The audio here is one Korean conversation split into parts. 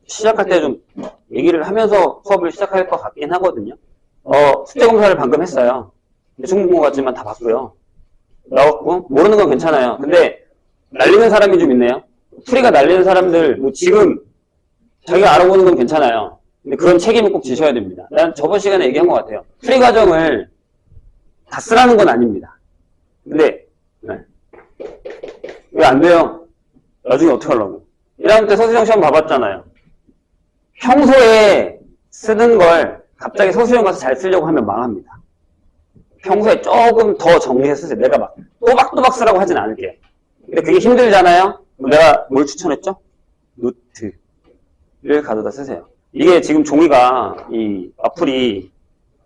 시작할 때 좀 얘기를 하면서 수업을 시작할 것 같긴 하거든요. 숙제 검사를 방금 했어요. 대충 본 것 같지만 다 봤고요. 나왔고, 모르는 건 괜찮아요. 근데, 날리는 사람이 좀 있네요. 풀이가 날리는 사람들, 뭐 지금, 자기가 알아보는 건 괜찮아요. 근데 그런 책임을 꼭 지셔야 됩니다. 난 저번 시간에 얘기한 것 같아요. 풀이 과정을 다 쓰라는 건 아닙니다. 근데, 왜 안 돼요? 나중에 어떻게 하려고? 1학년 때 서술형 시험 봐봤잖아요. 평소에 쓰는 걸 갑자기 서술형 가서 잘 쓰려고 하면 망합니다. 평소에 조금 더 정리해서 쓰세요. 내가 막 또박또박 쓰라고 하진 않을게요. 근데 그게 힘들잖아요? 내가 뭘 추천했죠? 노트를 가져다 쓰세요. 이게 지금 종이가, 이 앞플이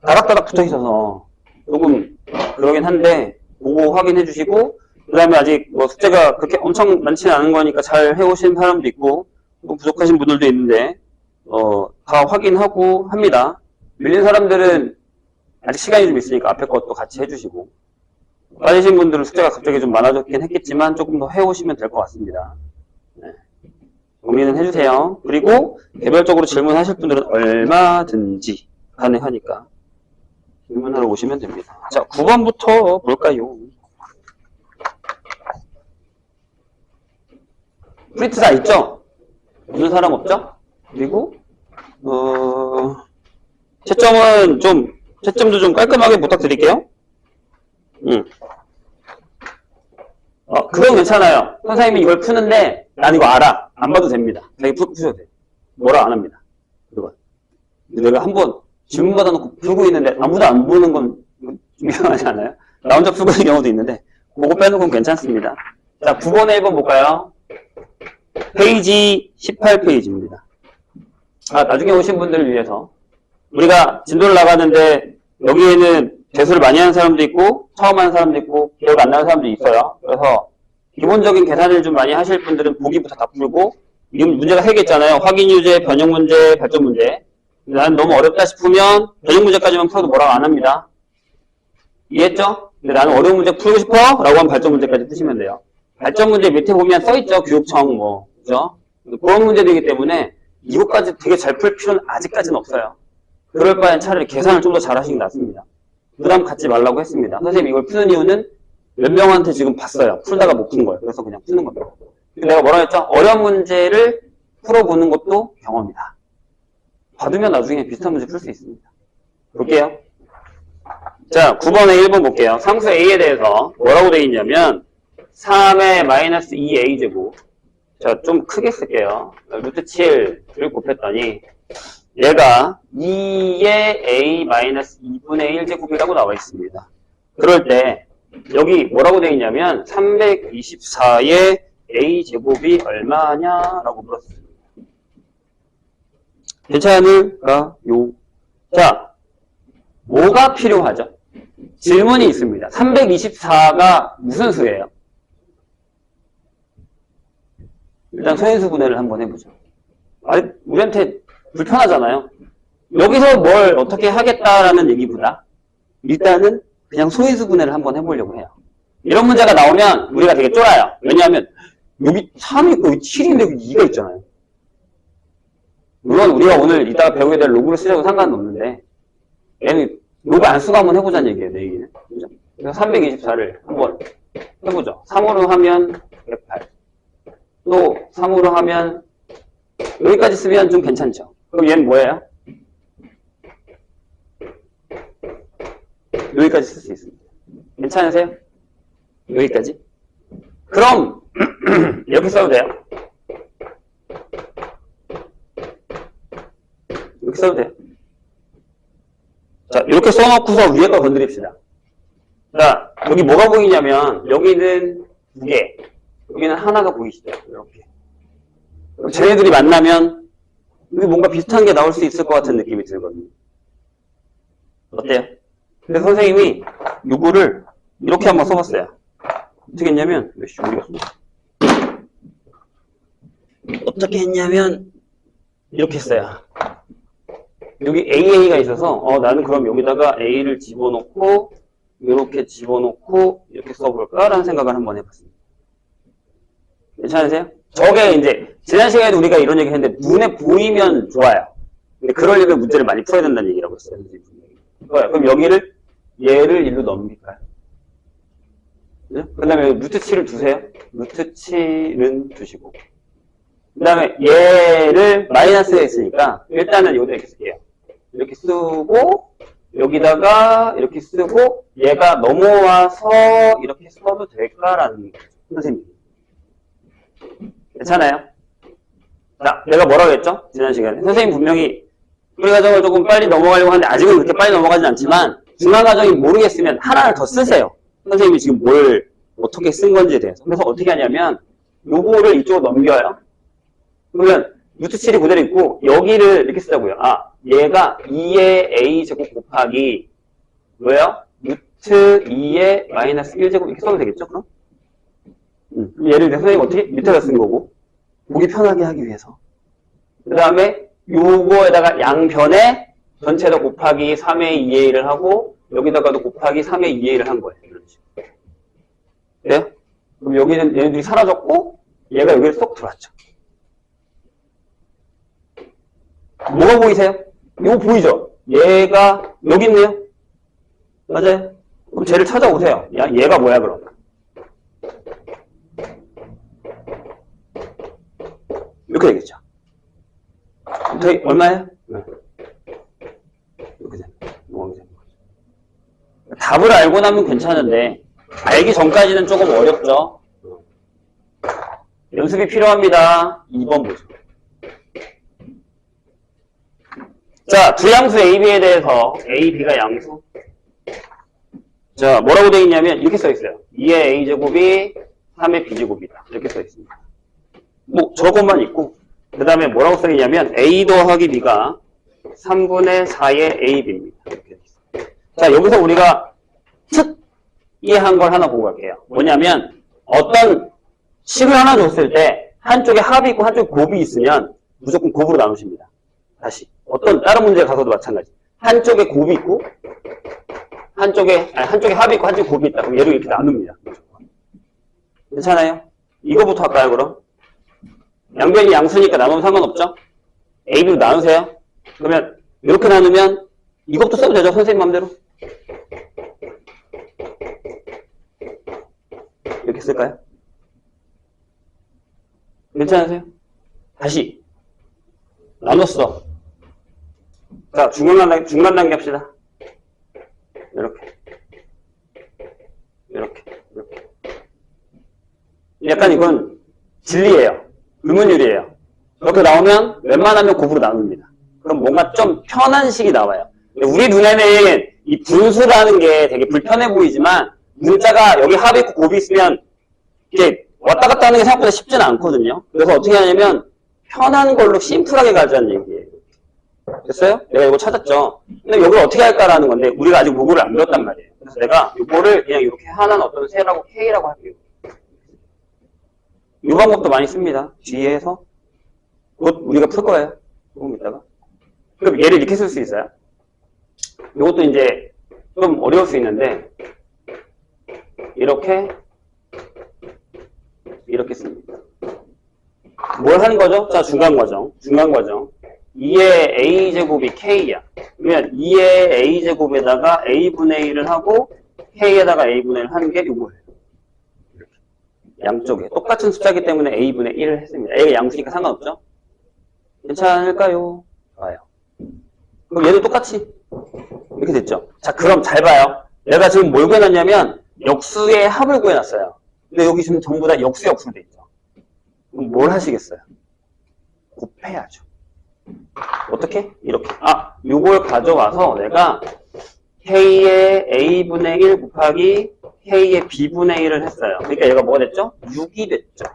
다닥다닥 붙어 있어서 조금 그러긴 한데, 보고 확인해 주시고, 그 다음에 아직 뭐 숙제가 그렇게 엄청 많지는 않은 거니까 잘 해오신 사람도 있고, 또 부족하신 분들도 있는데, 다 확인하고 합니다. 밀린 사람들은 아직 시간이 좀 있으니까 앞에 것도 같이 해주시고, 빠지신 분들은 숙제가 갑자기 좀 많아졌긴 했겠지만 조금 더 해오시면 될 것 같습니다. 네. 정리는 해주세요. 그리고 개별적으로 질문하실 분들은 얼마든지 가능하니까 질문하러 오시면 됩니다. 자, 9번부터 볼까요? 프린트 다 있죠? 없는 사람 없죠? 그리고 채점도 좀 깔끔하게 부탁드릴게요. 그건 괜찮아요. 선생님이 이걸 푸는데 난 이거 알아. 안 봐도 됩니다. 자기 푸셔도 돼. 뭐라 안 합니다. 그건. 내가 한번 질문 받아놓고 풀고 있는데 아무도 안 보는 건 좀 이상하지 않아요? 나 혼자 풀고 있는 경우도 있는데 그거 빼놓고는 괜찮습니다. 자, 9번에 1번 볼까요? 페이지 18페이지입니다. 나중에 오신 분들을 위해서 우리가 진도를 나가는데 여기에는 재수를 많이 하는 사람도 있고 처음 하는 사람도 있고 기억 안 나는 사람도 있어요. 그래서 기본적인 계산을 좀 많이 하실 분들은 보기부터 다 풀고, 지금 문제가 3개 있잖아요. 확인 유제, 변형 문제, 발전 문제. 난 너무 어렵다 싶으면 변형 문제까지만 풀어도 뭐라고 안 합니다. 이해했죠? 근데 나는 어려운 문제 풀고 싶어? 라고 하면 발전 문제까지 푸시면 돼요. 발전 문제 밑에 보면 써있죠. 교육청 뭐, 그죠? 그런 문제들이기 때문에 이것까지 되게 잘 풀 필요는 아직까지는 없어요. 그럴 바엔 차라리 계산을 좀 더 잘 하시는 게 낫습니다. 부담 갖지 말라고 했습니다. 선생님 이걸 푸는 이유는 몇 명한테 지금 봤어요. 풀다가 못 푼 거예요. 그래서 그냥 푸는 겁니다. 내가 뭐라 했죠? 어려운 문제를 풀어보는 것도 경험이다. 받으면 나중에 비슷한 문제 풀 수 있습니다. 볼게요. 자, 9번에 1번 볼게요. 상수 A에 대해서 뭐라고 되어 있냐면 3의 마이너스 2A제곱. 자, 좀 크게 쓸게요. 루트 7을 곱했더니 얘가 2의 A 마이너스 2분의 1제곱이라고 나와 있습니다. 그럴 때 여기 뭐라고 되어 있냐면 324의 A제곱이 얼마냐라고 물었습니다. 괜찮을까요? 자, 뭐가 필요하죠? 질문이 있습니다. 324가 무슨 수예요? 일단 소인수 분해를 한번 해보죠. 우리한테 불편하잖아요. 여기서 뭘 어떻게 하겠다라는 얘기보다 일단은 그냥 소인수 분해를 한번 해보려고 해요. 이런 문제가 나오면 우리가 되게 쫄아요. 왜냐하면 여기 3이 있고 7인데 여기 2가 있잖아요. 물론 우리가 오늘 이따가 배우게 될 로그를 쓰려고 상관은 없는데 얘는 로그 안 쓰고 한번 해보자는 얘기예요. 내 얘기는. 그죠? 그래서 324를 한번 해보죠. 3으로 하면 108. 또 3으로 하면 여기까지 쓰면 좀 괜찮죠. 그럼 얘는 뭐예요? 여기까지 쓸 수 있습니다. 괜찮으세요? 여기까지? 그럼 이렇게 써도 돼요. 이렇게 써도 돼요. 자, 이렇게 써놓고서 위에 거 건드립시다. 자, 여기 뭐가 보이냐면 여기는 2개, 여기는 하나가 보이시죠? 이렇게. 그럼 쟤네들이 만나면 여기 뭔가 비슷한 게 나올 수 있을 것 같은 느낌이 들거든요. 어때요? 그래서 선생님이 요거를 이렇게 한번 써봤어요. 어떻게 했냐면 어떻게 했냐면 이렇게 했어요. 여기 AA가 있어서 나는 그럼 여기다가 A를 집어넣고 이렇게 집어넣고 이렇게 써볼까라는 생각을 한번 해봤습니다. 괜찮으세요? 저게 이제 지난 시간에도 우리가 이런 얘기 했는데 눈에 보이면 좋아요. 근데 그러려면 문제를 많이 풀어야 된다는 얘기라고 했어요. 그럼 여기를 얘를 일로 넘길까요? 그 다음에 루트 7을 두세요. 루트 7은 두시고 그 다음에 얘를 마이너스에 있으니까 일단은 여기다 이렇게 쓸게요. 이렇게 쓰고 여기다가 이렇게 쓰고 얘가 넘어와서 이렇게 써도 될까라는 거죠. 선생님 괜찮아요? 자, 내가 뭐라고 했죠? 지난 시간에 선생님 분명히 풀이 과정을 조금 빨리 넘어가려고 하는데 아직은 그렇게 빨리 넘어가진 않지만 중간 과정이 모르겠으면 하나를 더 쓰세요. 선생님이 지금 뭘 어떻게 쓴 건지에 대해서. 그래서 어떻게 하냐면 요거를 이쪽으로 넘겨요. 그러면 루트 7이 그대로 있고 여기를 이렇게 쓰자고요. 아, 얘가 2의 a제곱 곱하기 뭐예요? 루트 2의 마이너스 1제곱 이렇게 써도 되겠죠? 그럼? 예를 들어서 선생님 어떻게? 밑에다 쓴 거고 보기 편하게 하기 위해서. 그 다음에 요거에다가 양변에 전체 다 곱하기 3의 2a를 하고 여기다가도 곱하기 3의 2a를 한 거예요. 이런 식으로. 그래요? 그럼 여기는 얘네들이 사라졌고 얘가 여기를 쏙 들어왔죠. 뭐가 보이세요? 이거 보이죠? 얘가 여기 있네요. 맞아요? 그럼 쟤를 찾아오세요. 야, 얘가 뭐야 그럼? 이렇게 되겠죠. 저희 얼마예요? 네. 이렇게 되는 거죠. 답을 알고 나면 괜찮은데 알기 전까지는 조금 어렵죠. 연습이 필요합니다. 2번 보죠. 자, 두 양수 A, B에 대해서 A, B가 양수. 자, 뭐라고 되어 있냐면 이렇게 써 있어요. 2의 A제곱이 3의 B제곱이다. 이렇게 써 있습니다. 뭐 저것만 있고 그 다음에 뭐라고 써 있냐면 A 더하기 B가 3분의 4의 AB입니다. 이렇게 돼 있어요. 자, 여기서 우리가 특이한 걸 하나 보고 갈게요. 뭐냐면 어떤 식을 하나 줬을 때 한쪽에 합이 있고 한쪽에 곱이 있으면 무조건 곱으로 나누십니다. 다시 어떤 다른 문제 가서도 마찬가지. 한쪽에 곱이 있고 한쪽에 합이 있고 한쪽에 곱이 있다. 그럼 얘를 이렇게 나눕니다. 괜찮아요? 이거부터 할까요 그럼? 양변이 양수니까 나누면 상관없죠? A, B로 나누세요. 그러면 이렇게 나누면 이것도 써도 되죠? 선생님 맘대로. 이렇게 쓸까요? 괜찮으세요? 다시 나눴어. 자, 중간 단계 합시다. 이렇게. 약간 이건 진리예요. 의문율이에요. 이렇게 나오면 웬만하면 곱으로 나눕니다. 그럼 뭔가 좀 편한 식이 나와요. 우리 눈에는 이 분수라는 게 되게 불편해 보이지만 문자가 여기 합이 있고 곱이 있으면 이렇게 왔다 갔다 하는 게 생각보다 쉽지는 않거든요. 그래서 어떻게 하냐면 편한 걸로 심플하게 가자는 얘기예요. 됐어요? 내가 이거 찾았죠. 근데 여기를 어떻게 할까라는 건데 우리가 아직 요거를 안 배웠단 말이에요. 그래서 내가 요거를 그냥 이렇게 하나는 어떤 세라고 K라고 할게요. 이 방법도 많이 씁니다. 뒤에서 곧 우리가 풀 거예요. 조금 있다가. 그럼 얘를 이렇게 쓸 수 있어요. 이것도 이제 좀 어려울 수 있는데 이렇게 씁니다. 뭘 하는 거죠? 자, 중간 과정. 2의 a제곱이 k야. 그러면 2의 a제곱에다가 a분의 1을 하고 k에다가 a분의 1을 하는 게 이거예요. 양쪽에 똑같은 숫자이기 때문에 a분의 1을 했습니다. a가 양수니까 상관없죠? 괜찮을까요? 좋아요. 그럼 얘도 똑같이 이렇게 됐죠? 자, 그럼 잘 봐요. 내가 지금 뭘 구해놨냐면 역수의 합을 구해놨어요. 근데 여기 지금 전부 다 역수로 돼 있죠. 그럼 뭘 하시겠어요? 곱해야죠. 어떻게? 이렇게. 아, 요걸 가져와서 내가 K의 A분의 1 곱하기 K의 B분의 1을 했어요. 그러니까 얘가 뭐가 됐죠? 6이 됐죠.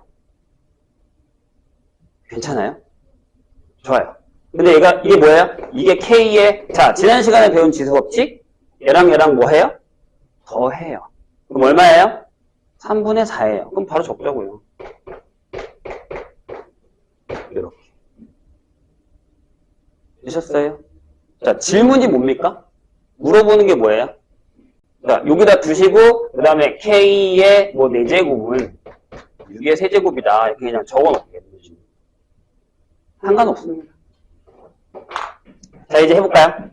괜찮아요? 좋아요. 근데 이게 뭐예요? 이게 K의, 자, 지난 시간에 배운 지수법칙, 얘랑 뭐 해요? 더해요. 그럼 얼마예요? 3분의 4예요. 그럼 바로 적자고요. 이렇게. 되셨어요? 자, 질문이 뭡니까? 물어보는 게 뭐예요? 자, 여기다 두시고, 그 다음에 K의 뭐 4제곱은 6의 세제곱이다. 이렇게 그냥 적어놓을게요. 상관없습니다. 자, 이제 해볼까요?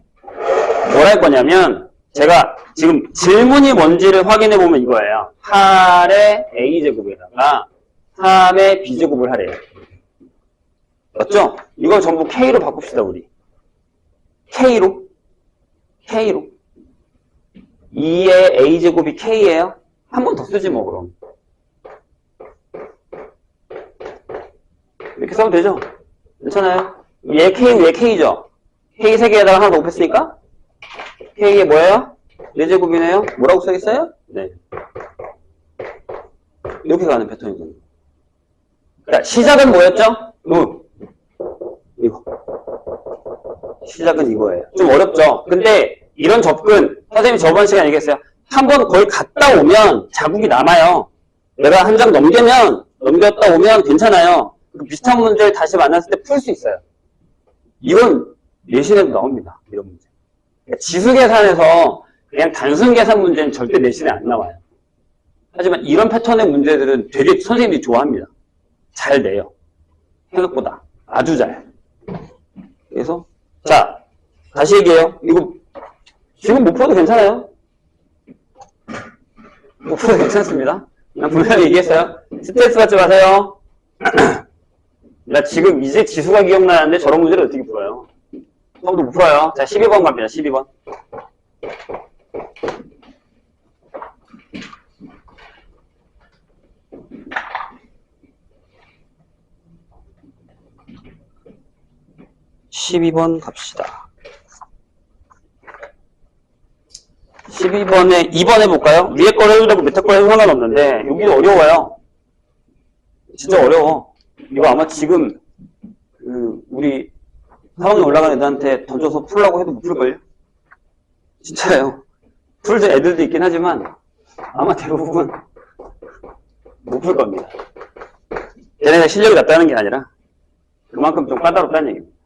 뭘 할 거냐면, 제가 지금 질문이 뭔지를 확인해 보면 이거예요. 8의 a제곱에다가 3의 b제곱을 하래요. 맞죠? 이걸 전부 k로 바꿉시다, 우리. k로. 2의 a제곱이 k예요. 한 번 더 쓰지 뭐, 그럼. 이렇게 써도 되죠? 괜찮아요? 얘 K, 얘 K죠? K 3개에다가 하나 더 곱했으니까? K에 뭐예요? 4제곱이네요? 뭐라고 써있어요? 네. 이렇게 가는 패턴이거든요. 그러니까 시작은 뭐였죠? 이거. 시작은 이거예요. 좀 어렵죠? 근데 이런 접근, 선생님이 저번 시간에 얘기했어요. 한번 거의 갔다 오면 자국이 남아요. 내가 한 장 넘겼다 오면 괜찮아요. 비슷한 문제를 다시 만났을 때 풀 수 있어요. 이건 내신에도 나옵니다. 이런 문제. 그러니까 지수 계산에서 그냥 단순 계산 문제는 절대 내신에 안 나와요. 하지만 이런 패턴의 문제들은 되게 선생님들이 좋아합니다. 잘 내요. 생각보다. 아주 잘. 그래서 자, 다시 얘기해요. 이거 지금 못 풀어도 괜찮아요. 못 풀어도 괜찮습니다. 그냥 분명히 얘기했어요. 스트레스 받지 마세요. 나 지금 이제 지수가 기억나는데 저런 문제를 어떻게 풀어요? 처음부터 못 풀어요. 자, 12번 갑니다. 12번. 갑시다. 12번에 2번 해볼까요? 위에 걸 해도 되고 밑에 걸 해도 상관없는데 여기도 어려워요. 진짜 어려워. 이거 아마 지금 우리 사원에 올라간 애들한테 던져서 풀라고 해도 못 풀걸요? 진짜요. 풀 애들도 있긴 하지만 아마 대부분 못 풀 겁니다. 얘네가 실력이 낮다는 게 아니라 그만큼 좀 까다롭다는 얘기입니다.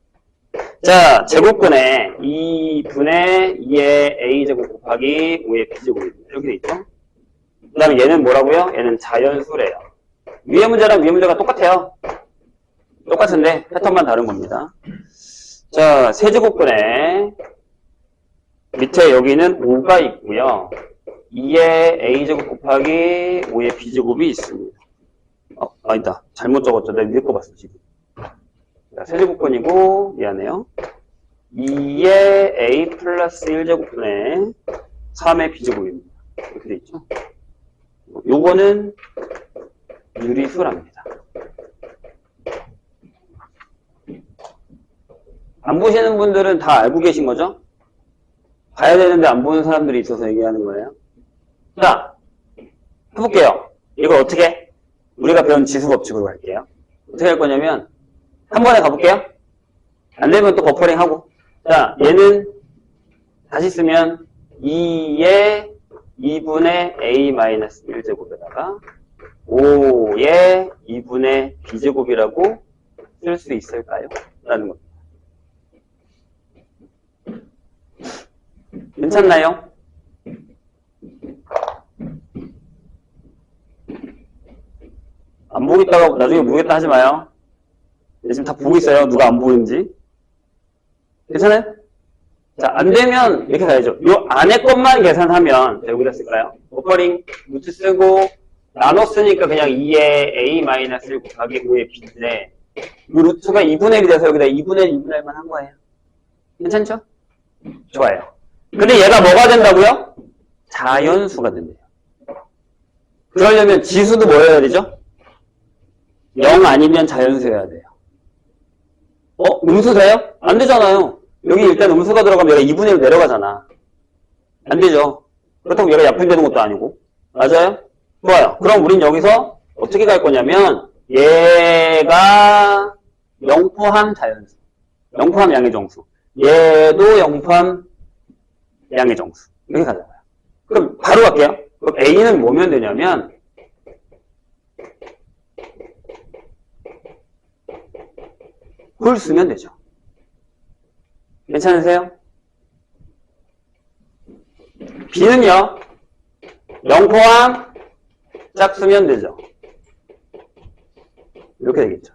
자, 제곱근에 2분의 2의 a제곱 곱하기 5의 b제곱입니다. 이렇게 돼 있죠? 그 다음에 얘는 뭐라고요? 얘는 자연수래요. 위의 문제랑 위의 문제가 똑같아요. 똑같은데 패턴만 다른 겁니다. 자, 세제곱근에 밑에 여기는 5가 있고요. 2의 a제곱 곱하기 5의 b제곱이 있습니다. 아니다. 잘못 적었죠. 내가 위에 거 봤어, 지금. 자, 세제곱근이고, 미안해요. 2의 a 플러스 1제곱분의 3의 b제곱입니다. 이렇게 돼 있죠. 요거는 유리수랍니다. 안 보시는 분들은 다 알고 계신 거죠? 봐야 되는데 안 보는 사람들이 있어서 얘기하는 거예요. 자, 해볼게요. 이걸 어떻게? 우리가 배운 지수법칙으로 할게요. 어떻게 할 거냐면 한 번에 가볼게요. 안 되면 또 버퍼링 하고. 자, 얘는 다시 쓰면 2의 2분의 a-1제곱에다가 5의 2분의 b제곱이라고 쓸 수 있을까요? 라는 겁니다. 괜찮나요? 안 보겠다고 나중에 모르겠다 하지 마요. 지금 다 보고 있어요. 누가 안 보는지. 괜찮아요? 자, 안 되면 이렇게 가야죠. 요 안에 것만 계산하면 여기다 쓸까요? 버퍼링 루트 쓰고 나눠 쓰니까 그냥 2의 a-1 곱하기 5의 b인데 이 루트가 2분의 1이 돼서 여기다 2분의 1만 한 거예요. 괜찮죠? 좋아요. 근데 얘가 뭐가 된다고요? 자연수가 된대요. 그러려면 지수도 뭐여야 되죠? 0 아니면 자연수여야 돼요. 음수 돼요? 안 되잖아요. 여기 일단 음수가 들어가면 얘가 2분의 1로 내려가잖아. 안 되죠. 그렇다고 얘가 약분되는 것도 아니고. 맞아요? 좋아요. 그럼 우린 여기서 어떻게 갈 거냐면 얘가 0 포함 자연수. 0 포함 양의 정수. 얘도 0 포함 양의 정수. 이렇게 가잖아요. 그럼 바로 갈게요. 그럼 A는 뭐면 되냐면 그걸 쓰면 되죠. 괜찮으세요? B는요, 0 포함 짝 쓰면 되죠. 이렇게 되겠죠.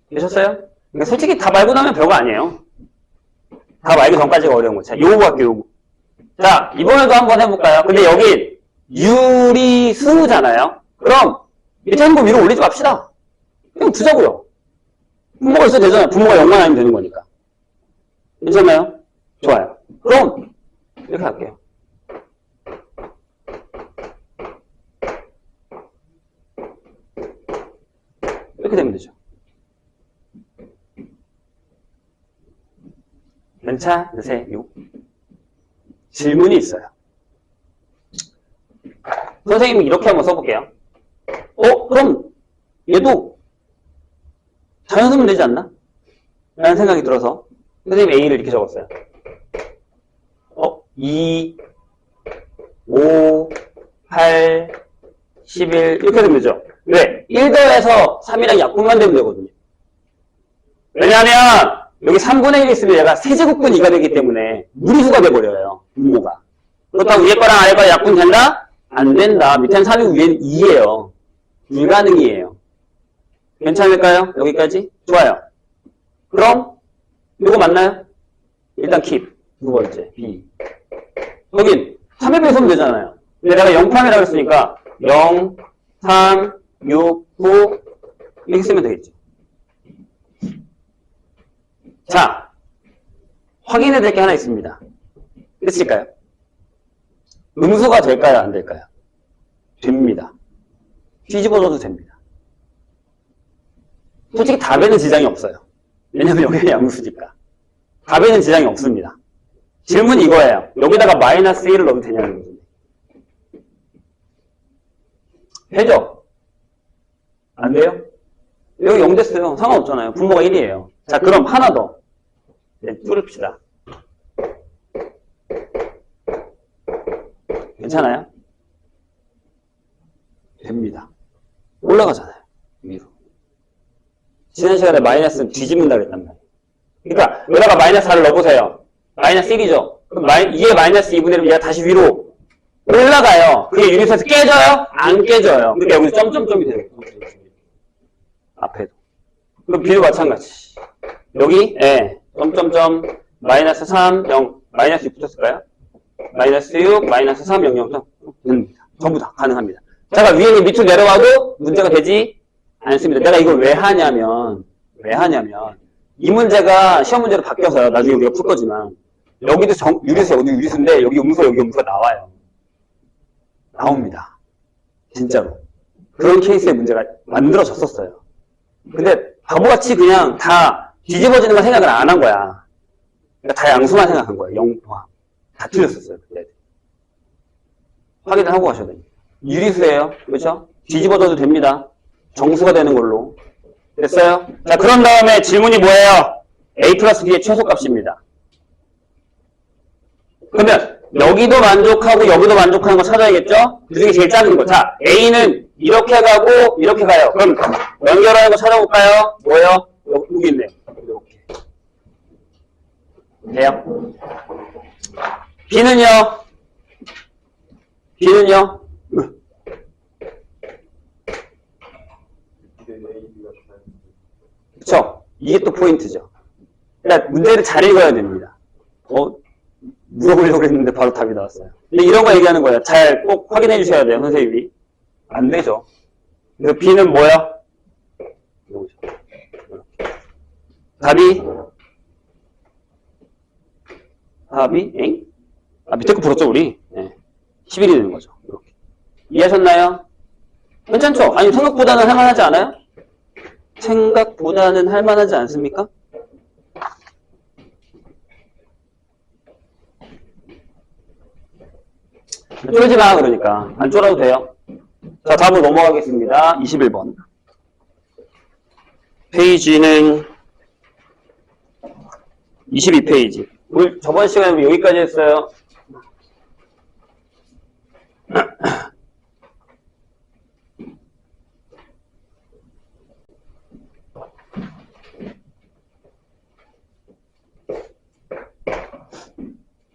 되셨어요? 그러니까 솔직히 다 말고 나면 별거 아니에요. 다 말기 전까지가 어려운 거. 자, 요거 할게요, 요거. 자, 이번에도 한번 해볼까요? 근데 여기 유리수잖아요? 그럼 밑에 한거 위로 올리지 맙시다. 그냥 두자고요. 분모가 있어도 되잖아요. 분모가 0만 아니면 되는 거니까. 괜찮나요? 좋아요. 그럼 이렇게 할게요. 이렇게 되면 되죠. 괜찮으세요? 질문이 있어요. 선생님이 이렇게 한번 써볼게요. 그럼 얘도 자연 쓰면 되지 않나? 라는 생각이 들어서 선생님이 A를 이렇게 적었어요. 2, 5, 8, 11 이렇게 되면 되죠. 왜? 1 더해서 3이랑 약분만 되면 되거든요. 왜냐하면 여기 3분의 1 있으면 얘가 세제곱근 2가 되기 때문에 무리수가 돼버려요. 분모가. 그렇다고 위에 거랑 아래 거랑 약분 된다? 안 된다. 밑에는 3이고 위에는 2예요. 불가능이에요. 괜찮을까요? 여기까지? 좋아요. 그럼 이거 맞나요? 일단 keep. 두 번째 B. 여긴 3에 빼서면 되잖아요. 근데 내가 0팜이라고 했으니까 0, 3, 6, 9 이렇게 쓰면 되겠죠. 자, 확인해야 될 게 하나 있습니다. 끝일까요? 음수가 될까요? 안 될까요? 됩니다. 뒤집어져도 됩니다. 솔직히 답에는 지장이 없어요. 왜냐면 여기가 양수니까. 답에는 지장이 없습니다. 질문이 이거예요. 여기다가 마이너스 1을 넣어도 되냐는 거죠. 되죠? 안 돼요? 여기 0 됐어요. 상관없잖아요. 분모가 1이에요. 자, 그럼 하나 더. 네, 뚫읍시다. 괜찮아요? 됩니다. 올라가잖아요. 위로. 지난 시간에 마이너스는 뒤집는다 그랬단 말이에요. 그러니까 여기다가 마이너스 4를 넣어보세요. 마이너스 1이죠. 그럼 이게 마이너스 2분의 1이면 얘가 다시 위로 올라가요. 그게 유닛에서 깨져요? 안 깨져요. 그러니까 여기서 점점점이 되는 거예요. 앞에도. 그럼 B도 마찬가지. 여기 점점점 마이너스 3, 0, 마이너스 6 붙였을까요? 마이너스 6, 마이너스 3, 0, 0, 3 됩니다. 전부 다 가능합니다. 제가 위에 밑으로 내려와도 문제가 되지 않습니다. 내가 이걸 왜 하냐면 이 문제가 시험 문제로 바뀌어서요. 나중에 우리가 풀 거지만 여기도 유리수, 여기 유리수인데 여기 음수, 여기 음수가 나와요. 나옵니다. 진짜로. 그런 케이스의 문제가 만들어졌었어요. 근데 바보같이 그냥 다 뒤집어지는 걸 생각을 안 한 거야. 그러니까 다 양수만 생각한 거예요. 0, 다 틀렸었어요. 그때. 확인을 하고 가셔야 돼요. 유리수예요. 그렇죠? 뒤집어져도 됩니다. 정수가 되는 걸로. 됐어요? 자, 그런 다음에 질문이 뭐예요? A 플러스 B의 최소값입니다. 그러면 여기도 만족하고 여기도 만족하는 거 찾아야겠죠? 그 중에 제일 작은 거. 자, A는 이렇게 가고 이렇게 가요. 그럼 연결하는 거 찾아볼까요? 뭐예요? 여기 있네요. 이렇게. 돼요? B는요? B는요? 그쵸? 이게 또 포인트죠. 그러니까 문제를 잘 읽어야 됩니다. 물어보려고 했는데 바로 답이 나왔어요. 근데 이런 거 얘기하는 거예요. 잘 꼭 확인해 주셔야 돼요, 선생님이. 안 되죠. 그래서 B는 뭐야? 답이? 밑에 거 풀었죠, 우리? 네. 11이 되는 거죠. 이렇게. 이해하셨나요? 괜찮죠? 아니, 생각보다는 할만하지 않아요? 생각보다는 할만하지 않습니까? 쫄지 마, 그러니까. 안 쫄아도 돼요. 자, 다음으로 넘어가겠습니다. 21번. 페이지는 22페이지. 우리 저번 시간에 우리 여기까지 했어요.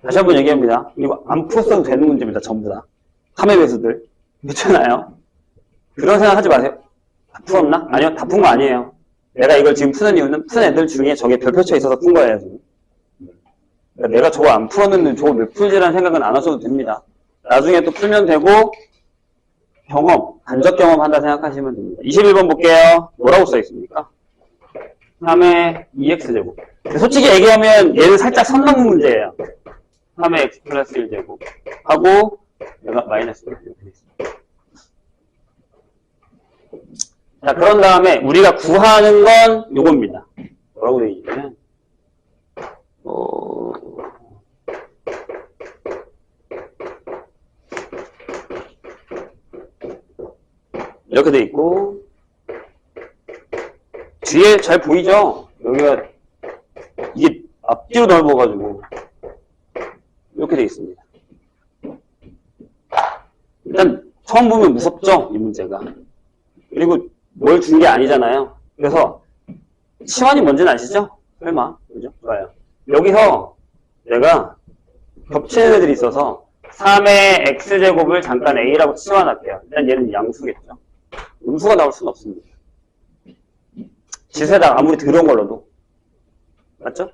다시 한번 얘기합니다. 이거 안 풀었어도 되는 문제입니다. 전부 다. 3회 배수들. 괜찮아요? 그런 생각 하지 마세요. 다 풀었나? 아니요, 다 푼 거 아니에요. 내가 이걸 지금 푸는 이유는 푼 애들 중에 저게 별표쳐 있어서 푼 거예요, 지금. 그러니까 내가 저거 안 풀었는데 저거 왜 풀지라는 생각은 안 하셔도 됩니다. 나중에 또 풀면 되고, 경험, 간접 경험한다 생각하시면 됩니다. 21번 볼게요. 뭐라고 써 있습니까? 3의 2x제곱. 솔직히 얘기하면 얘는 살짝 선 넘은 문제예요. 3의 x 플러스 1제곱 하고 얘가 마이너스 1 이렇게 돼 있습니다. 자, 그런 다음에 우리가 구하는 건 요겁니다. 뭐라고 되어 있냐면 이렇게 돼 있고 뒤에 잘 보이죠? 여기가 이게 앞뒤로 넓어가지고 이렇게 돼 있습니다. 일단 처음 보면 무섭죠? 이 문제가. 그리고 뭘 준 게 아니잖아요. 그래서 치환이 뭔지는 아시죠? 설마. 그죠? 좋아요. 여기서 내가 겹치는 애들이 있어서 3의 x제곱을 잠깐 a라고 치환할게요. 일단 얘는 양수겠죠. 음수가 나올 수는 없습니다. 지세다 아무리 더러운 걸로도. 맞죠?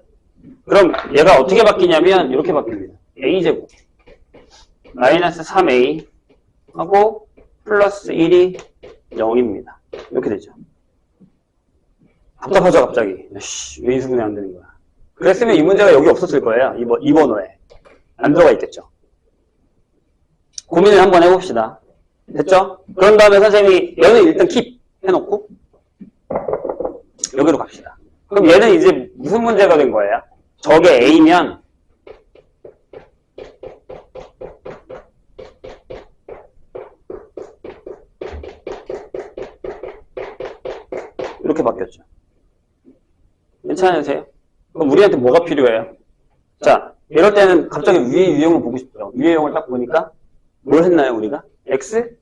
그럼 얘가 어떻게 바뀌냐면 이렇게 바뀝니다. a제곱 마이너스 3a 하고 플러스 1이 0입니다. 이렇게 되죠. 답답하죠, 갑자기. 왜 인수분해 안 되는 거야. 그랬으면 이 문제가 여기 없었을 거예요. 2번호에. 안 들어가 있겠죠. 고민을 한번 해봅시다. 됐죠? 그런 다음에 선생님이 얘는 일단 킵 해놓고 여기로 갑시다. 그럼 얘는 이제 무슨 문제가 된 거예요? 저게 A면 이렇게 바뀌었죠. 괜찮으세요? 그럼 우리한테 뭐가 필요해요? 자, 이럴 때는 갑자기 위의 유형을 보고 싶죠. 위의 유형을 딱 보니까 뭘 했나요, 우리가? x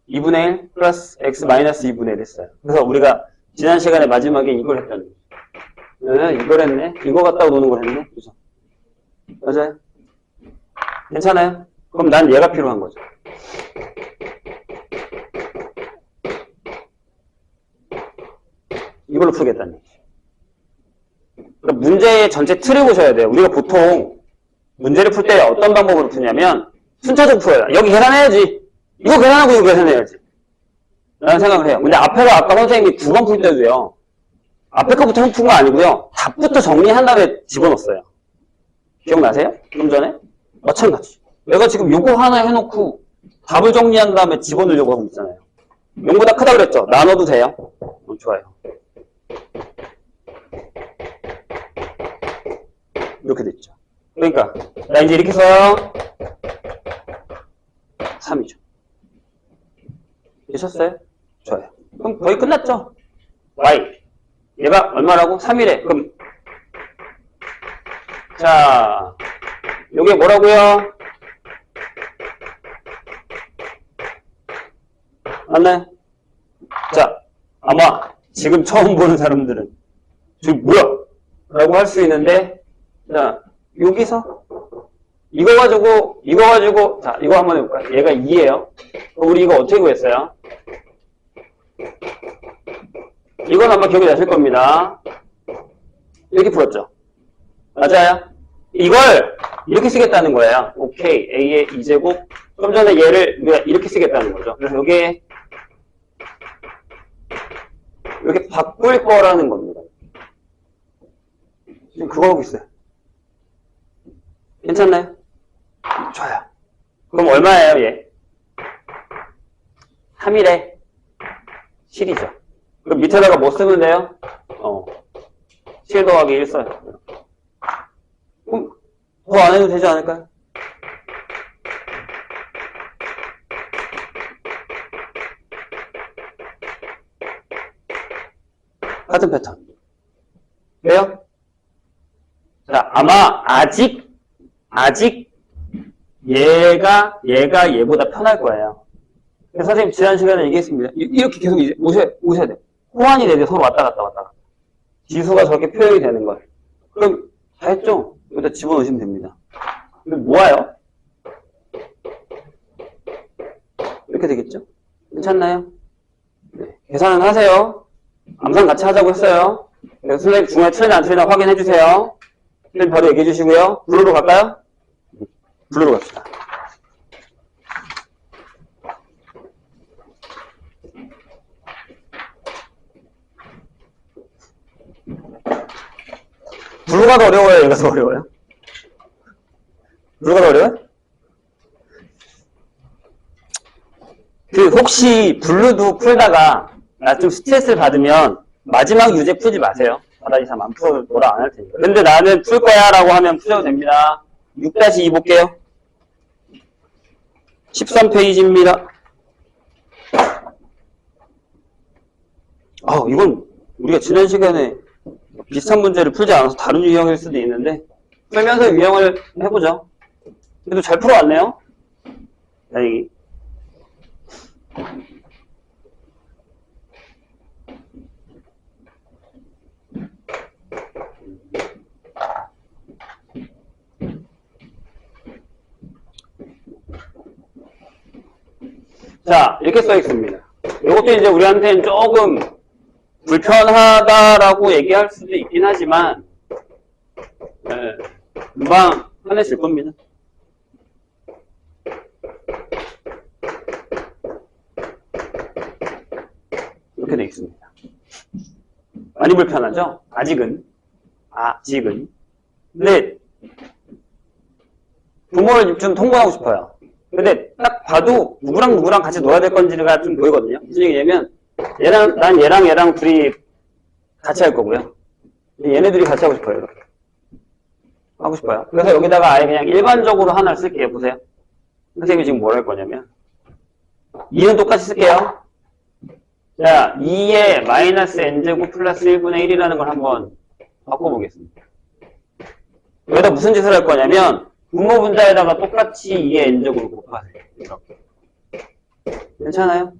2분의 1 플러스 x 마이너스 2분의 1 했어요. 그래서 우리가 지난 시간에 마지막에 이걸 했다는 거죠. 이걸 했네? 이거 갖다가 노는 걸 했네? 그죠? 맞아요? 괜찮아요? 그럼 난 얘가 필요한 거죠. 이걸로 풀겠다는 얘기죠. 그러니까 문제의 전체 틀을 보셔야 돼요. 우리가 보통 문제를 풀 때 어떤 방법으로 푸냐면 순차적으로 풀어요. 여기 계산해야지. 이거 계산하고 이거 계산해야지. 라는 생각을 해요. 근데 앞에가 아까 선생님이 9번 풀 때도요. 앞에 거부터 푼 거 아니고요. 답부터 정리한 다음에 집어넣었어요. 기억나세요? 좀 전에? 마찬가지. 내가 지금 요거 하나 해놓고 답을 정리한 다음에 집어넣으려고 하고 있잖아요. 용보다 크다 그랬죠? 나눠도 돼요? 좋아요. 이렇게 됐죠. 그러니까 나 이제 이렇게 써요. 3이죠. 되셨어요? 좋아요. 그럼 거의 끝났죠? y. 얘가 얼마라고? 3이래. 그럼 자, 요게 뭐라고요? 맞나요? 자, 아마 지금 처음 보는 사람들은 지금 뭐야? 라고 할 수 있는데, 자, 여기서 이거 가지고 자, 이거 한번 해볼까요? 얘가 2예요. 우리 이거 어떻게 구했어요? 이건 아마 기억이 나실 겁니다. 이렇게 풀었죠? 맞아요? 이걸 이렇게 쓰겠다는 거예요. 오케이. A의 2제곱. 좀 전에 얘를 우리가 이렇게 쓰겠다는 거죠. 그래서 여기에 이렇게 바꿀 거라는 겁니다. 지금 그거 하고 있어요. 괜찮나요? 좋아요. 그럼 얼마예요, 얘? 3이래. 7이죠. 그럼 밑에다가 뭐 쓰면 돼요? 7 더하기 1 써요. 그럼 더 안 해도 되지 않을까요? 같은 패턴. 왜요? 자, 아마 아직 얘보다 편할 거예요. 그래서 선생님 지난 시간에 얘기했습니다. 이렇게 계속 이제 오셔야 돼. 호환이 되는데 서로 왔다 갔다. 지수가 저렇게 표현이 되는 걸. 그럼 다 했죠? 여기다 집어넣으시면 됩니다. 그럼 모아요. 이렇게 되겠죠? 괜찮나요? 네, 계산은 하세요. 암산 같이 하자고 했어요. 그래서 선생님 중간에 틀리나 안 틀리나 확인해 주세요. 틀린 바로 얘기해 주시고요. 블루로 갈까요? 블루로 갑시다. 블루가 더 어려워요? 얘가 더 어려워요? 블루가 더 어려워요? 혹시 블루도 풀다가 좀 스트레스를 받으면 마지막 유제 풀지 마세요. 바다 이상 안 풀어도 뭐라 안 할 테니까. 근데 나는 풀 거야 라고 하면 풀어도 됩니다. 6-2 볼게요. 13페이지입니다. 이건 우리가 지난 시간에 비슷한 문제를 풀지 않아서 다른 유형일 수도 있는데 풀면서 유형을 해보죠. 그래도 잘 풀어왔네요. 다행히. 자, 이렇게 써 있습니다. 이것도 이제 우리한테는 조금 불편하다라고 얘기할 수도 있긴 하지만, 금방 편해질 겁니다. 이렇게 돼 있습니다. 많이 불편하죠? 아직은. 근데, 부모를 좀 통보하고 싶어요. 근데 딱 봐도 누구랑 같이 놀아야 될 건지가 좀 보이거든요. 무슨 얘기냐면 난 얘랑 둘이 같이 할 거고요. 얘네들이 같이 하고 싶어요. 이렇게. 하고 싶어요. 그래서 여기다가 아예 그냥 일반적으로 하나를 쓸게요. 보세요. 선생님이 지금 뭘 할 거냐면 2는 똑같이 쓸게요. 자, 2에 마이너스 n제곱 플러스 1분의 1이라는 걸 한번 바꿔보겠습니다. 여기다 무슨 짓을 할 거냐면 분모 분자에다가 똑같이 2의 n제곱을 곱하세요. 이렇게. 괜찮아요?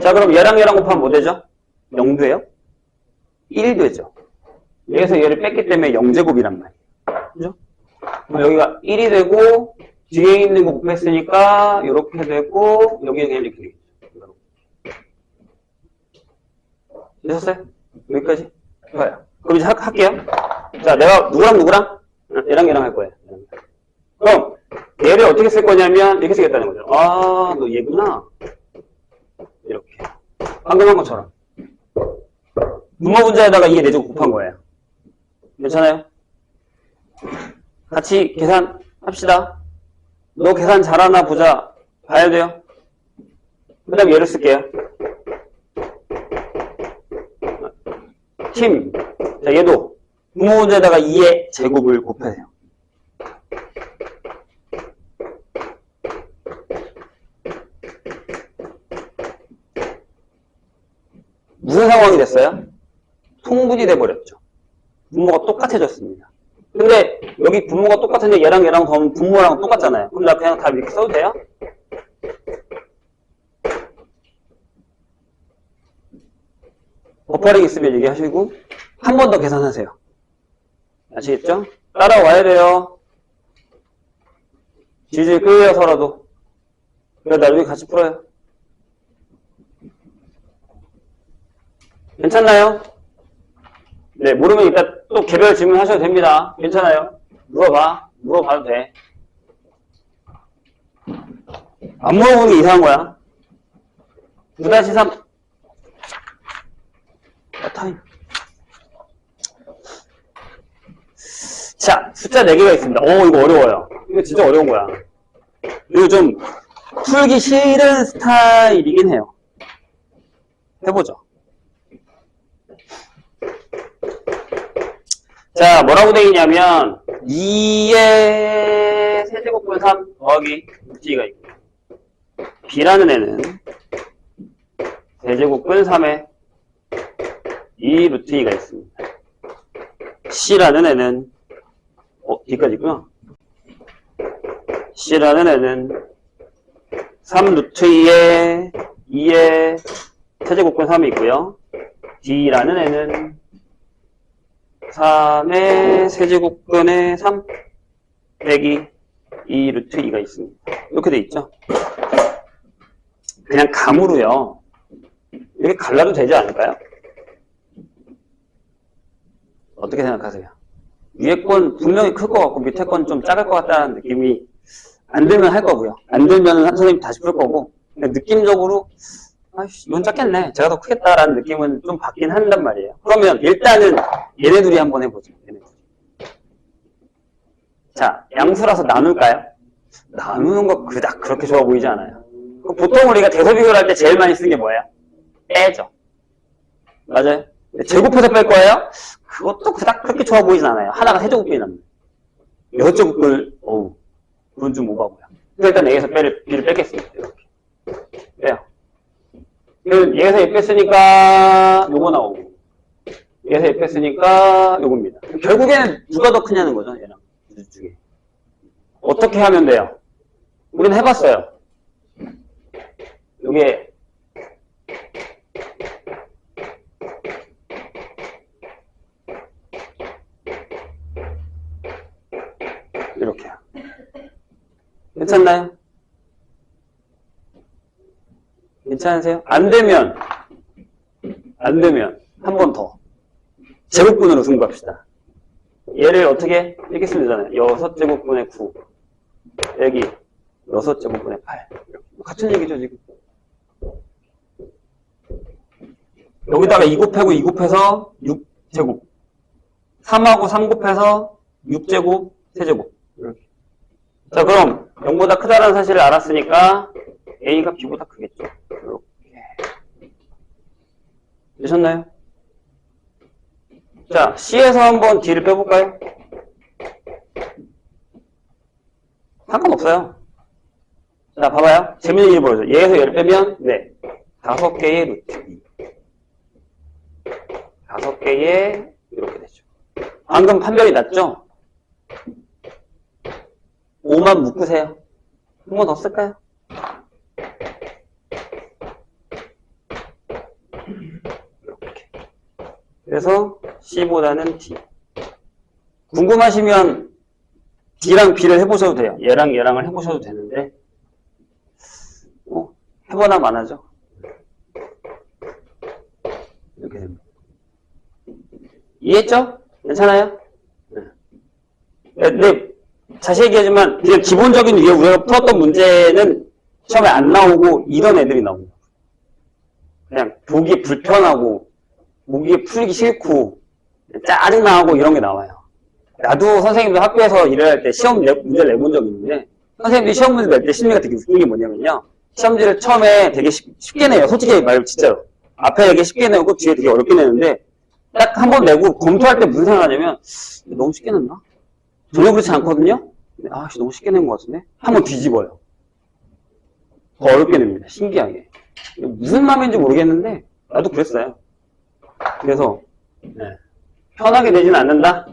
자, 그럼 얘랑 곱하면 뭐 되죠? 0 돼요? 1 되죠? 여기서 얘를 뺐기 때문에 0제곱이란 말이에요. 그죠? 그럼 여기가 1이 되고, 뒤에 있는 거 곱했으니까, 이렇게 되고, 여기는 그냥 이렇게 되겠죠. 되셨어요? 여기까지? 좋아요. 그럼 이제 할게요. 자, 내가 누구랑? 얘랑 할 거예요. 그럼 얘를 어떻게 쓸 거냐면 이렇게 쓰겠다는 거죠. 너 얘구나. 이렇게. 방금 한 것처럼. 분모 분자에다가 2의 4제곱 곱한 거예요. 괜찮아요? 같이 계산합시다. 너 계산 잘하나 보자. 봐야 돼요. 그 다음에 얘를 쓸게요. 팀. 자, 얘도 분모 분자에다가 2의 제곱을 곱해요. 무슨 상황이 됐어요? 통분이 돼버렸죠. 분모가 똑같아졌습니다. 근데 여기 분모가 똑같은데 얘랑 더하면 분모랑 똑같잖아요. 그럼 나 그냥 다 이렇게 써도 돼요? 버퍼링 있으면 얘기하시고 한 번 더 계산하세요. 아시겠죠? 따라와야 돼요. 질질 끌려서라도. 그래, 나중에 같이 풀어요. 괜찮나요? 네, 모르면 이따 또 개별 질문 하셔도 됩니다. 괜찮아요? 물어봐도 돼. 안 물어보는 게 이상한 거야. 9-3. 타임. 자, 숫자 4개가 있습니다. 이거 어려워요. 이거 진짜 어려운 거야. 이거 좀 풀기 싫은 스타일이긴 해요. 해보죠. 자, 뭐라고 되어 있냐면 2의 세제곱분 3 더하기 G가 있고 B라는 애는 세제곱분 3의 2 루트 2가 있습니다. C라는 애는 D까지 있구나. C라는 애는 3 루트 2의 세제곱분 3이 있고요. D라는 애는 3의 세제곱근의 3 빼기 2 루트 2가 있습니다. 이렇게 돼 있죠. 그냥 감으로요. 이렇게 갈라도 되지 않을까요? 어떻게 생각하세요? 위에 건 분명히 클 것 같고 밑에 건 좀 작을 것 같다는 느낌이 안 들면 할 거고요. 안 들면 선생님 다시 풀 거고, 느낌적으로 아이씨, 이건 작겠네. 제가 더 크겠다라는 느낌은 좀 받긴 한단 말이에요. 그러면 일단은 얘네 둘이 한번 해보죠. 얘네 둘이. 자, 양수라서 나눌까요? 나누는 거 그닥 그렇게 좋아 보이지 않아요. 보통 우리가 대소비교를 할 때 제일 많이 쓰는 게 뭐예요? 빼죠. 맞아요? 제곱해서 뺄 거예요? 그것도 그닥 그렇게 좋아 보이진 않아요. 하나가 3제곱분이 남는 6제곱분을, 그건 좀 오바고요. 일단 A에서 B를 뺐겠습니다. 이렇게. 빼요. 얘에서 얘 뺐으니까 요거 나오고, 얘에서 얘 뺐으니까 요겁니다. 결국에는 누가 더 크냐는 거죠, 얘랑. 이 중에. 어떻게 하면 돼요? 우리는 해봤어요. 요게 이렇게요. 괜찮나요? 괜찮으세요? 안 되면 한 번 더 제곱분으로 승부합시다. 얘를 어떻게 이렇게 쓰면 되잖아요. 6제곱분의 9 여기 6제곱분의 8 같은 얘기죠 지금. 여기다가 2 곱하고 2 곱해서 6제곱 3하고 3 곱해서 6제곱 3제곱 이렇게. 자 그럼 0보다 크다는 사실을 알았으니까 A가 B보다 크겠죠. 이렇게. 되셨나요? 자, C에서 한번 D를 빼볼까요? 상관없어요. 자, 봐봐요. 재밌는 일이 벌어져. 얘에서 얘를 빼면, 네. 5개의 루트 2. 5개의, 이렇게 되죠. 방금 판별이 났죠? 5만 묶으세요. 한 번 더 쓸까요? 이렇게. 그래서 C보다는 D. 궁금하시면 D랑 B를 해보셔도 돼요. 얘랑 얘랑을 해보셔도 되는데 해보나 마나죠. 이렇게 됩니다. 이해했죠? 괜찮아요? 네. 다시 얘기하지만 그냥 기본적인 위에 우리가 풀었던 문제는 처음에 안 나오고 이런 애들이 나옵니다. 그냥 보기 불편하고 보기 풀기 싫고 짜증나고 이런 게 나와요. 나도 선생님들 학교에서 일을 할 때 시험 문제를 내본 적이 있는데 선생님들이 시험 문제 낼 때 심리가 되게 웃긴 게 뭐냐면요. 시험지를 처음에 되게 쉽게 내요. 솔직히 말하면 진짜로. 앞에 되게 쉽게 내고 뒤에 되게 어렵게 내는데 딱 한 번 내고 검토할 때 무슨 생각하냐면 너무 쉽게 냈나? 전혀 그렇지 않거든요. 너무 쉽게 낸 것 같은데? 한번 뒤집어요. 더 어렵게 냅니다. 신기하게. 무슨 마음인지 모르겠는데 나도 그랬어요. 그래서 편하게 내지는 않는다?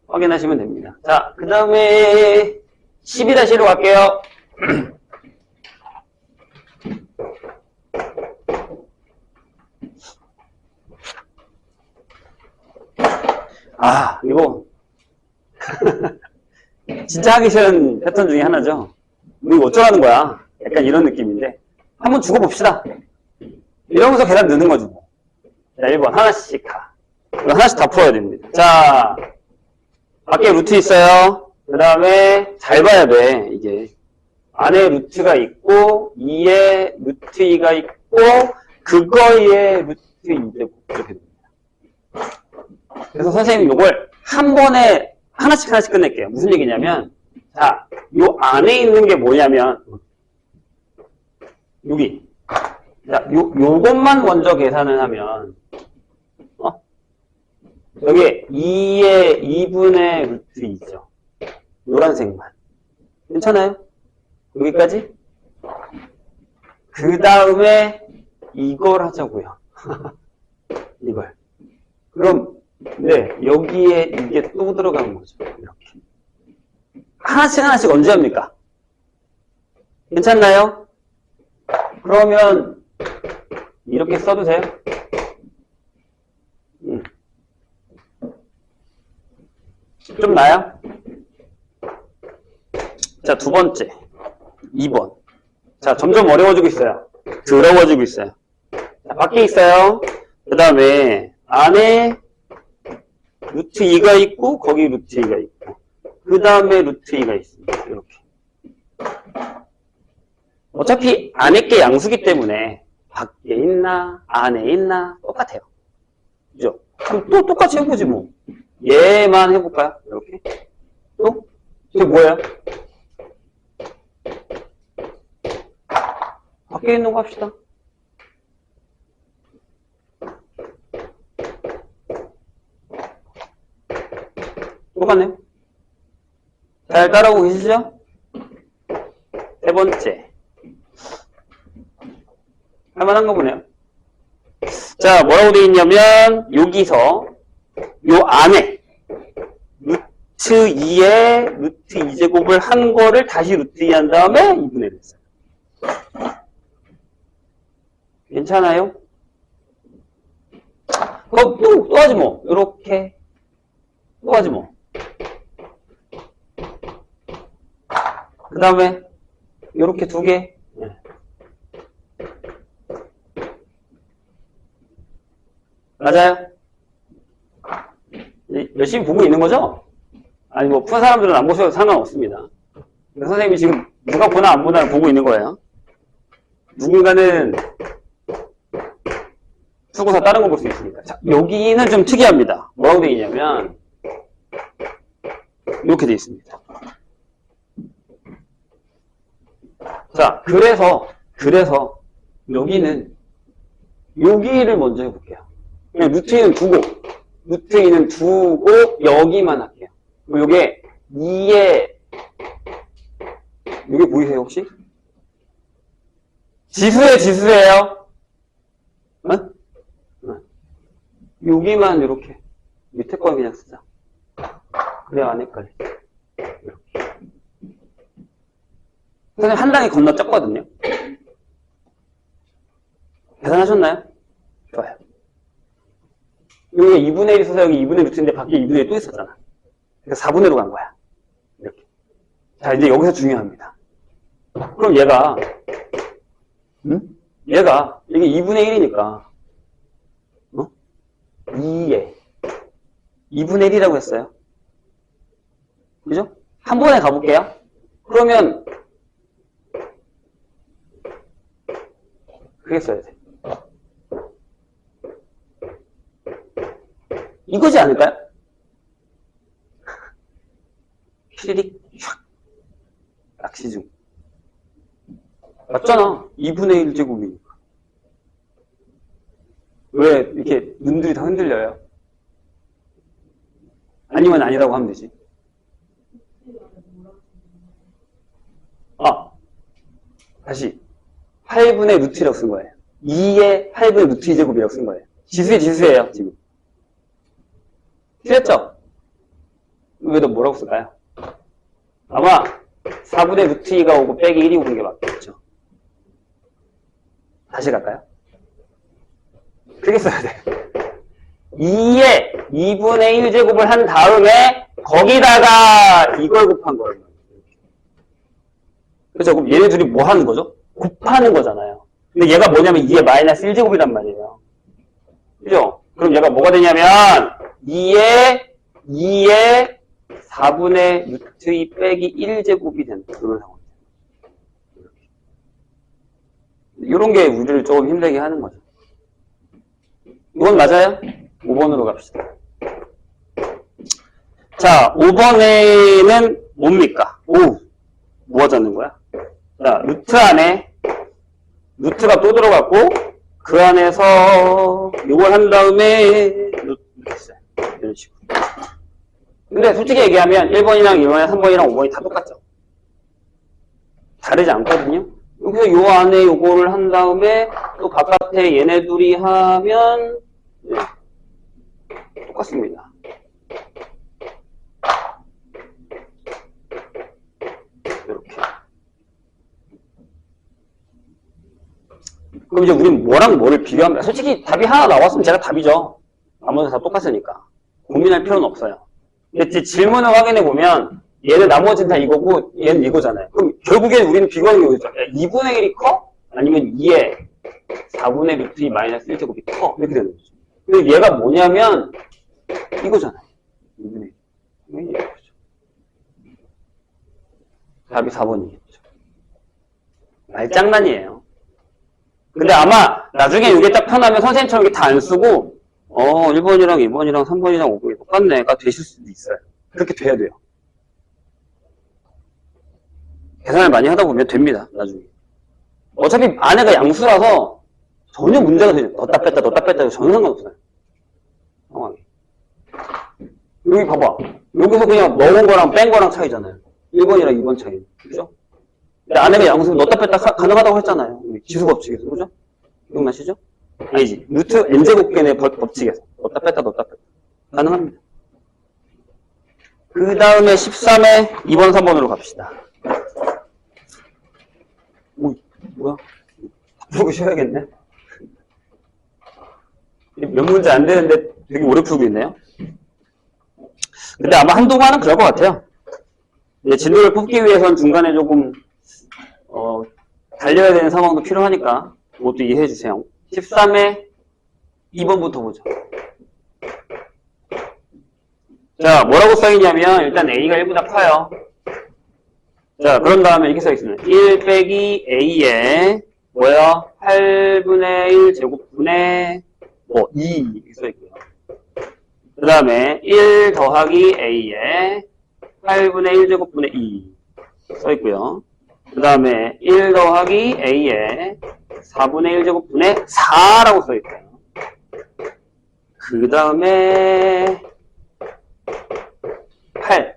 확인하시면 됩니다. 자, 그 다음에 12-1로 갈게요. 이거 진짜 하기 싫은 패턴 중에 하나죠. 이거 어쩌라는 거야? 약간 이런 느낌인데 한번 죽어봅시다. 이러면서 계산 넣는 거지 뭐. 자, 1번 하나씩 가. 하나씩 다 풀어야 됩니다. 자, 밖에 루트 있어요. 그 다음에 잘 봐야 돼. 이게 안에 루트가 있고 2에 루트 2가 있고 그거에 루트 2제곱 이렇게 됩니다. 그래서 선생님 이걸 한 번에 하나씩 끝낼게요. 무슨 얘기냐면 자, 요 안에 있는 게 뭐냐면 여기 자, 요것만 먼저 계산을 하면 여기 2의 2분의 루트 2죠. 노란색만. 괜찮아요? 여기까지? 그 다음에 이걸 하자고요. 이걸. 그럼 네, 여기에 이게 또 들어가는 거죠. 이렇게. 하나씩 언제 합니까? 괜찮나요? 그러면 이렇게 써도 돼요? 좀 나요? 자, 두 번째. 2번. 자, 점점 어려워지고 있어요. 더러워지고 있어요. 자, 밖에 있어요. 그 다음에 안에 루트 2가 있고 거기 루트 2가 있고 그 다음에 루트 2가 있습니다. 이렇게. 어차피 안에 게 양수기 때문에 밖에 있나 안에 있나 똑같아요. 그죠? 그럼 또 똑같이 해보지 뭐. 얘만 해볼까요? 이렇게. 또? 이게 뭐예요? 밖에 있는 거 합시다. 똑같네요. 잘 따라오고 계시죠? 세 번째. 할만한가 보네요. 자, 뭐라고 되어 있냐면, 여기서, 요 안에, 루트 2에 루트 2제곱을 한 거를 다시 루트 2 한 다음에 2분의 1 했어요. 괜찮아요? 그럼 또 하지 뭐. 요렇게. 또 하지 뭐. 그 다음에, 요렇게 두 개. 맞아요? 열심히 보고 있는 거죠? 아니, 뭐, 푼 사람들은 안 보셔도 상관없습니다. 선생님이 지금 누가 보나 안 보나 보고 있는 거예요. 누군가는 쓰고서 다른 거 볼 수 있으니까. 자, 여기는 좀 특이합니다. 뭐라고 되어 있냐면, 이렇게 되어 있습니다. 자, 그래서, 여기를 먼저 해볼게요. 그냥 루트 2는 두고, 여기만 할게요. 요게 2에, 요게 보이세요, 혹시? 지수예요? 여기만 이렇게. 밑에 거 그냥 쓰자. 그래야 안 헷갈려. 이렇게. 선생님, 한 단계 건너뛰었거든요. 계산하셨나요? 좋아요. 여기 2분의 1 있어서 여기 2분의 루트인데 밖에 2분의 1 또 있었잖아. 그래서 4분의 1로 간 거야. 이렇게. 자, 이제 여기서 중요합니다. 그럼 얘가, 이게 2분의 1이니까, 2에 2분의 1이라고 했어요. 그죠? 한 번에 가볼게요. 그러면 그게 써야 돼. 이거지 않을까요? 피리릭 촥 낚시중. 맞잖아. 2분의 1제곱이니까. 왜 이렇게 눈들이 다 흔들려요? 아니면 아니라고 하면 되지. 다시 8분의 루트라고 쓴 거예요. 2의 8분의 루트 2제곱이라고 쓴 거예요. 지수예요, 지금. 틀렸죠? 왜 너 뭐라고 쓸까요? 아마 4분의 루트 2가 오고 빼기 1이 오는 게 맞겠죠. 다시 갈까요? 그렇게 써야 돼. 2에 2분의 1제곱을 한 다음에 거기다가 이걸 곱한 거예요. 그렇죠? 그럼 얘네 둘이 뭐 하는 거죠? 곱하는 거잖아요. 근데 얘가 뭐냐면 2의 마이너스 1제곱이란 말이에요. 그죠? 그럼 얘가 뭐가 되냐면 2의 4분의 루트 2 빼기 1제곱이 되는 그런 상황이에요. 이런 게 우리를 조금 힘들게 하는 거죠. 이건 맞아요? 5번으로 갑시다. 자, 5번에는 뭡니까? 뭐가 잡는 거야? 자, 루트 안에 루트가 또 들어갔고 그 안에서 이걸 한 다음에 루트 있어요. 이런 식으로. 근데 솔직히 얘기하면 1번이랑 2번이랑 3번이랑 5번이 다 똑같죠? 다르지 않거든요? 여기서 요 안에 요거를 한 다음에 또 바깥에 얘네 둘이 하면 네, 똑같습니다. 이렇게. 그럼 이제 우린 뭐랑 뭐를 비교합니다. 솔직히 답이 하나 나왔으면 제가 답이죠. 나머지는 다 똑같으니까. 고민할 필요는 없어요. 근데 질문을 확인해 보면 얘는 나머지는 다 이거고 얘는 이거잖아요. 그럼 결국엔 우리는 비교하는 게 뭐죠? 2분의 1이 커? 아니면 2에 4분의 루트 2 마이너스 1제곱이 커. 이렇게 되는 거죠. 근데 얘가 뭐냐면, 이거잖아요. 2분의 1. 답이 4번이겠죠. 말장난이에요. 근데 아마 나중에 이게 딱 편하면 선생님처럼 이게 다 안 쓰고 1번이랑 2번이랑 3번이랑 5번이 똑같네가 되실 수도 있어요. 그렇게 돼야 돼요. 계산을 많이 하다 보면 됩니다. 나중에. 어차피 안에가 양수라서 전혀 문제가 되죠. 넣었다 뺐다 전혀 상관없어요. 상황이. 여기 봐봐. 여기서 그냥 넣은 거랑 뺀 거랑 차이잖아요. 1번이랑 2번 차이. 그죠? 근데 안에가 양수 넣었다 뺐다 가능하다고 했잖아요. 지수법칙에서. 그죠? 기억나시죠? 아니지. 루트 n제곱근의 법칙에서. 넣었다 뺐다. 가능합니다. 그 다음에 13에 2번, 3번으로 갑시다. 뭐야? 풀고 쉬어야겠네. 몇 문제 안 되는데 되게 오래 풀고 있네요. 근데 아마 한동안은 그럴 것 같아요. 이제 진도를 뽑기 위해서는 중간에 조금 달려야 되는 상황도 필요하니까 그것도 이해해 주세요. 13에 2번부터 보죠. 자, 뭐라고 써있냐면 일단 A가 1보다 커요. 자, 그런 다음에 이렇게 써있습니다. 1 빼기 A에 뭐야? 8분의 1 제곱분의 2 이렇게 써있고요. 그 다음에 1 더하기 A에 8분의 1 제곱분의 2 써있고요. 그 다음에 1 더하기 A에 4분의 1 제곱분의 4라고 써있어요. 그 다음에 8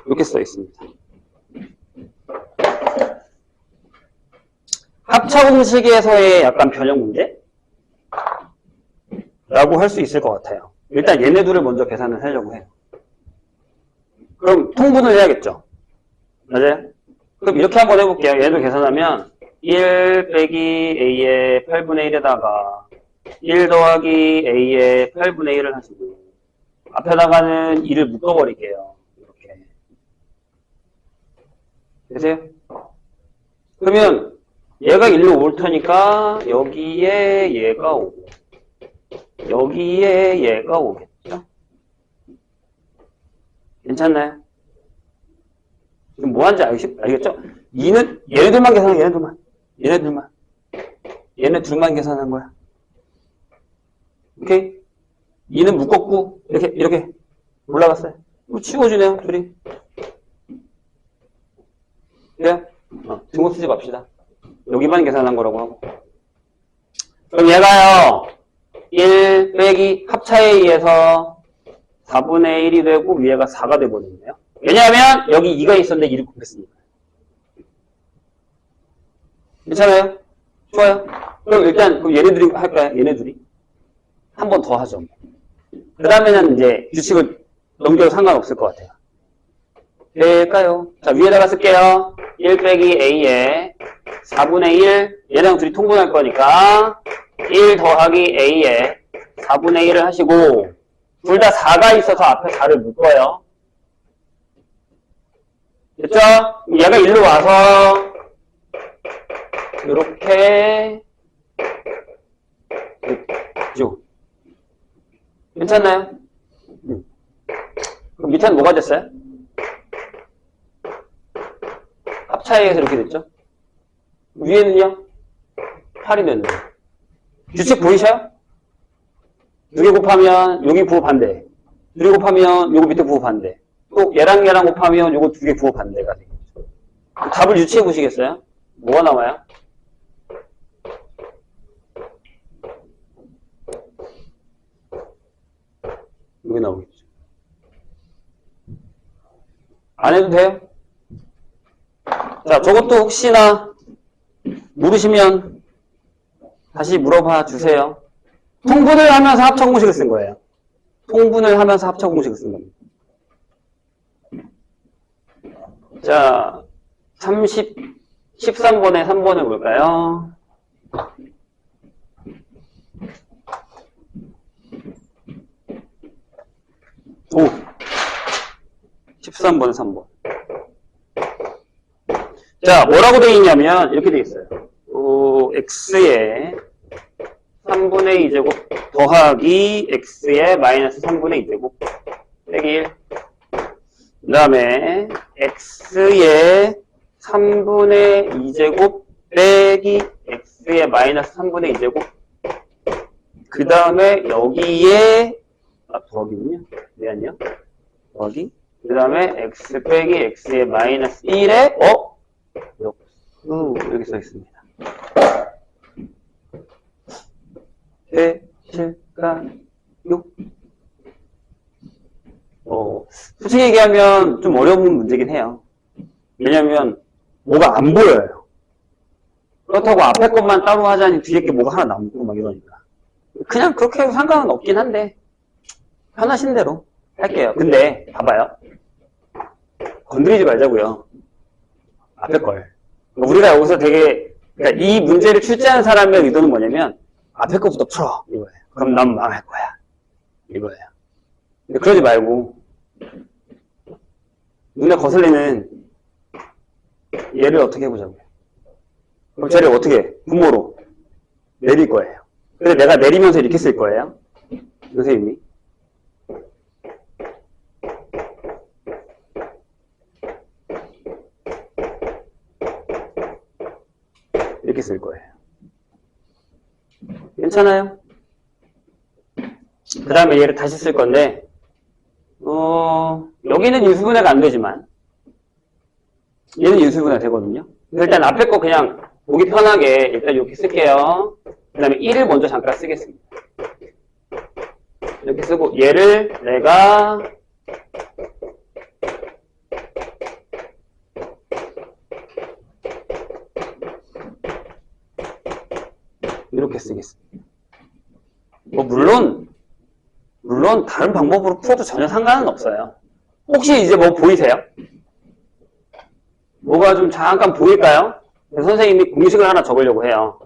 이렇게 써있습니다. 합차공식에서의 약간 변형 문제? 라고 할 수 있을 것 같아요. 일단 얘네 둘을 먼저 계산을 하려고 해요. 그럼 통분을 해야겠죠? 맞아요? 그럼 이렇게 한번 해볼게요. 얘도 계산하면 1 빼기 A의 8분의 1에다가 1 더하기 A의 8분의 1을 하시고 앞에다가는 2를 묶어버릴게요. 이렇게. 되세요? 그러면 얘가 1로 올 테니까 여기에 얘가 오고 여기에 얘가 오겠죠? 괜찮나요? 지금 뭐 하는지 알겠죠? 2는 얘네들만 계산해, 얘네들만. 얘네 둘만 계산한 거야. 오케이? 2는 묶었고, 이렇게 올라갔어요. 치워주네요, 둘이. 그래요? 등호 쓰지 맙시다. 여기만 계산한 거라고 하고. 그럼 얘가요, 1 빼기 합차에 의해서 4분의 1이 되고 위에가 4가 돼버리네요. 왜냐하면 여기 2가 있었는데 2를 곱했으니까. 괜찮아요? 좋아요. 그럼 일단 얘네들이 할까요? 얘네들이 한 번 더 하죠. 그 다음에는 이제 규칙을 넘겨도 상관없을 것 같아요. 될까요? 자, 위에다가 쓸게요. 1 빼기 A에 4분의 1 얘랑 둘이 통분할 거니까 1 더하기 A에 4분의 1을 하시고 둘 다 4가 있어서 앞에 4를 묶어요. 됐죠? 얘가 1로 와서 이렇게 됐죠? 괜찮나요? 그럼 밑에는 뭐가 됐어요? 합차에서 이렇게 됐죠? 위에는요? 8이 됐네. 규칙 보이셔요? 2개 곱하면 여기 부호 반대. 2개 곱하면 요거 밑에 부호 반대. 또 얘랑 곱하면 요거 2개 부호 반대가 되겠죠. 답을 유추해 보시겠어요? 뭐가 나와요? 여기 나오겠죠. 안 해도 돼요? 자, 저것도 혹시나 모르시면 다시 물어봐 주세요. 통분을 하면서 합차공식을 쓴 거예요. 통분을 하면서 합차공식을 쓴 겁니다. 자, 13번에 3번을 볼까요? 오! 13번에 3번. 자, 뭐라고 되어 있냐면, 이렇게 되어 있어요. x의 3분의 2제곱 더하기 x의 마이너스 3분의 2제곱 빼기 1. 그 다음에 x의 3분의 2제곱 빼기 x의 마이너스 3분의 2제곱. 그 다음에 여기에 더하기군요. 미안요. 더하기. 그 다음에 x 빼기 x의 마이너스 1에 역수 이렇게 써 있습니다. 되실까요? 솔직히 얘기하면 좀 어려운 문제긴 해요. 왜냐면 뭐가 안 보여요. 그렇다고 앞에 것만 따로 하자니 뒤에 게 뭐가 하나 남고 막 이러니까. 그냥 그렇게 해도 상관은 없긴 한데 편하신 대로 할게요. 근데 봐봐요. 건드리지 말자고요. 앞에 걸. 우리가 여기서 되게 그러니까 이 문제를 출제한 사람의 의도는 뭐냐면 앞에 것부터 풀어 이거예요. 그럼 난 망할 거야 이거예요. 근데 그러지 말고 눈에 거슬리는 얘를 어떻게 해보자고요. 그럼 쟤를 어떻게 해? 분모로 내릴 거예요. 근데 내가 내리면서 이렇게 쓸 거예요. 선생님이. 이렇게 쓸 거예요. 괜찮아요? 그 다음에 얘를 다시 쓸 건데, 여기는 인수분해가 안 되지만, 얘는 인수분해가 되거든요. 그래서 일단 앞에 거 그냥 보기 편하게 일단 이렇게 쓸게요. 그 다음에 1을 먼저 잠깐 쓰겠습니다. 이렇게 쓰고, 얘를 내가 이렇게 쓰겠습니다. 뭐 물론 다른 방법으로 풀어도 전혀 상관은 없어요. 혹시 이제 뭐 보이세요? 뭐가 좀 잠깐 보일까요? 선생님이 공식을 하나 적으려고 해요.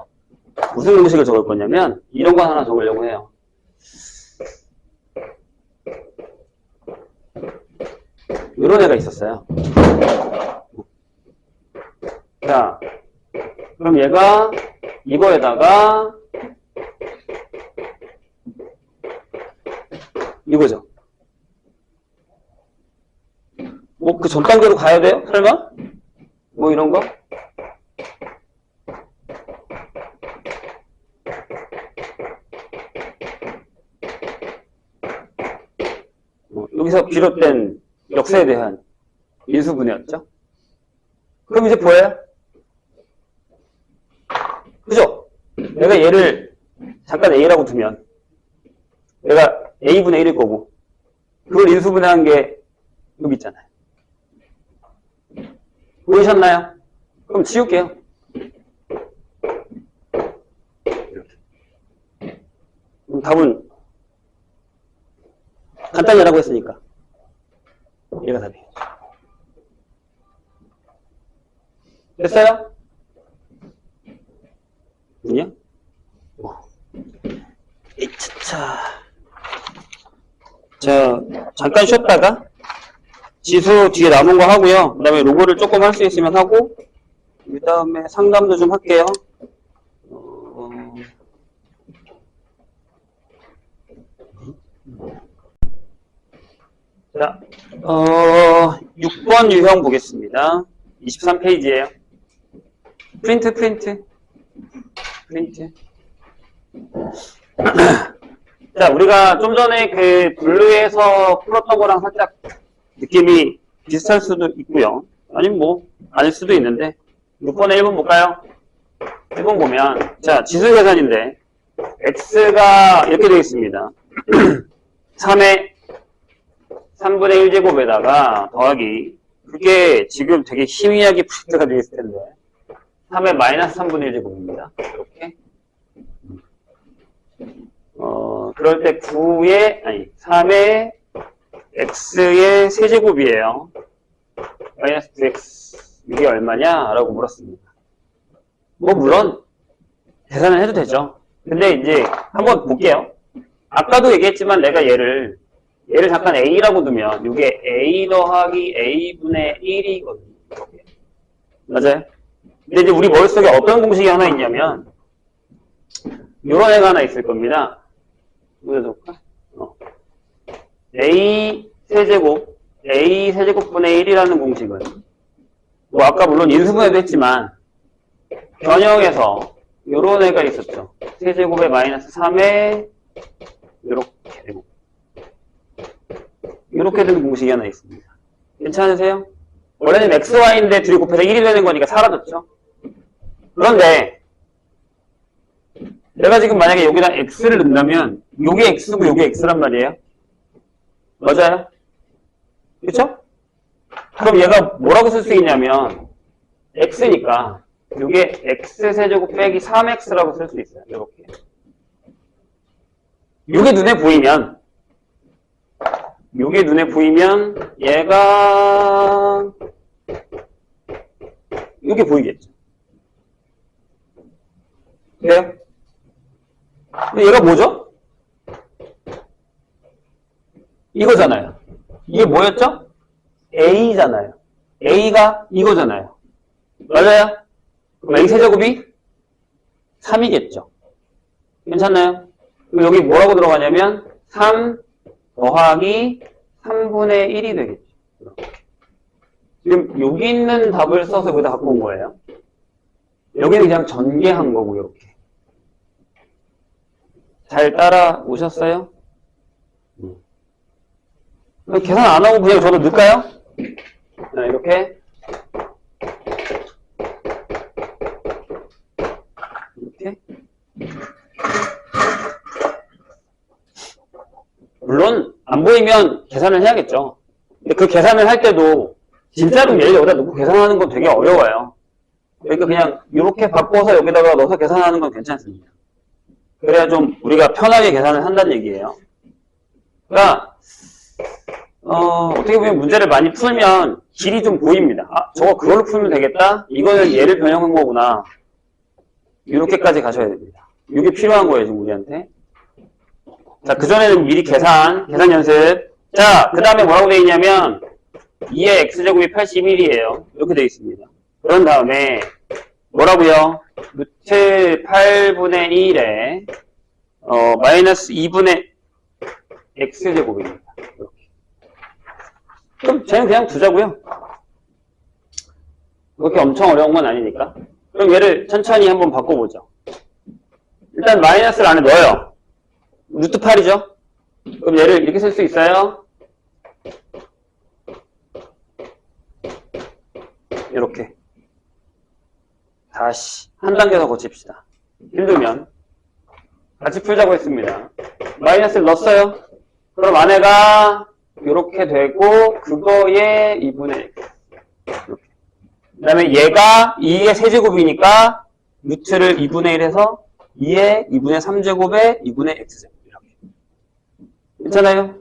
무슨 공식을 적을 거냐면 이런 거 하나 적으려고 해요. 이런 애가 있었어요. 자, 그럼 얘가 이거에다가 이거죠. 뭐 그 전 단계로 가야 돼요? 설마? 뭐 이런 거? 여기서 비롯된 역사에 대한 인수분해였죠. 그럼 이제 보여요? 그죠? 내가 얘를 잠깐 A라고 두면 내가 A분의 1일 거고 그걸 인수분해한 게 여기 있잖아요. 보이셨나요? 그럼 지울게요. 이렇게. 그럼 답은 간단히 하라고 했으니까 얘가 답이에요. 됐어요? 아니요? 자, 잠깐 쉬었다가 지수 뒤에 남은 거 하고요. 그 다음에 로고를 조금 할 수 있으면 하고 그 다음에 상담도 좀 할게요. 자, 6번 유형 보겠습니다. 23페이지에요. 프린트. 자, 우리가 좀 전에 그 블루에서 풀었던 거랑 살짝 느낌이 비슷할 수도 있고요. 아니면 뭐 아닐 수도 있는데 6번에 1번 볼까요? 1번 보면 자, 지수 계산인데 x가 이렇게 되어 있습니다. 3의 3분의 1제곱에다가 더하기 그게 지금 되게 희미하게 프린트가 되어 있을 텐데 3의 마이너스 3분의 1제곱입니다. 이렇게 그럴 때 3의 x의 세제곱이에요. 마이너스 2x 이게 얼마냐? 라고 물었습니다. 뭐 물론 계산을 해도 되죠. 근데 이제 한번 볼게요. 아까도 얘기했지만 내가 얘를 잠깐 a라고 두면 이게 a 더하기 a분의 1이거든요. 맞아요? 근데 이제 우리 머릿속에 어떤 공식이 하나 있냐면, 요런 애가 하나 있을 겁니다. 보여줄까? A 세제곱분의 1이라는 공식은, 뭐 아까 물론 인수분해도 했지만, 변형에서 요런 애가 있었죠. 세제곱에 마이너스 3에 요렇게 되고, 요렇게 되는 공식이 하나 있습니다. 괜찮으세요? 원래는 x, y인데 둘이 곱해서 1이 되는 거니까 사라졌죠. 그런데 내가 지금 만약에 여기다 x를 넣는다면 요게 x고 요게 x란 말이에요. 맞아요? 그쵸? 그럼 얘가 뭐라고 쓸 수 있냐면 x니까 요게 x세제곱 빼기 3x라고 쓸 수 있어요. 이렇게. 요게 눈에 보이면 얘가 요게 보이겠죠. 그래요? 근데 얘가 뭐죠? 이거잖아요. 이게 뭐였죠? A잖아요. A가 이거잖아요. 맞아요? 그럼 A 세제곱이 3이겠죠. 괜찮나요? 그럼 여기 뭐라고 들어가냐면 3 더하기 3분의 1이 되겠죠. 지금 여기 있는 답을 써서 여기다 갖고 온 거예요. 여기는 그냥 전개한 거고 이렇게. 잘 따라오셨어요? 계산 안 하고 그냥 저도 넣을까요? 자, 이렇게. 이렇게. 물론 안 보이면 계산을 해야겠죠. 근데 그 계산을 할 때도 진짜로 얘를 여기다 넣고 계산하는 건 되게 어려워요. 그러니까 그냥 이렇게 바꿔서 여기다가 넣어서 계산하는 건 괜찮습니다. 그래야 좀 우리가 편하게 계산을 한다는 얘기예요. 그러니까 어떻게 보면 문제를 많이 풀면 길이 좀 보입니다. 아, 저거 그걸로 풀면 되겠다? 이거는 얘를 변형한 거구나. 이렇게까지 가셔야 됩니다. 이게 필요한 거예요, 지금 우리한테. 자, 그전에는 미리 계산 연습. 자, 그 다음에 뭐라고 되어 있냐면 2의 x제곱이 81이에요. 이렇게 되어 있습니다. 그런 다음에 뭐라고요? 루트 8분의 1에 마이너스 2분의 x제곱입니다. 이렇게. 그럼 쟤는 그냥 두자고요. 그렇게 엄청 어려운 건 아니니까. 그럼 얘를 천천히 한번 바꿔보죠. 일단 마이너스를 안에 넣어요. 루트 8이죠? 그럼 얘를 이렇게 쓸 수 있어요? 이렇게. 다시 한 단계 더 고칩시다. 힘들면 같이 풀자고 했습니다. 마이너스를 넣었어요. 그럼 안에가 이렇게 되고 그거에 2분의 x. 이렇게. 그 다음에 얘가 2의 세제곱이니까 루트를 2분의 1 해서 2의 2분의 3제곱에 2분의 x제곱. 이렇게. 괜찮아요?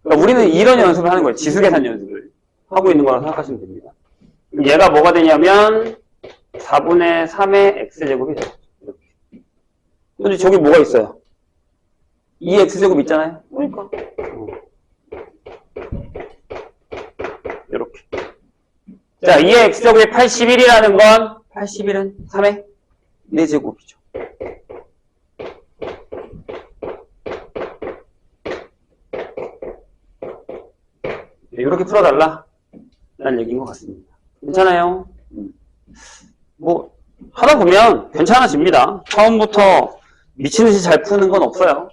그러니까 우리는 이런 연습을 하는 거예요. 지수계산 연습을 하고 있는 거라고 생각하시면 됩니다. 얘가 뭐가 되냐면 4분의 3의 x제곱이 돼요. 이렇게. 근데 저기 뭐가 있어요? 2x제곱 있잖아요? 그러니까. 이렇게. 자, 2의 x제곱이 81이라는 건 81은 3의 4제곱이죠. 이렇게 풀어달라 라는 얘기인 것 같습니다. 괜찮아요? 뭐 하다 보면 괜찮아집니다. 처음부터 미친듯이 잘 푸는 건 없어요.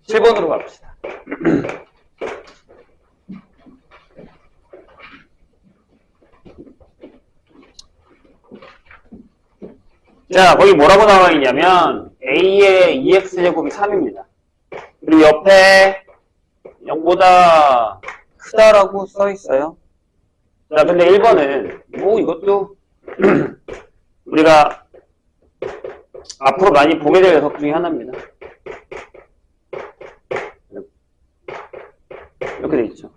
7번으로 갑시다. 자, 거기 뭐라고 나와 있냐면 A의 2x제곱이 3입니다. 그리고 옆에 0보다 크다라고 써 있어요. 자, 근데 1번은 뭐 이것도 우리가 앞으로 많이 보게 될 녀석 중에 하나입니다. 이렇게 돼 있죠.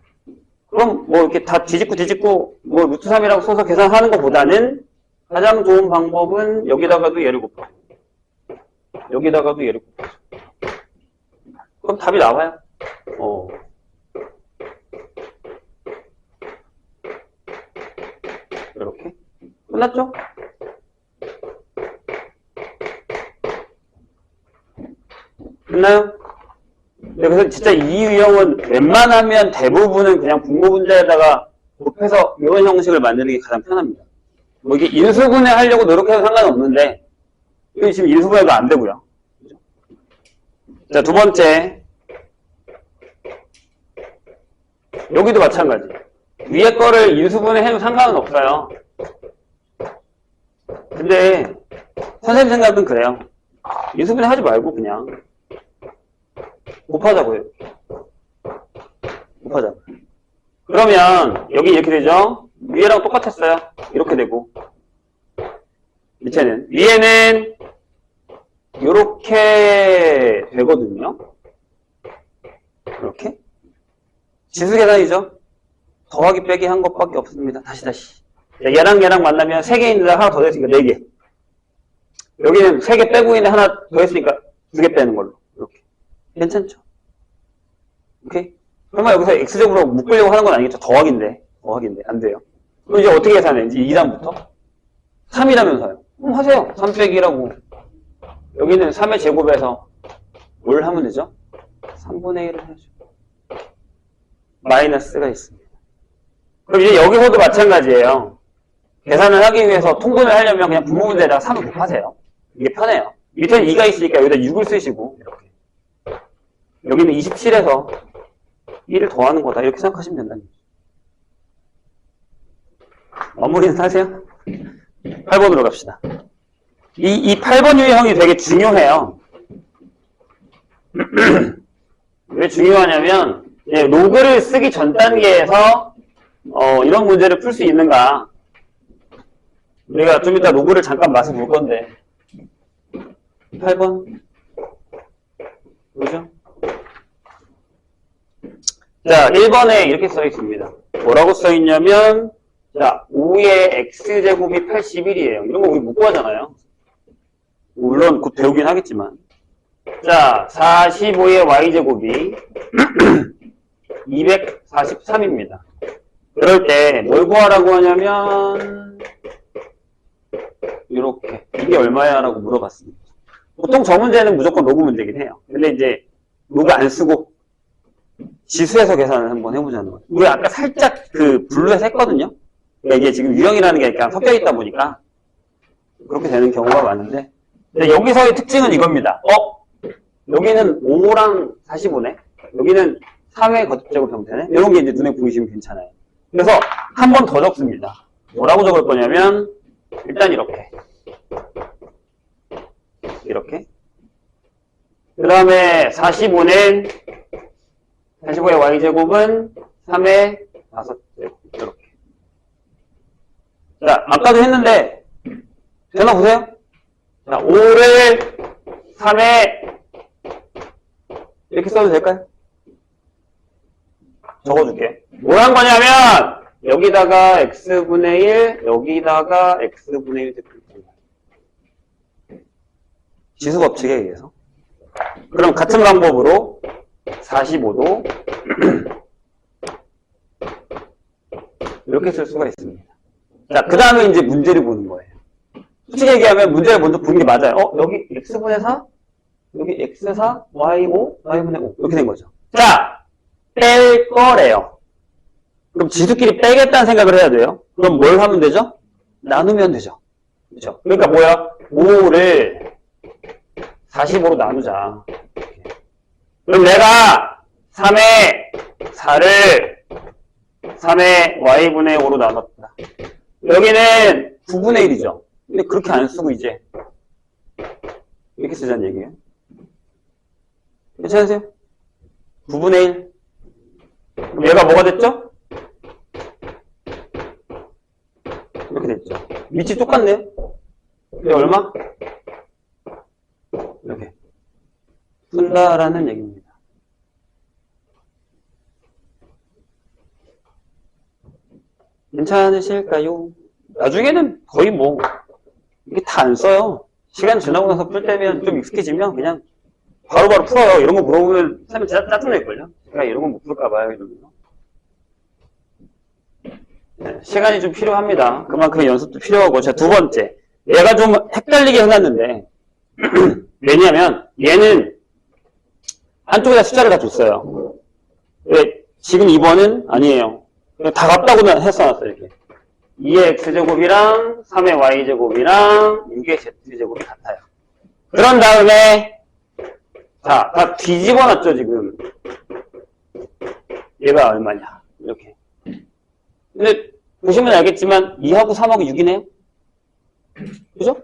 그럼 뭐 이렇게 다 뒤집고 뭐 루트 3이라고 써서 계산하는 것보다는 가장 좋은 방법은 여기다가도 얘를 곱하고 여기다가도 얘를 곱하고 그럼 답이 나와요. 끝났죠? 됐나요? 네, 그래서 진짜 이 유형은 웬만하면 대부분은 그냥 분모 문제에다가 곱해서 이런 형식을 만드는 게 가장 편합니다. 뭐 이게 인수분해 하려고 노력해도 상관없는데, 이거 지금 인수분해도 안 되고요. 그죠? 자, 두 번째. 여기도 마찬가지. 위에 거를 인수분해 해도 상관은 없어요. 근데, 선생님 생각은 그래요. 인수분해 하지 말고 그냥 곱하자고요. 곱하자고. 그러면 여기 이렇게 되죠? 위에랑 똑같았어요. 이렇게 되고 밑에는 위에는 이렇게 되거든요. 이렇게 지수 계산이죠. 더하기 빼기 한 것밖에 없습니다. 다시. 얘랑 얘랑 만나면 3개 있는데 하나 더 됐으니까 4개. 여기는 3개 빼고 있는데 하나 더 했으니까 2개 빼는 걸로. 이렇게. 괜찮죠? 오케이? 설마 여기서 x제곱으로 묶으려고 하는 건 아니겠죠? 더하기인데. 안 돼요. 그럼 이제 어떻게 계산해? 이제 2단부터? 3이라면서요. 그럼 하세요. 3 빼기라고. 여기는 3의 제곱에서 뭘 하면 되죠? 3분의 1을 해야죠. 마이너스가 있습니다. 그럼 이제 여기서도 마찬가지예요. 계산을 하기 위해서 통분을 하려면 그냥 분모 문제에다가 3을 곱하세요. 이게 편해요. 밑에는 2가 있으니까 여기다 6을 쓰시고 이렇게. 여기는 27에서 1을 더하는 거다. 이렇게 생각하시면 된다는 거죠. 마무리는 하세요. 8번으로 갑시다. 이 8번 유형이 되게 중요해요. 왜 중요하냐면 로그를 쓰기 전 단계에서 이런 문제를 풀 수 있는가. 우리가 좀 이따 로그를 잠깐 맛을 볼 건데 8번 뭐죠? 자, 1번에 이렇게 써 있습니다. 뭐라고 써 있냐면 자, 5의 x제곱이 81이에요. 이런 거 우리 못 구하잖아요. 물론 곧 배우긴 하겠지만. 자, 45의 y제곱이 243입니다. 그럴 때 뭘 구하라고 하냐면 이렇게 이게 얼마야? 라고 물어봤습니다. 보통 저 문제는 무조건 로그 문제긴 해요. 근데 이제 로그 안 쓰고 지수에서 계산을 한번 해보자는 거예요. 우리 아까 살짝 그 블루에서 했거든요. 그러니까 이게 지금 유형이라는 게 그냥 섞여 있다 보니까 그렇게 되는 경우가 많은데, 근데 여기서의 특징은 이겁니다. 여기는 5랑 45네. 여기는 3의 거듭제곱 형태네. 이런 게 이제 눈에 보이시면 괜찮아요. 그래서 한 번 더 적습니다. 뭐라고 적을 거냐면 일단 이렇게. 그 다음에 45의 y제곱은 3의 5제곱. 이렇게. 자, 아까도 했는데 되나 보세요. 자, 5를 3에 이렇게 써도 될까요? 적어줄게. 뭘 한 거냐면 여기다가 x분의 1, 여기다가 x분의 1 대표. 지수 법칙에 의해서. 그럼 같은 방법으로 45도 이렇게 쓸 수가 있습니다. 자, 그 다음에 이제 문제를 보는 거예요. 솔직히 얘기하면 문제를 먼저 보는 게 맞아요. 여기 x분의 4, 여기 x4, y5, y분의 5 이렇게 된 거죠. 자, 뺄 거래요. 그럼 지수끼리 빼겠다는 생각을 해야 돼요. 그럼 뭘 하면 되죠? 나누면 되죠. 그렇죠? 그러니까 뭐야? 5를 45로 나누자. 그럼 내가 3의 4를 3의 y분의 5로 나눴다. 여기는 9분의 1이죠. 근데 그렇게 안 쓰고 이제 이렇게 쓰자는 얘기예요. 괜찮으세요? 9분의 1. 그럼 얘가 뭐가 됐죠? 이렇게 됐죠. 위치 똑같네요. 근데 얼마? 이렇게 푼다라는 얘기입니다. 괜찮으실까요? 나중에는 거의 뭐 이게 다 안 써요. 시간 지나고 나서 풀 때면 좀 익숙해지면 그냥 바로바로 풀어요. 이런 거 물어보면 사람이 짜증낼걸요? 제가 이런 거 못 풀까봐요. 이러면서. 네, 시간이 좀 필요합니다. 그만큼 연습도 필요하고. 자, 두 번째. 얘가 좀 헷갈리게 해놨는데, 왜냐면, 얘는 한쪽에다 숫자를 다 줬어요. 왜? 지금 2번은 아니에요. 다 같다고는 했어놨어요, 이렇게. 2의 x제곱이랑 3의 y제곱이랑 6의 z제곱이 같아요. 그런 다음에, 자, 다 뒤집어 놨죠, 지금. 얘가 얼마냐. 이렇게. 근데, 보시면 알겠지만, 2하고 3하고 6이네요? 그죠?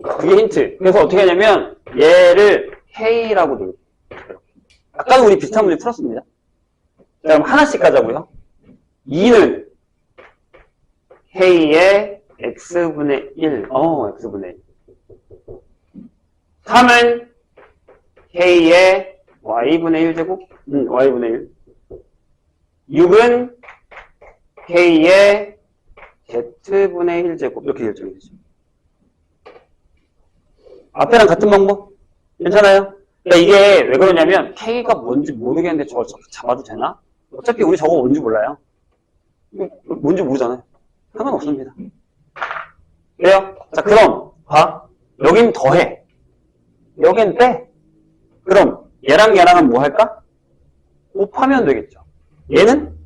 그게 힌트. 그래서 어떻게 하냐면, 얘를 K라고 넣을게요. 아까도 우리 비슷한 문제 풀었습니다. 자, 그럼 하나씩 가자고요. 2는 K의 X분의 1. X분의 1. 3은 K의 Y분의 1제곱. Y분의 1. 6은 K의 Z분의 1제곱. 이렇게 결정이 되죠. 앞에랑 같은 방법? 괜찮아요? 그러니까 이게 왜 그러냐면 K가 뭔지 모르겠는데 저걸 잡아도 되나? 어차피 우리 저거 뭔지 몰라요. 뭔지 모르잖아요. 상관없습니다. 그래요? 자, 그럼 봐. 여긴 더해. 여긴 빼. 그럼 얘랑 얘랑은 뭐 할까? 곱하면 되겠죠. 얘는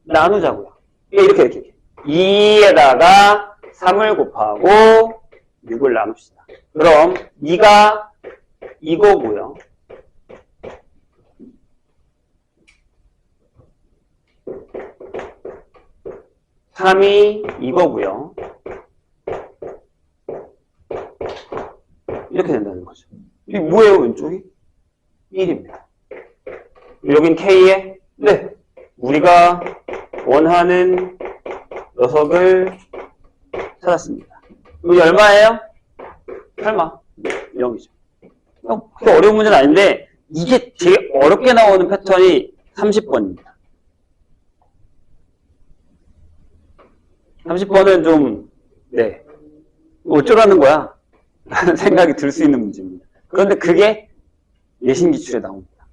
나누자고요. 이렇게. 2에다가 3을 곱하고 6을 나눕시다. 그럼 2가 이거고요. 3이 이거고요. 이렇게 된다는 거죠. 이게 뭐예요, 왼쪽이? 1입니다. 여긴 K에, 네, 우리가 원하는 녀석을 찾았습니다. 이게 얼마예요? 설마 0이죠. 그렇게 어려운 문제는 아닌데 이게 되게 어렵게 나오는 패턴이 30번입니다. 30번은 좀, 네, 어쩌라는 거야? 라는 생각이 들 수 있는 문제입니다. 그런데 그게 예신 기출에 나옵니다.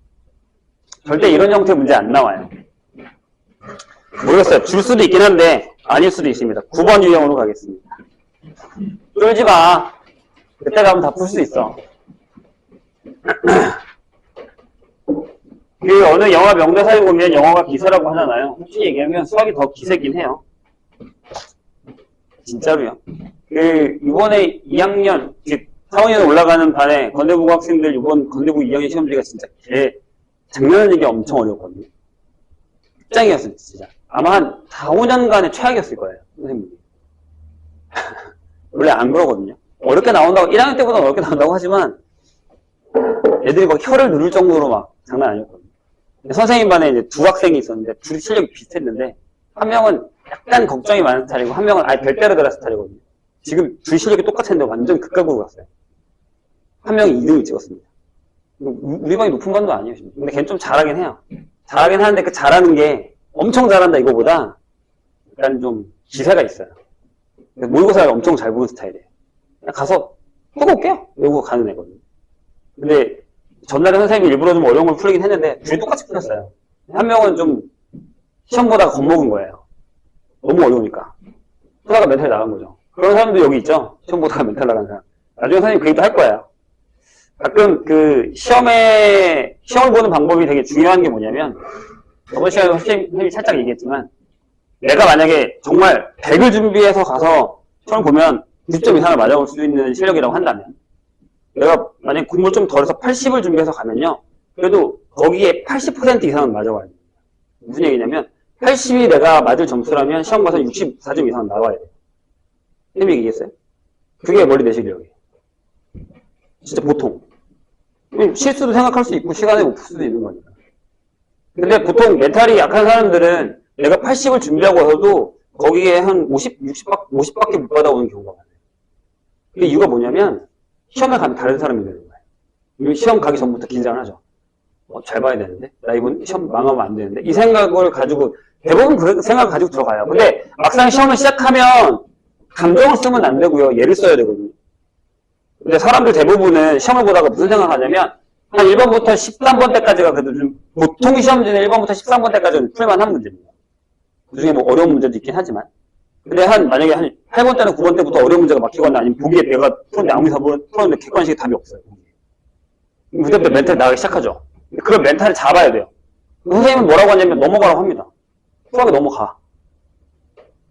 절대 이런 형태의 문제 안 나와요. 모르겠어요. 줄 수도 있긴 한데 아닐 수도 있습니다. 9번 유형으로 가겠습니다. 쫄지 마. 그때 가면 다 풀 수 있어. 그 어느 영화 명대사에 보면 영어가 기세라고 하잖아요. 솔직히 얘기하면 수학이 더 기세긴 해요. 진짜로요. 그 이번에 2학년 4학년 올라가는 반에 건대부 학생들 이번 건대부 2학년 시험지가 진짜 장난하는 얘기 엄청 어려웠거든요. 짱이었어요, 진짜. 아마 한 4, 5년간의 최악이었을 거예요, 선생님이. 원래 안 그러거든요. 어렵게 나온다고, 1학년 때보다 어렵게 나온다고 하지만, 애들이 막 혀를 누를 정도로 막 장난 아니었거든요. 선생님 반에 이제 두 학생이 있었는데, 둘이 실력이 비슷했는데, 한 명은 약간 걱정이 많은 스타일이고, 한 명은 아예 별대로 들어 스타일이거든요. 지금 둘 실력이 똑같았는데 완전 극각으로 갔어요. 한 명이 2등을 찍었습니다. 우리 반이 높은 반도 아니에요. 근데 걔는 좀 잘하긴 해요. 잘하긴 하는데 그 잘하는 게 엄청 잘한다 이거보다 약간 좀 기세가 있어요. 모의고사를 엄청 잘 보는 스타일이에요. 그냥 가서 푸고 올게요. 이러고 가는 애거든요. 근데 전날에 선생님이 일부러 좀 어려운 걸 풀긴 했는데 둘이 똑같이 풀렸어요. 한 명은 좀 시험 보다가 겁먹은 거예요. 너무 어려우니까. 풀다가 멘탈 나간 거죠. 그런 사람도 여기 있죠. 시험 보다가 멘탈 나간 사람. 나중에 선생님 그 얘기도 할 거예요. 가끔 그 시험을 보는 방법이 되게 중요한 게 뭐냐면, 저번 시간에 선생님이 살짝 얘기했지만, 내가 만약에 정말 100을 준비해서 가서 시험 보면 90점 이상을 맞아올 수 있는 실력이라고 한다면, 내가 만약에 공부 좀 덜해서 80을 준비해서 가면요, 그래도 거기에 80% 이상은 맞아와야 돼요. 무슨 얘기냐면, 80이 내가 맞을 점수라면 시험 가서 64점 이상 나와야 돼요. 선생님이 얘기했어요? 그게 머리 내 실력이에요. 진짜 보통. 실수도 생각할 수 있고 시간에 못 풀 수도 있는 거니까. 근데 보통 멘탈이 약한 사람들은 내가 80을 준비하고 와서도 거기에 한 50밖에 못 받아오는 경우가 많아요. 그 이유가 뭐냐면 시험에 가면 다른 사람이 되는 거예요. 시험 가기 전부터 긴장을 하죠. 잘 봐야 되는데? 나 이번 시험 망하면 안 되는데? 이 생각을 가지고 대부분 그 생각을 가지고 들어가요. 근데 막상 시험을 시작하면 감정을 쓰면 안 되고요. 예를 써야 되거든요. 근데 사람들 대부분은 시험을 보다가 무슨 생각하냐면 한 1번부터 13번 때까지가 그래도 좀 보통 시험지는 1번부터 13번 때까지는 풀만한 문제입니다. 그중에 뭐 어려운 문제도 있긴 하지만. 근데 만약에 한 8번 때나 9번 때부터 어려운 문제가 막히거나 아니면 보기에 내가 풀었는데 아무리 풀었는데 객관식에 답이 없어요. 그때부터 멘탈이 나가기 시작하죠. 그런 멘탈을 잡아야 돼요. 선생님은 뭐라고 하냐면 넘어가라고 합니다. 쿨하게 넘어가.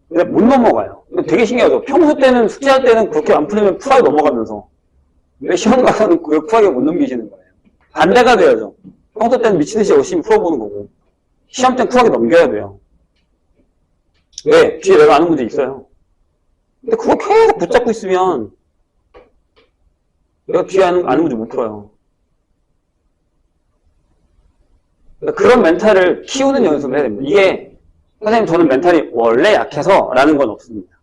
근데 못 넘어가요. 되게 신기하죠. 평소 때는 숙제할 때는 그렇게 안 풀리면 쿨하게 넘어가면서 왜 시험 가서는 그걸 쿨하게 못 넘기시는 거예요. 반대가 돼야죠. 평소 때는 미친듯이 열심히 풀어보는 거고 시험 때는 쿨하게 넘겨야 돼요. 왜? 뒤에 내가 아는 문제 있어요. 근데 그거 계속 붙잡고 있으면 내가 뒤에 아는 문제 못 풀어요. 그러니까 그런 멘탈을 키우는 연습을 해야 됩니다. 이게 선생님 저는 멘탈이 원래 약해서 라는 건 없습니다.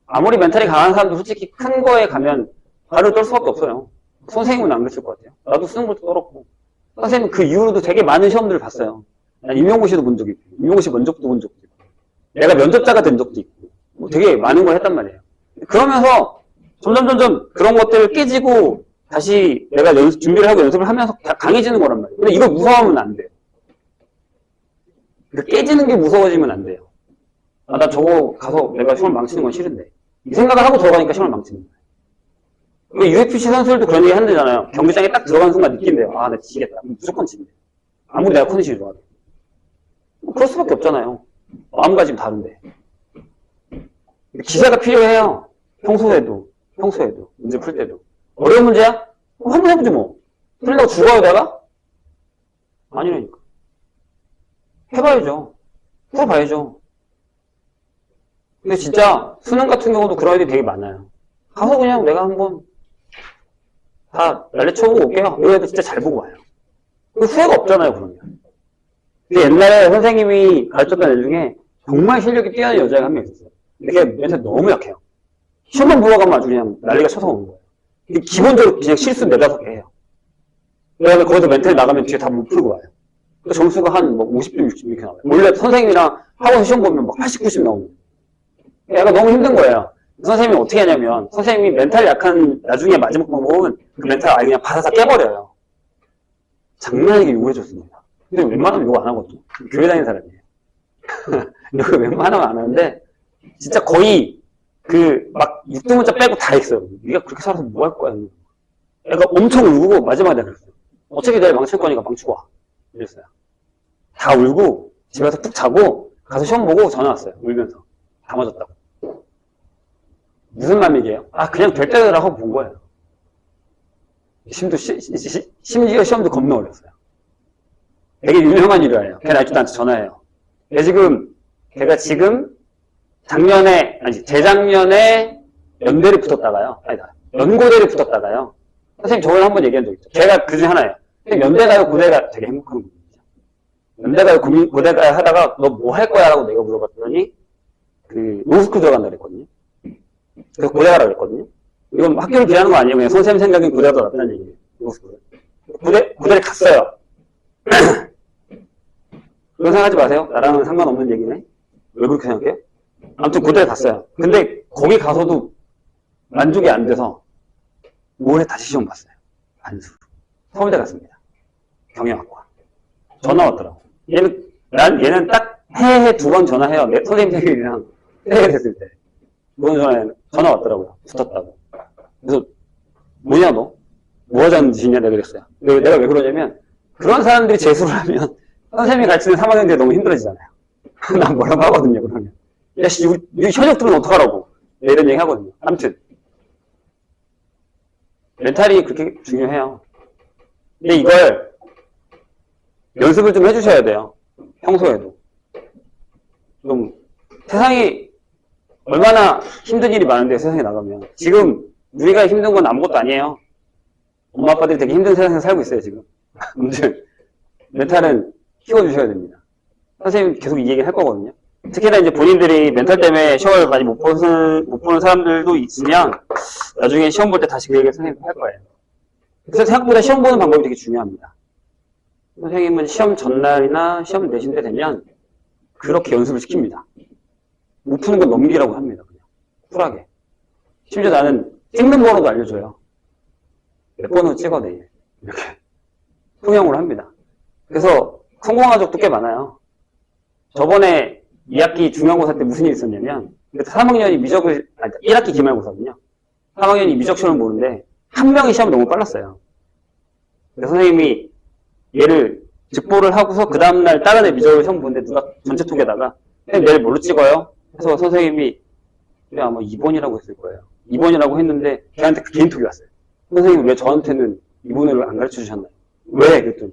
아무리 멘탈이 강한 사람도 솔직히 큰 거에 가면 발을 떨 수밖에 없어요. 선생님은 안 그랬을 것 같아요. 나도 쓰는 것도 떨었고 선생님은 그 이후로도 되게 많은 시험들을 봤어요. 난 임용고시도 본 적이 있고 임용고시 면접도 본 적도 있고 내가 면접자가 된 적도 있고 뭐 되게 많은 걸 했단 말이에요. 그러면서 점점 그런 것들을 깨지고 다시 내가 준비를 하고 연습을 하면서 강해지는 거란 말이에요. 근데 이거 무서워하면 안 돼요. 깨지는 게 무서워지면 안 돼요. 나 저거 가서 내가 시험을 망치는 건 싫은데. 이 생각을 하고 들어가니까 시험을 망치는 거예요. UFC 선수들도 그런 얘기 한대잖아요. 경기장에 딱 들어가는 순간 느낀대요. 나 지겠다. 무조건 진대. 아무리 내가 컨디션이 좋아도. 그럴 수밖에 없잖아요. 마음가짐 다른데. 기사가 필요해요. 평소에도. 문제 풀 때도. 어려운 문제야? 한번 해보지 뭐. 풀린다고 죽어요, 내가? 아니라니까. 해봐야죠. 풀어봐야죠. 근데 진짜 수능 같은 경우도 그런 애들이 되게 많아요. 가서 그냥 내가 한번 다 날려쳐보고 올게요. 이런 애들 진짜 잘 보고 와요. 후회가 없잖아요, 그러면. 근데 옛날에 선생님이 가르쳤던 애 중에 정말 실력이 뛰어난 여자가 한 명 있었어요. 근데 걔 멘탈 너무 약해요. 시험만 보러 가면 아주 그냥 난리가 쳐서 오는 거예요. 기본적으로 그냥 실수 4-5개 해요. 그다음에 거기서 멘탈 나가면 뒤에 다 못 풀고 와요. 그 점수가 한 50점, 60점 이렇게 나와요. 원래 선생님이랑 학원 시험 보면 막 80, 90 나오는 거예요. 얘가 너무 힘든 거예요. 선생님이 어떻게 하냐면 선생님이 멘탈 약한 나중에 마지막 방법은 그 멘탈 아예 그냥 바사삭 깨버려요. 장난 아니게 요구해줬습니다. 근데 웬만하면 요구 안 하거든요. 교회 다니는 사람이에요. 요구 웬만하면 안 하는데 진짜 거의 막 6등문자 빼고 다 했어요. 네가 그렇게 살아서 뭐 할 거야. 애가 엄청 울고 마지막에 내가 그랬어요. 어차피 내일 망칠 거니까 망치고 와. 이랬어요. 다 울고 집에서 푹 자고 가서 시험 보고 전화 왔어요. 울면서. 다 맞았다고. 무슨 맘이게요? 그냥 될 때라 하고 본 거예요. 심지어 시험도 겁나 어렸어요. 되게 유명한 일화예요. 걔 나중에 나한테 전화해요. 걔가 지금 재작년에 연대를 붙었다가요. 연고대를 붙었다가요. 선생님 저번에 한번 얘기한 적 있죠. 걔가 그 중에 하나예요. 연대 가요, 고대 가요 되게 행복한 분이죠. 연대 가요, 고대 가요 하다가 너 뭐 할 거야? 라고 내가 물어봤더니 로스쿨 들어간다 그랬거든요. 그래서 고대 가라고 그랬거든요. 이건 학교를 비하는 거 아니에요. 그냥 선생님 생각엔 고대가 더 낫다는 얘기예요. 로스쿨. 고대를 갔어요. 그런 생각하지 마세요. 나랑은 상관없는 얘기네. 왜 그렇게 생각해요? 아무튼 고대를 갔어요. 근데 거기 가서도 만족이 안 돼서 올해 다시 시험 봤어요. 반수. 서울대 갔습니다. 경영학과. 전화 왔더라고. 얘는 딱 해에 2번 전화해요. 선생님 생일이랑 해외 됐을 때. 2번 전화 왔더라고요. 붙었다고. 그래서 뭐냐 너? 뭐 하자는 짓이냐 내가 그랬어요. 내가 왜 그러냐면 그런 사람들이 재수를 하면 선생님이 가르치는 3학년들이 너무 힘들어지잖아요. 난 뭐라고 하거든요, 그러면. 야, 씨, 우리 현역 들으면 어떡하라고. 이런 얘기 하거든요. 아무튼. 멘탈이 그렇게 중요해요. 근데 이걸 연습을 좀 해주셔야 돼요. 평소에도. 좀, 세상이 얼마나 힘든 일이 많은데, 세상에 나가면. 지금, 우리가 힘든 건 아무것도 아니에요. 엄마, 아빠들이 되게 힘든 세상에 살고 있어요, 지금. 아무튼, 멘탈은 키워주셔야 됩니다. 선생님 계속 이 얘기 할 거거든요. 특히나 이제 본인들이 멘탈 때문에 시험을 많이 못 보는 사람들도 있으면 나중에 시험 볼 때 다시 그 얘기를 선생님이 할 거예요. 그래서 생각보다 시험 보는 방법이 되게 중요합니다. 선생님은 시험 전날이나 시험 내신 때 되면 그렇게 연습을 시킵니다. 못 푸는 건 넘기라고 합니다. 그냥 쿨하게. 심지어 나는 찍는 번호도 알려줘요. 몇 번으로 찍어 내일. 이렇게 통영으로 합니다. 그래서 성공한 적도 꽤 많아요. 저번에 2학기 중간고사 때 무슨 일이 있었냐면, 3학년이 미적을, 1학기 기말고사거든요. 3학년이 미적 시험을 보는데, 한 명이 시험을 너무 빨랐어요. 그래서 선생님이 얘를 직보를 하고서 그 다음날 다른 애 미적을 시험 보는데 누가 전체 톡에다가, 내일 뭘로 찍어요? 해서 선생님이, 그래, 아마 2번이라고 했을 거예요. 2번이라고 했는데, 걔한테 그 개인톡이 왔어요. 선생님 왜 저한테는 2번을 안 가르쳐 주셨나요? 왜? 그랬더니,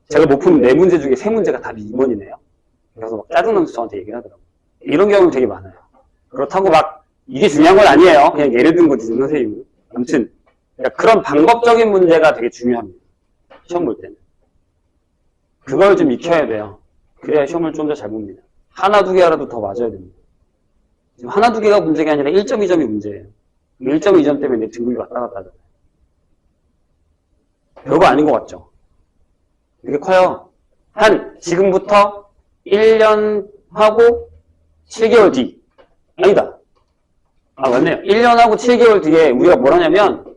제가 못 푼 4문제 중에 3문제가 답이 2번이네요. 그래서 막 짜증나면서 저한테 얘기를 하더라고요. 이런 경우는 되게 많아요. 그렇다고 막 이게 중요한 건 아니에요. 그냥 예를 든 거지, 선생님이. 아무튼 그러니까 그런 방법적인 문제가 되게 중요합니다. 시험 볼 때는. 그걸 좀 익혀야 돼요. 그래야 시험을 좀 더 잘 봅니다. 하나, 두 개라도 더 맞아야 됩니다. 지금 하나, 두 개가 문제가 아니라 1.2점이 문제예요. 1.2점 때문에 내 등급이 왔다 갔다 하잖아요. 별거 아닌 것 같죠? 되게 커요. 한 지금부터 1년 하고 7개월 뒤. 아니다. 아, 맞네요. 1년 하고 7개월 뒤에 우리가 뭘 하냐면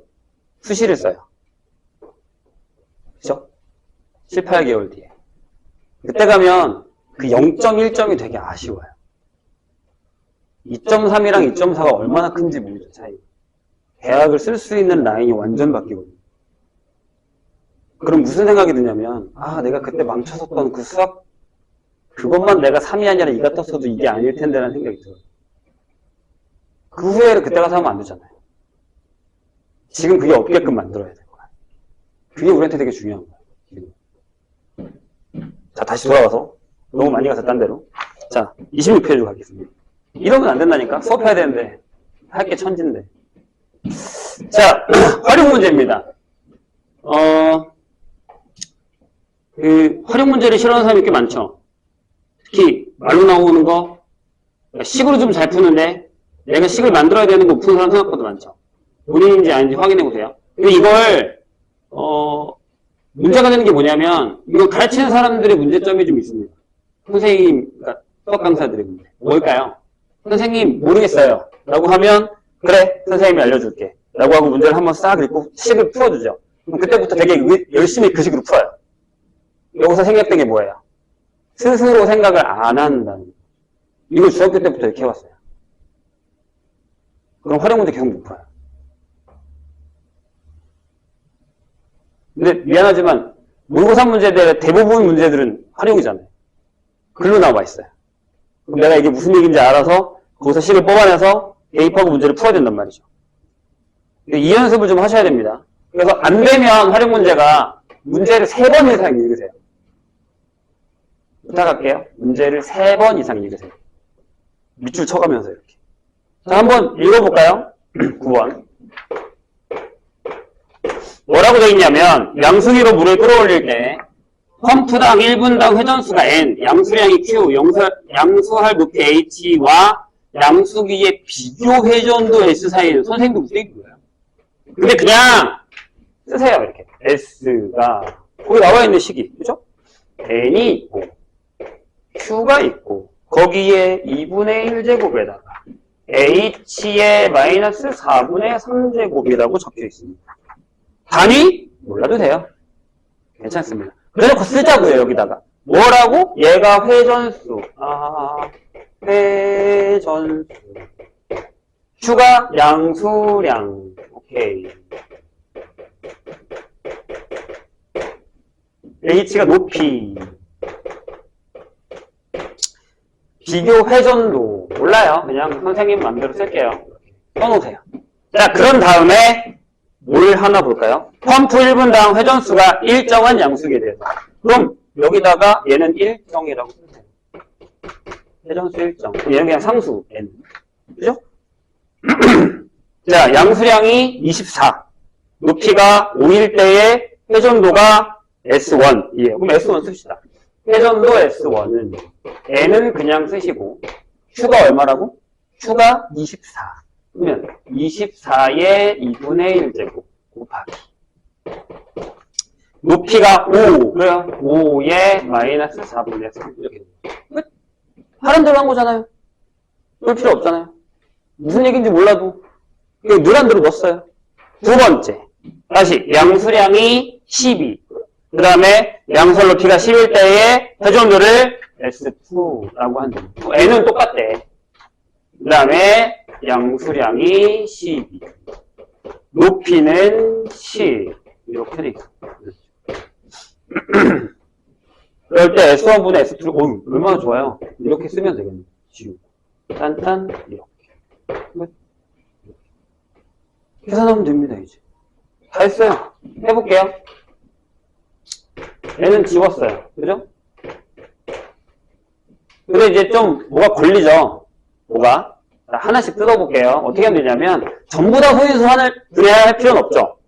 수시를 써요. 그죠? 7, 8개월 뒤에. 그때 가면 그 0.1점이 되게 아쉬워요. 2.3이랑 2.4가 얼마나 큰지 모르죠, 차이. 대학을 쓸 수 있는 라인이 완전 바뀌거든요. 그럼 무슨 생각이 드냐면, 아, 내가 그때 망쳐섰던 그 수학, 그것만 내가 3이 아니라 2가 떴어도 이게 아닐 텐데 라는 생각이 들어요. 그 후회를 그때 가서 하면 안 되잖아요. 지금 그게 없게끔 만들어야 될 거야. 그게 우리한테 되게 중요한 거야. 자, 다시 돌아가서. 너무 많이 가서 딴 데로. 자, 26페이지로 가겠습니다. 이러면 안 된다니까? 수업해야 되는데. 할 게 천진데. 자, 활용 문제입니다. 활용 문제를 싫어하는 사람이 꽤 많죠. 특히 말로 나오는 거 식으로 좀 잘 푸는데 내가 식을 만들어야 되는 거 푸는 사람 생각보다 많죠. 본인인지 아닌지 확인해 보세요. 근데 이걸 문제가 되는 게 뭐냐면 이거 가르치는 사람들의 문제점이 좀 있습니다. 선생님, 그러니까 수업 강사들의 문제. 뭘까요? 선생님 모르겠어요 라고 하면 그래 선생님이 알려줄게 라고 하고 문제를 한번 싹 읽고 식을 풀어주죠. 그럼 그때부터 되게 열심히 그 식으로 풀어요. 여기서 생략된 게 뭐예요? 스스로 생각을 안 한다는 거. 이걸 중학교 때부터 이렇게 해왔어요. 그럼 활용 문제 계속 못 풀어요. 근데 미안하지만 모의고사 문제들의 대부분 문제들은 활용이잖아요. 글로 나와 있어요. 그럼 내가 이게 무슨 얘기인지 알아서 거기서 식을 뽑아내서 대입하고 문제를 풀어야 된단 말이죠. 근데 이 연습을 좀 하셔야 됩니다. 그래서 안 되면 활용 문제가 문제를 3번 이상 읽으세요. 부탁할게요. 문제를 3번 이상 읽으세요. 밑줄 쳐가면서 이렇게. 자, 한번 읽어볼까요? 9번. 뭐라고 되어 있냐면 양수기로 물을 끌어올릴 때 펌프당 1분당 회전수가 n, 양수량이 q, 양수할 높이 h와 양수기의 비교 회전도 s 사이는 선생님도 무슨 얘기인 거예요? 근데 그냥 쓰세요. 이렇게 s가 거기 나와 있는 식이 그죠? n이 있고 q가 있고 거기에 2분의 1제곱에다가 h의 마이너스 4분의 3제곱이라고 적혀 있습니다. 단위 몰라도 돼요. 괜찮습니다. 그래놓고 쓰자고요. 여기다가 뭐라고? 얘가 회전수. 회전수. q가 양수량. 오케이. h가 높이. 비교 회전도. 몰라요. 그냥 선생님 맘대로 쓸게요. 써놓으세요. 자, 그런 다음에 뭘 하나 볼까요? 펌프 1분당 회전수가 일정한 양수기에 대해서. 그럼 여기다가 얘는 일정이라고 쓰세요. 회전수 일정. 얘는 그냥 상수 n. 그죠? 자, 양수량이 24. 높이가 5일 때의 회전도가 S1이에요. 그럼 S1 씁시다. 회전도 S1은 n은 그냥 쓰시고 q가 얼마라고? q가 24. 그러면 24의 2분의 1제곱 곱하기 높이가 5 그래요? 5의 마이너스 4분의 3 이렇게 끝. 하는 대로 한 거잖아요. 볼 필요 없잖아요. 무슨 얘기인지 몰라도 이거 늘 한 대로 넣었어요. 두 번째 다시 양수량이 12 그 다음에 양수할 높이가 11 때의 회전도를 S2라고 한다. n은 똑같대. 그 다음에 양수량이 12. 높이는 10. 이렇게 돼 있어. 그럴 때 S1분의 S2를, 얼마나 좋아요. 이렇게 쓰면 되겠네. 지우고. 딴딴, 이렇게. 계산하면 됩니다, 이제. 다 했어요. 해볼게요. 얘는 지웠어요. 그죠? 근데 이제 좀 뭐가 걸리죠? 뭐가? 하나씩 뜯어볼게요. 어떻게 하면 되냐면, 전부 다 소인수 하나를 분해할 필요는 없죠.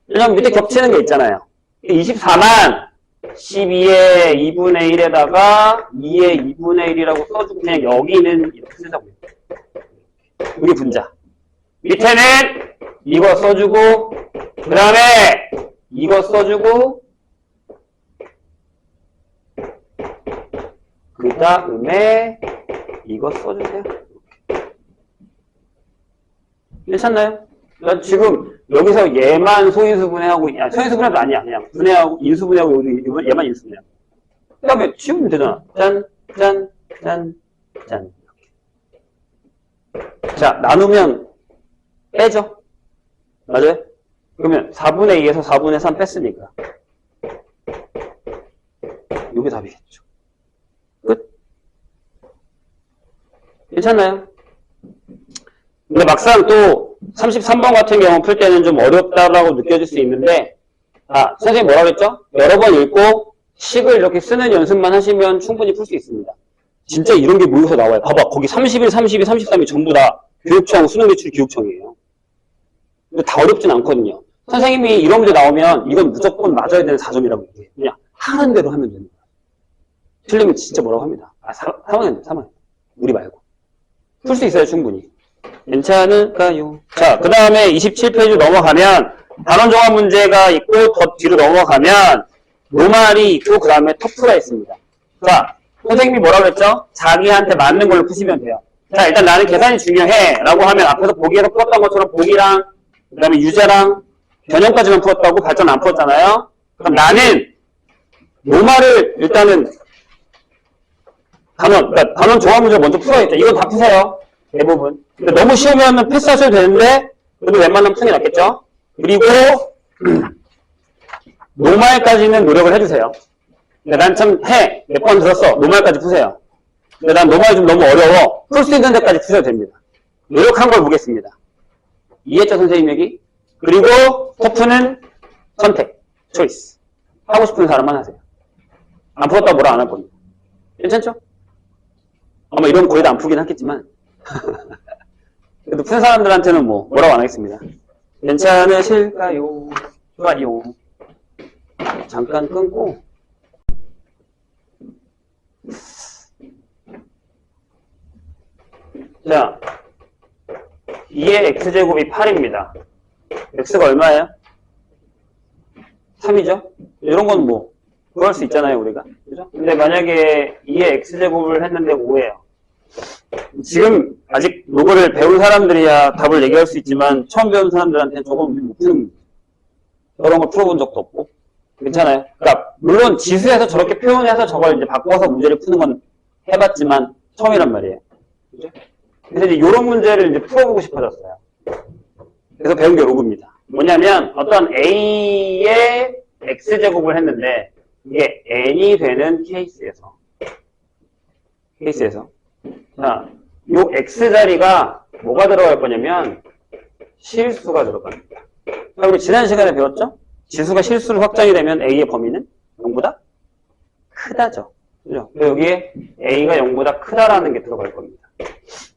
왜냐면 밑에 겹치는 게 있잖아요. 24만 12의 2분의 1에다가 2의 2분의 1이라고 써주고 그냥 여기는 이렇게 쓰자고요. 여기 분자. 밑에는 이거 써주고 그 다음에 이거 써주고 그 다음에 이거 써주세요. 괜찮나요? 나 지금 여기서 얘만 소인수 분해하고, 소인수 분해도 아니야. 그냥 분해하고, 인수 분해하고, 여기 얘만 인수 분해하고. 그 다음에 지우면 되잖아. 짠, 짠, 짠, 짠. 자, 나누면 빼죠? 맞아요? 그러면 4분의 2에서 4분의 3 뺐으니까. 이게 답이겠죠. 끝. 괜찮나요? 근데 막상 또 33번 같은 경우 풀 때는 좀 어렵다라고 느껴질 수 있는데, 선생님 뭐라 그랬죠? 여러 번 읽고 식을 이렇게 쓰는 연습만 하시면 충분히 풀 수 있습니다. 진짜 이런 게 모여서 나와요. 봐봐. 거기 31, 32, 33이 전부 다 교육청, 수능대출 교육청이에요. 근데 다 어렵진 않거든요. 선생님이 이런 문제 나오면 이건 무조건 맞아야 되는 4점이라고 얘기해요. 그냥 하는 대로 하면 됩니다. 틀리면 진짜 뭐라고 합니다. 사망했네, 사망. 우리 말고. 풀 수 있어요, 충분히. 괜찮을까요? 자, 그 다음에 27페이지 넘어가면 단원 종합 문제가 있고 더 뒤로 넘어가면 노말이 있고 그 다음에 터프가 있습니다. 자, 선생님이 뭐라고 그랬죠? 자기한테 맞는 걸로 푸시면 돼요. 자, 일단 나는 계산이 중요해 라고 하면 앞에서 보기에서 풀었던 것처럼 보기랑 그 다음에 유제랑 변형까지만 풀었다고 발전 안 풀었잖아요. 그럼 나는 노말을 일단은 그러니까 단원 종합 문제 먼저 풀어야겠죠. 이건 다 푸세요. 대부분. 근데 너무 쉬우면 패스하셔도 되는데, 그래도 웬만하면 푸는 게 낫겠죠? 그리고, 노말까지는 노력을 해주세요. 근데 난 참 몇 번 들었어. 노말까지 푸세요. 근데 난 노말이 좀 너무 어려워. 풀 수 있는 데까지 푸셔도 됩니다. 노력한 걸 보겠습니다. 이해했죠, 선생님 얘기? 그리고, 토프는 선택, 초이스. 하고 싶은 사람만 하세요. 안 풀었다고 뭐라 안 할 겁니다. 괜찮죠? 아마 이러면 거의 다 안 풀긴 하겠지만. 그래도 푼 사람들한테는 뭐라고 안 하겠습니다. 괜찮으실까요? 좋아요. 잠깐 끊고. 자, 2의 x제곱이 8입니다. x가 얼마예요? 3이죠? 이런 건 그럴 수 있잖아요, 우리가. 그죠? 근데 만약에 2의 x제곱을 했는데 5예요. 지금 아직 요거를 배운 사람들이야 답을 얘기할 수 있지만 처음 배운 사람들한테는 저건 못 푸는 문제. 저런 걸 풀어본 적도 없고. 괜찮아요? 그러니까 물론 지수에서 저렇게 표현해서 저걸 이제 바꿔서 문제를 푸는 건 해봤지만 처음이란 말이에요. 그죠? 그래서 이제 요런 문제를 이제 풀어보고 싶어졌어요. 그래서 배운 게 요겁니다. 뭐냐면 어떤 A의 X제곱을 했는데 이게 N이 되는 케이스에서 자, 요 X자리가 뭐가 들어갈 거냐면 실수가 들어갑니다. 자, 우리 지난 시간에 배웠죠? 지수가 실수로 확장이 되면 A의 범위는 0보다 크다죠. 그죠? 여기에 A가 0보다 크다라는 게 들어갈 겁니다.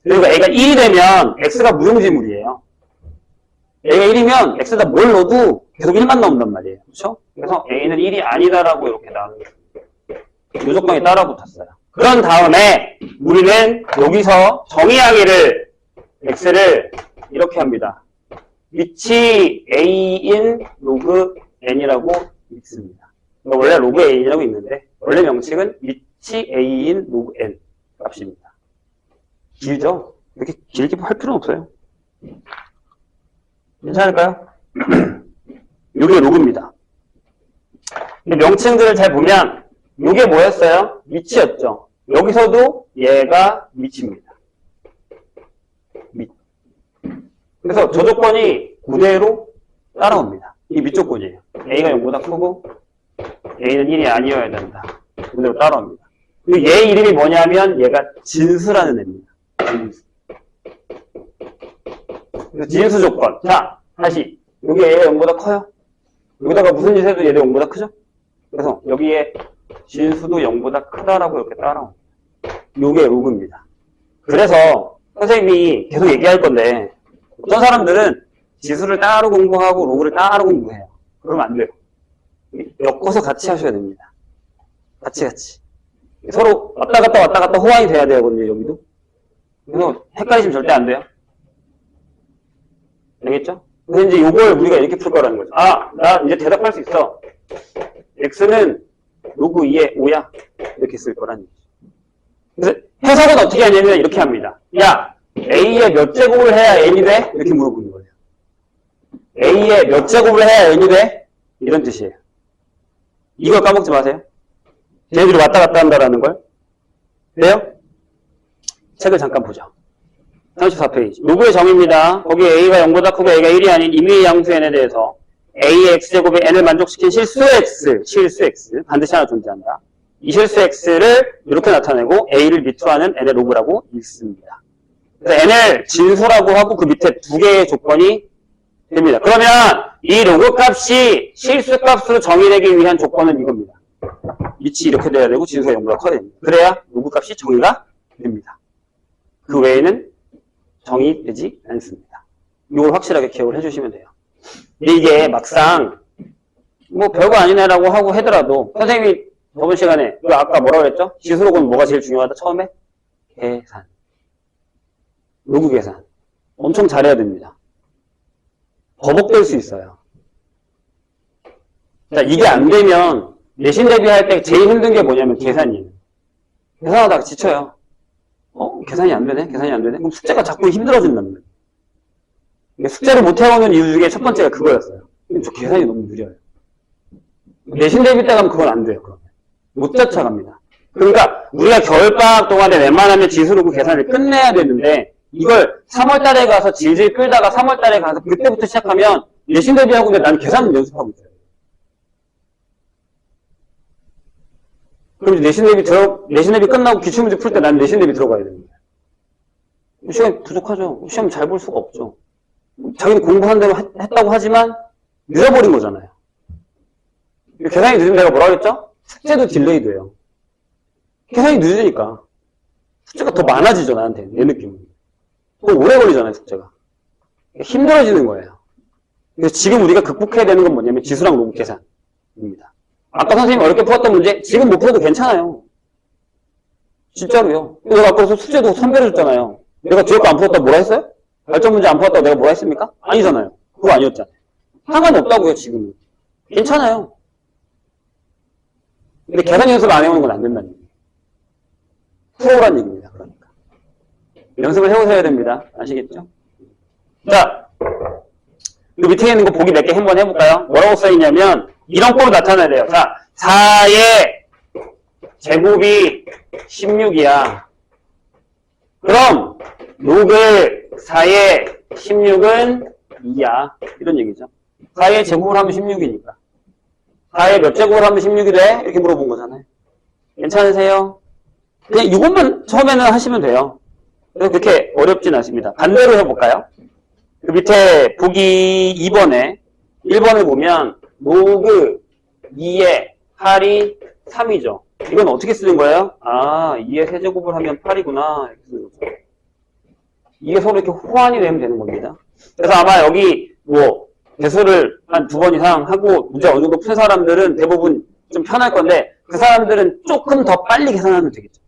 그리고 A가 1이 되면 X가 무용지물이에요. A가 1이면 X에다 뭘 넣어도 계속 1만 나온단 말이에요. 그렇죠? 그래서 A는 1이 아니다라고 이렇게 나오는 거예요. 요 조건이 따라 붙었어요. 그런 다음에 우리는 여기서 정의하기를 X를 이렇게 합니다. 위치 A인 로그 N이라고 읽습니다. 원래 로그 N이라고 읽는데 원래 명칭은 위치 A인 로그 N 값입니다. 길죠? 이렇게 길게 할 필요는 없어요. 괜찮을까요? 이게 로그입니다. 근데 명칭들을 잘 보면 이게 뭐였어요? 위치였죠. 여기서도 얘가 밑입니다. 밑. 그래서 저 조건이 그대로 따라옵니다. 이 밑 조건이에요. A가 0보다 크고 A는 1이 아니어야 된다. 그대로 따라옵니다. 그리고 얘 이름이 뭐냐면 얘가 진수라는 애입니다. 진수. 그래서 진수 조건. 자, 다시. 여기 A가 0보다 커요. 여기다가 무슨 짓 해도 얘도 0보다 크죠? 그래서 여기에 진수도 0보다 크다라고 이렇게 따라옵니다. 요게 로그입니다. 그래서 선생님이 계속 얘기할 건데 어떤 사람들은 지수를 따로 공부하고 로그를 따로 공부해요. 그러면 안 돼요. 엮어서 같이 하셔야 됩니다. 같이. 서로 왔다 갔다 호환이 돼야 되거든요, 여기도. 그래서 헷갈리시면 절대 안 돼요. 알겠죠? 그래서 이제 요걸 우리가 이렇게 풀 거라는 거죠. 아, 나 이제 대답할 수 있어. x는 로그 2의 5야. 이렇게 쓸 거라는 거죠. 그래서 해석은 어떻게 하냐면 이렇게 합니다. 야, a의 몇 제곱을 해야 n이 돼? 이렇게 물어보는 거예요. a의 몇 제곱을 해야 n이 돼? 이런 뜻이에요. 이걸 까먹지 마세요. 쟤네들이 왔다 갔다 한다라는 걸. 돼요? 책을 잠깐 보죠. 34페이지. 로그의 정의입니다. 거기 a가 0보다 크고 a가 1이 아닌 임의의 양수 n에 대해서 a의 x제곱에 n을 만족시킨 실수 x 반드시 하나 존재한다. 이 실수 x를 이렇게 나타내고 a를 밑으로 하는 n의 로그라고 읽습니다. 그래서 n을 진수라고 하고 그 밑에 두 개의 조건이 됩니다. 그러면 이 로그 값이 실수 값으로 정의되기 위한 조건은 이겁니다. 밑이 이렇게 돼야 되고 진수가 0보다 커야 됩니다. 그래야 로그 값이 정의가 됩니다. 그 외에는 정의되지 않습니다. 이걸 확실하게 기억을 해주시면 돼요. 근데 이게 막상 뭐 별거 아니네라고 하고 하더라도 선생님이 저번 시간에 아까 뭐라고 그랬죠? 지수 로그는 뭐가 제일 중요하다? 처음에? 계산. 로그 계산. 엄청 잘해야 됩니다. 버벅될 수 있어요. 자, 이게 안 되면 내신 대비할 때 제일 힘든 게 뭐냐면 계산이에요. 계산하다가 지쳐요. 계산이 안 되네? 그럼 숙제가 자꾸 힘들어진다는 거예요. 숙제를 못 해오는 이유 중에 첫 번째가 그거였어요. 저 계산이 너무 느려요. 내신 대비 때 가면 그건 안 돼요, 그러면. 못 쫓아갑니다. 그러니까 우리가 겨울방학 동안에 웬만하면 지수로그 계산을 끝내야 되는데 이걸 3월 달에 가서 질질 끌다가 3월 달에 가서 그때부터 시작하면 내신 대비하고 근데 난 계산을 연습하고 있어요. 그럼 내신 대비 끝나고 기출문제 풀 때 난 내신 대비 들어가야 됩니다. 시간이 부족하죠. 시험 잘 볼 수가 없죠. 자기는 공부한 대로 했다고 하지만 늦어버린 거잖아요. 계산이 늦으면 내가 뭐라 그랬죠? 숙제도 딜레이 돼요. 계산이 늦으니까 숙제가 더 많아지죠, 나한테. 내 느낌은. 더 오래 걸리잖아요, 숙제가. 힘들어지는 거예요. 그래서 지금 우리가 극복해야 되는 건 뭐냐면 지수랑 로그 계산입니다. 아까 선생님이 어렵게 풀었던 문제 지금 못 풀어도 괜찮아요. 진짜로요. 내가 아까 숙제도 선별해줬잖아요. 내가 뒤에 거 안 풀었다고 뭐라 했어요? 발전 문제 안 풀었다고 내가 뭐라 했습니까? 아니잖아요. 그거 아니었잖아요. 상관없다고요, 지금은. 괜찮아요. 근데 계산 연습을 안 해오는 건 안 된다는 얘기예요. 풀어오란 얘기입니다. 그러니까. 연습을 해오셔야 됩니다. 아시겠죠? 자, 그 밑에 있는 거 보기 몇 개 한번 해볼까요? 뭐라고 써있냐면 이런 꼴로 나타나야 돼요. 자, 4의 제곱이 16이야. 그럼 로그 4의 16은 2야. 이런 얘기죠. 4의 제곱을 하면 16이니까. 4의 몇 제곱을 하면 16이 돼? 이렇게 물어본 거잖아요. 괜찮으세요? 그냥 이것만 처음에는 하시면 돼요. 그래서 그렇게 어렵진 않습니다. 반대로 해볼까요? 그 밑에 보기 2번에 1번을 보면 로그 2의 8이 3이죠. 이건 어떻게 쓰는 거예요? 아, 2의 세제곱을 하면 8이구나. 이렇게 쓰는 거죠. 이게 서로 이렇게 호환이 되면 되는 겁니다. 그래서 아마 여기 뭐 대수를 한 2번 이상 하고 문제 어느 정도 푼 사람들은 대부분 좀 편할 건데 그 사람들은 조금 더 빨리 계산하면 되겠죠.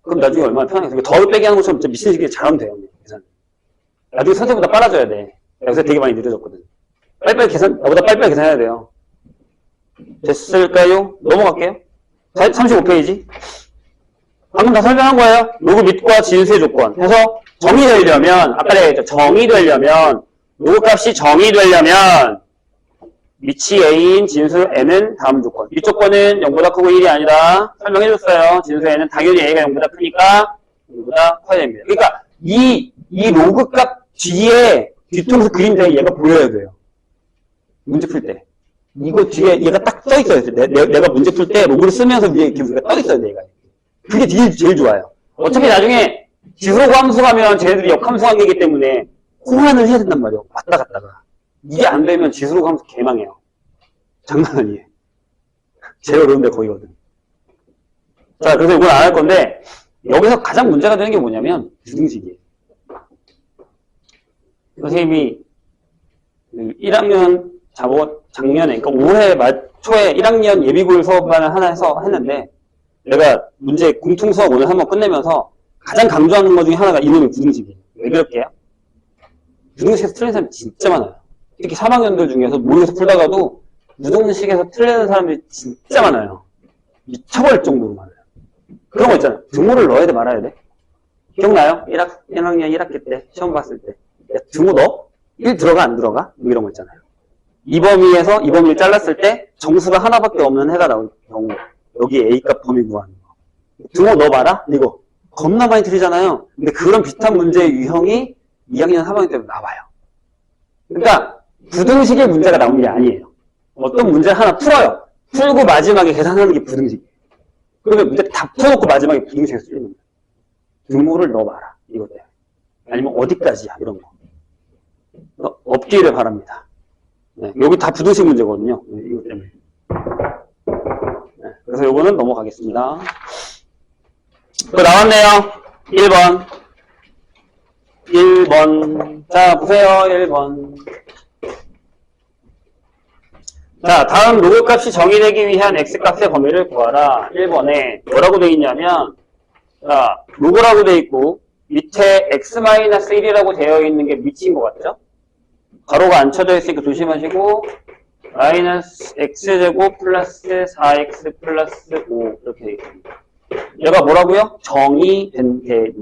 그럼 나중에 얼마나 편하겠어요. 덜 빼기 하는 것처럼 미친 시기에 잘하면 돼요. 계산. 나중에 선생보다 빨라져야 돼. 요새 되게 많이 느려졌거든. 나보다 빨리빨리 계산해야 돼요. 됐을까요? 넘어갈게요. 35페이지. 방금 다 설명한 거예요. 로그 밑과 진수의 조건. 해서 정의되려면, 아까 내가 했죠. 정의되려면, 로그 값이 정의되려면, 위치 A인 진수 N은 다음 조건. 이 조건은 0보다 크고 1이 아니라 설명해줬어요. 진수 N은 당연히 A가 0보다 크니까 0보다 커야 됩니다. 그러니까 이 로그 값 뒤에 뒤통수 그림자에 얘가 보여야 돼요. 문제 풀 때. 이거 뒤에 얘가 딱 써 있어야 돼. 내가 문제 풀 때 로그를 쓰면서 위에 이렇게 떠 있어야 돼, 얘가. 그게 제일 좋아요. 어차피 나중에 지수로그 함수 가면 쟤네들이 역함수 관계이기 때문에 호환을 해야 된단 말이에요. 왔다 갔다가. 이게 안 되면 지수로그 함수 개망해요. 장난 아니에요. 제일 어려운데 거기거든. 자, 그래서 이건 안 할 건데, 여기서 가장 문제가 되는 게 뭐냐면, 부등식이에요. 선생님이 1학년 작년에, 그러니까 올해 말 초에 1학년 예비고일 수업반을 하나 해서 했는데, 내가 문제 공통 수업 오늘 한번 끝내면서 가장 강조하는 것 중에 하나가 이놈의 부등식이에요. 왜 그럴게요? 부등식에서 틀린 사람이 진짜 많아요. 특히 3학년들 중에서 모의고사 풀다가도 부등식에서 틀리는 사람들이 진짜 많아요. 미쳐버릴 정도로 많아요. 그런 거 있잖아요. 등호를 넣어야 돼, 말아야 돼? 기억나요? 1학년 1학기 때 시험 봤을 때 야, 등호 넣어? 1 들어가 안 들어가? 뭐 이런 거 있잖아요. 이 범위에서 이 범위를 잘랐을 때 정수가 하나밖에 없는 해가 나올 경우 여기 A값 범위 구하는 거. 등호 넣어봐라? 이거 겁나 많이 틀리잖아요. 근데 그런 비슷한 문제의 유형이 2학년 3학년 때문에 나와요. 그러니까 부등식의 문제가 나온 게 아니에요. 어떤 문제를 하나 풀어요. 풀고 마지막에 계산하는 게 부등식이에요. 그러면 문제 다 풀어놓고 마지막에 부등식에서 쓰는 거예요. 등호를 넣어봐라. 이거 때문에. 아니면 어디까지야 이런 거. 없기를 바랍니다. 네, 여기 다 부등식 문제거든요. 네, 이거 때문에. 네, 그래서 요거는 넘어가겠습니다. 또 나왔네요. 1번. 1번. 자, 보세요. 1번. 자, 다음 로그 값이 정의되기 위한 x값의 범위를 구하라. 1번에 뭐라고 되어 있냐면, 자, 로그라고 되어 있고, 밑에 x-1이라고 되어 있는 게 밑인 것 같죠? 가로가 안 쳐져 있으니까 조심하시고, 마이너스 x제곱 플러스 4x 플러스 5 이렇게 되어 있습니다. 얘가 뭐라고요? 정의된 대로.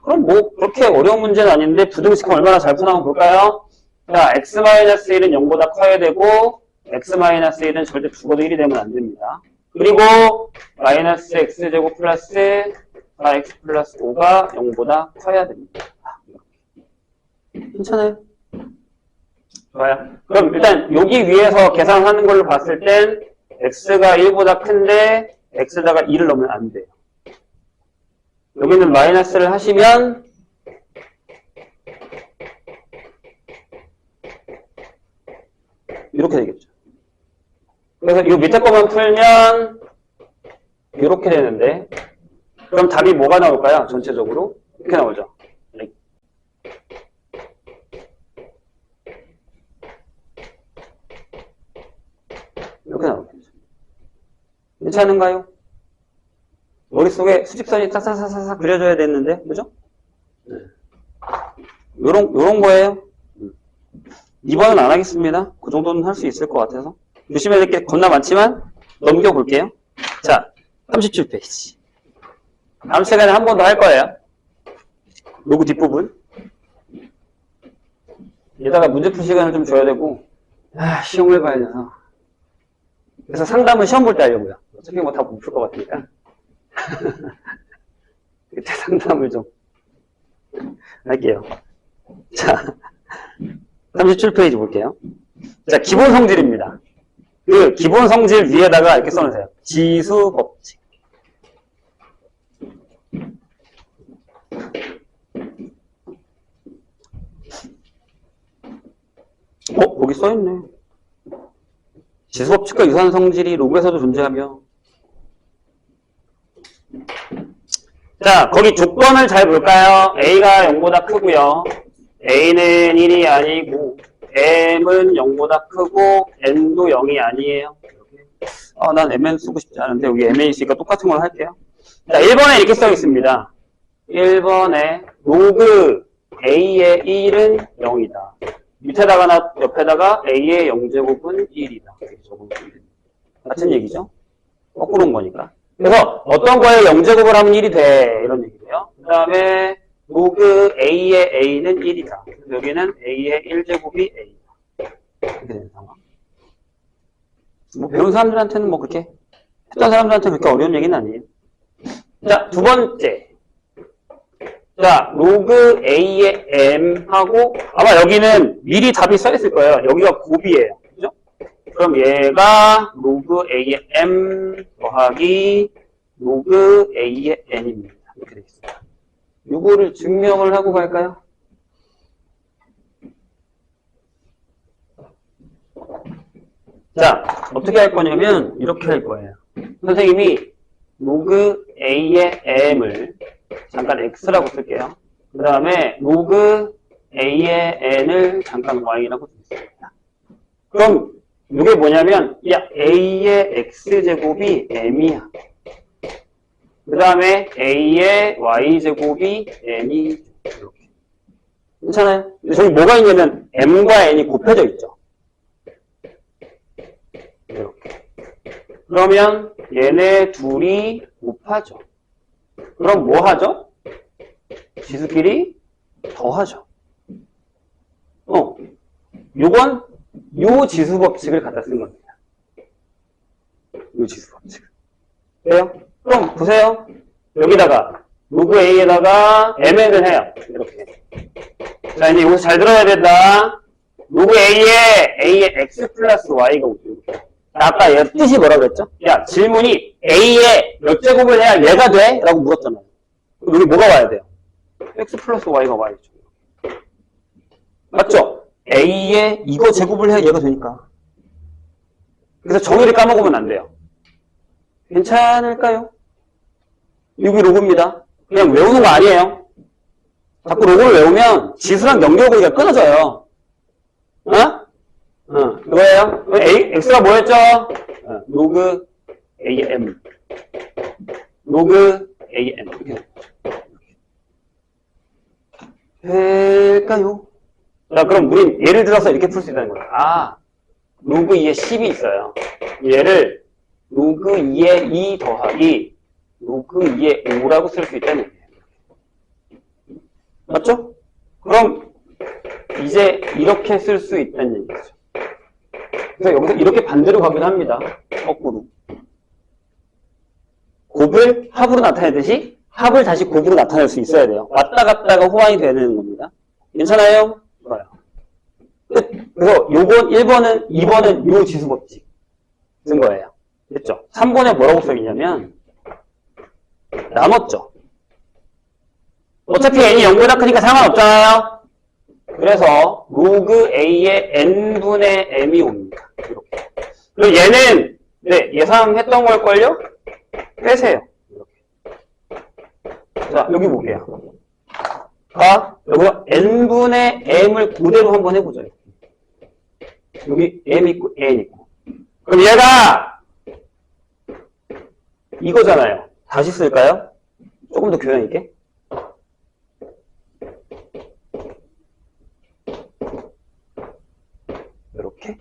그럼 뭐 그렇게 어려운 문제는 아닌데 부등식은 얼마나 잘 푸나 한번 볼까요? 자, x-1은 0보다 커야 되고 x-1은 절대 죽어도 1이 되면 안 됩니다. 그리고 마이너스 x제곱 플러스 4x 플러스 5가 0보다 커야 됩니다. 괜찮아요? 좋아요. 그럼 일단 여기 위에서 계산하는 걸로 봤을 땐 x가 1보다 큰데 x다가 2를 넣으면 안 돼요. 여기는 마이너스를 하시면 이렇게 되겠죠. 그래서 이 밑에 거만 풀면 이렇게 되는데 그럼 답이 뭐가 나올까요? 전체적으로 이렇게 나오죠. 이렇게 나오겠죠. 괜찮은가요? 머릿속에 수직선이 사사사사사 그려져야 됐는데, 그죠? 네. 요런 거예요. 2번은 안 하겠습니다. 그 정도는 할 수 있을 것 같아서. 조심해야 될 게 겁나 많지만, 넘겨볼게요. 자, 37페이지. 다음 시간에 한 번 더 할 거예요. 로그 뒷부분. 얘다가 문제 풀 시간을 좀 줘야 되고, 시험을 봐야 돼서. 그래서 상담은 시험 볼 때 하려고요. 어차피 뭐 다 못 풀 것 같으니까. 그때 상담을 좀 할게요. 자, 37페이지 볼게요. 자, 기본 성질입니다. 그 기본 성질 위에다가 이렇게 써놓으세요. 지수 법칙. 여기 써있네. 지수 법칙과 유사한 성질이 로그에서도 존재하며. 자, 거기 조건을 잘 볼까요? A가 0보다 크고요. A는 1이 아니고 M은 0보다 크고 N도 0이 아니에요. 난 MN 쓰고 싶지 않은데 여기 MA 있으니까 똑같은 걸 할게요. 자, 1번에 이렇게 써 있습니다. 1번에 로그 A의 1은 0이다. 밑에다가나 옆에다가 A의 0제곱은 1이다. 같은 얘기죠? 거꾸로 온 거니까. 그래서 어떤 거에 0제곱을 하면 1이 돼. 이런 얘기고요. 그 다음에 로그 A의 A는 1이다. 여기는 A의 1제곱이 A다. 이렇게 되는 상황. 뭐 배운 사람들한테는 뭐 그렇게 했던 사람들한테 그렇게 어려운 얘기는 아니에요. 자, 두 번째. 자, 로그 A의 M하고, 아마 여기는 미리 답이 써있을 거예요. 여기가 곱이에요. 그죠? 그럼 얘가 로그 A의 M 더하기 로그 A의 N입니다. 이렇게 되겠습니다. 요거를 증명을 하고 갈까요? 자, 어떻게 할 거냐면, 이렇게 할 거예요. 선생님이 로그 A의 M을 잠깐 X라고 쓸게요. 그 다음에 로그 A의 N을 잠깐 Y라고 쓰겠습니다. 그럼 이게 뭐냐면 야 A의 X제곱이 M이야. 그 다음에 A의 Y제곱이 N이 이렇게. 괜찮아요? 저기 뭐가 있냐면 M과 N이 곱해져 있죠. 이렇게. 그러면 얘네 둘이 곱하죠. 그럼 뭐 하죠? 지수끼리 더하죠. 요건 요 지수 법칙을 갖다 쓴 겁니다. 요 지수 법칙을. 그래요? 그럼 보세요. 여기다가 로그 A에다가 MN을 해요. 이렇게. 자, 이제 여기서 잘 들어야 된다. 로그 A의 X 플러스 Y가 오죠. 아까 얘 뜻이 뭐라고 그랬죠? 야, 질문이 A의 몇 제곱을 해야 얘가 돼? 라고 물었잖아요. 그럼 여기 뭐가 와야 돼요? X 플러스 Y가 와야죠. 맞죠? A의 이거 제곱을 해야 얘가 되니까. 그래서 정의를 까먹으면 안 돼요. 괜찮을까요? 여기 로그입니다. 그냥 외우는 거 아니에요. 자꾸 로그를 외우면 지수랑 연결고리가 끊어져요. 이거예요. X가 뭐였죠? 로그 AM. 로그 AM. 이렇게. 될까요? 자, 그럼 우린 예를 들어서 이렇게 풀 수 있다는 거예요. 로그 2에 10이 있어요. 얘를 로그 2에 2 더하기 로그 2에 5라고 쓸 수 있다는 얘기예요. 맞죠? 그럼 이제 이렇게 쓸 수 있다는 얘기죠. 그래서 여기서 이렇게 반대로 가기도 합니다. 거꾸로. 곱을 합으로 나타내듯이 합을 다시 곱으로 나타낼 수 있어야 돼요. 왔다 갔다가 호환이 되는 겁니다. 괜찮아요? 좋아요. 끝. 그래서 요번 1번은 2번은 요 지수 법칙 쓴 거예요. 됐죠? 3번에 뭐라고 써있냐면 나눴죠. 어차피 n이 0보다 크니까 상관없잖아요. 그래서 로그 a의 n분의 m이 옵니다. 이렇게. 그리고 얘는 예상했던 걸걸요? 빼세요. 이렇게. 자, 여기 볼게요. 여기서 n분의 m을 그대로 한번 해보죠. 여기 m 있고 n 있고. 그럼 얘가 이거잖아요. 다시 쓸까요? 조금 더 교양 있게. 이렇게.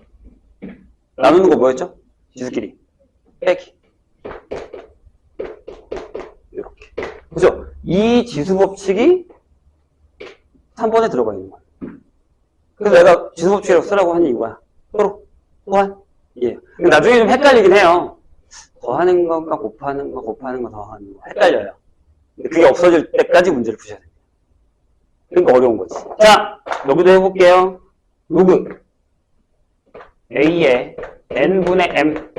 나누는 거 뭐였죠? 지수끼리. 빼기. 이렇게. 그죠? 이 지수 법칙이 3번에 들어가 있는 거야. 그래서 내가 지수 법칙이라고 쓰라고 한 이유가 서로 호환. 예. 나중에 좀 헷갈리긴 해요. 더하는 건가 곱하는 거, 곱하는 거, 더하는 거. 헷갈려요. 근데 그게 없어질 때까지 문제를 푸셔야 돼요. 그러니까 어려운 거지. 자, 여기도 해볼게요. 로그 A의 n분의 m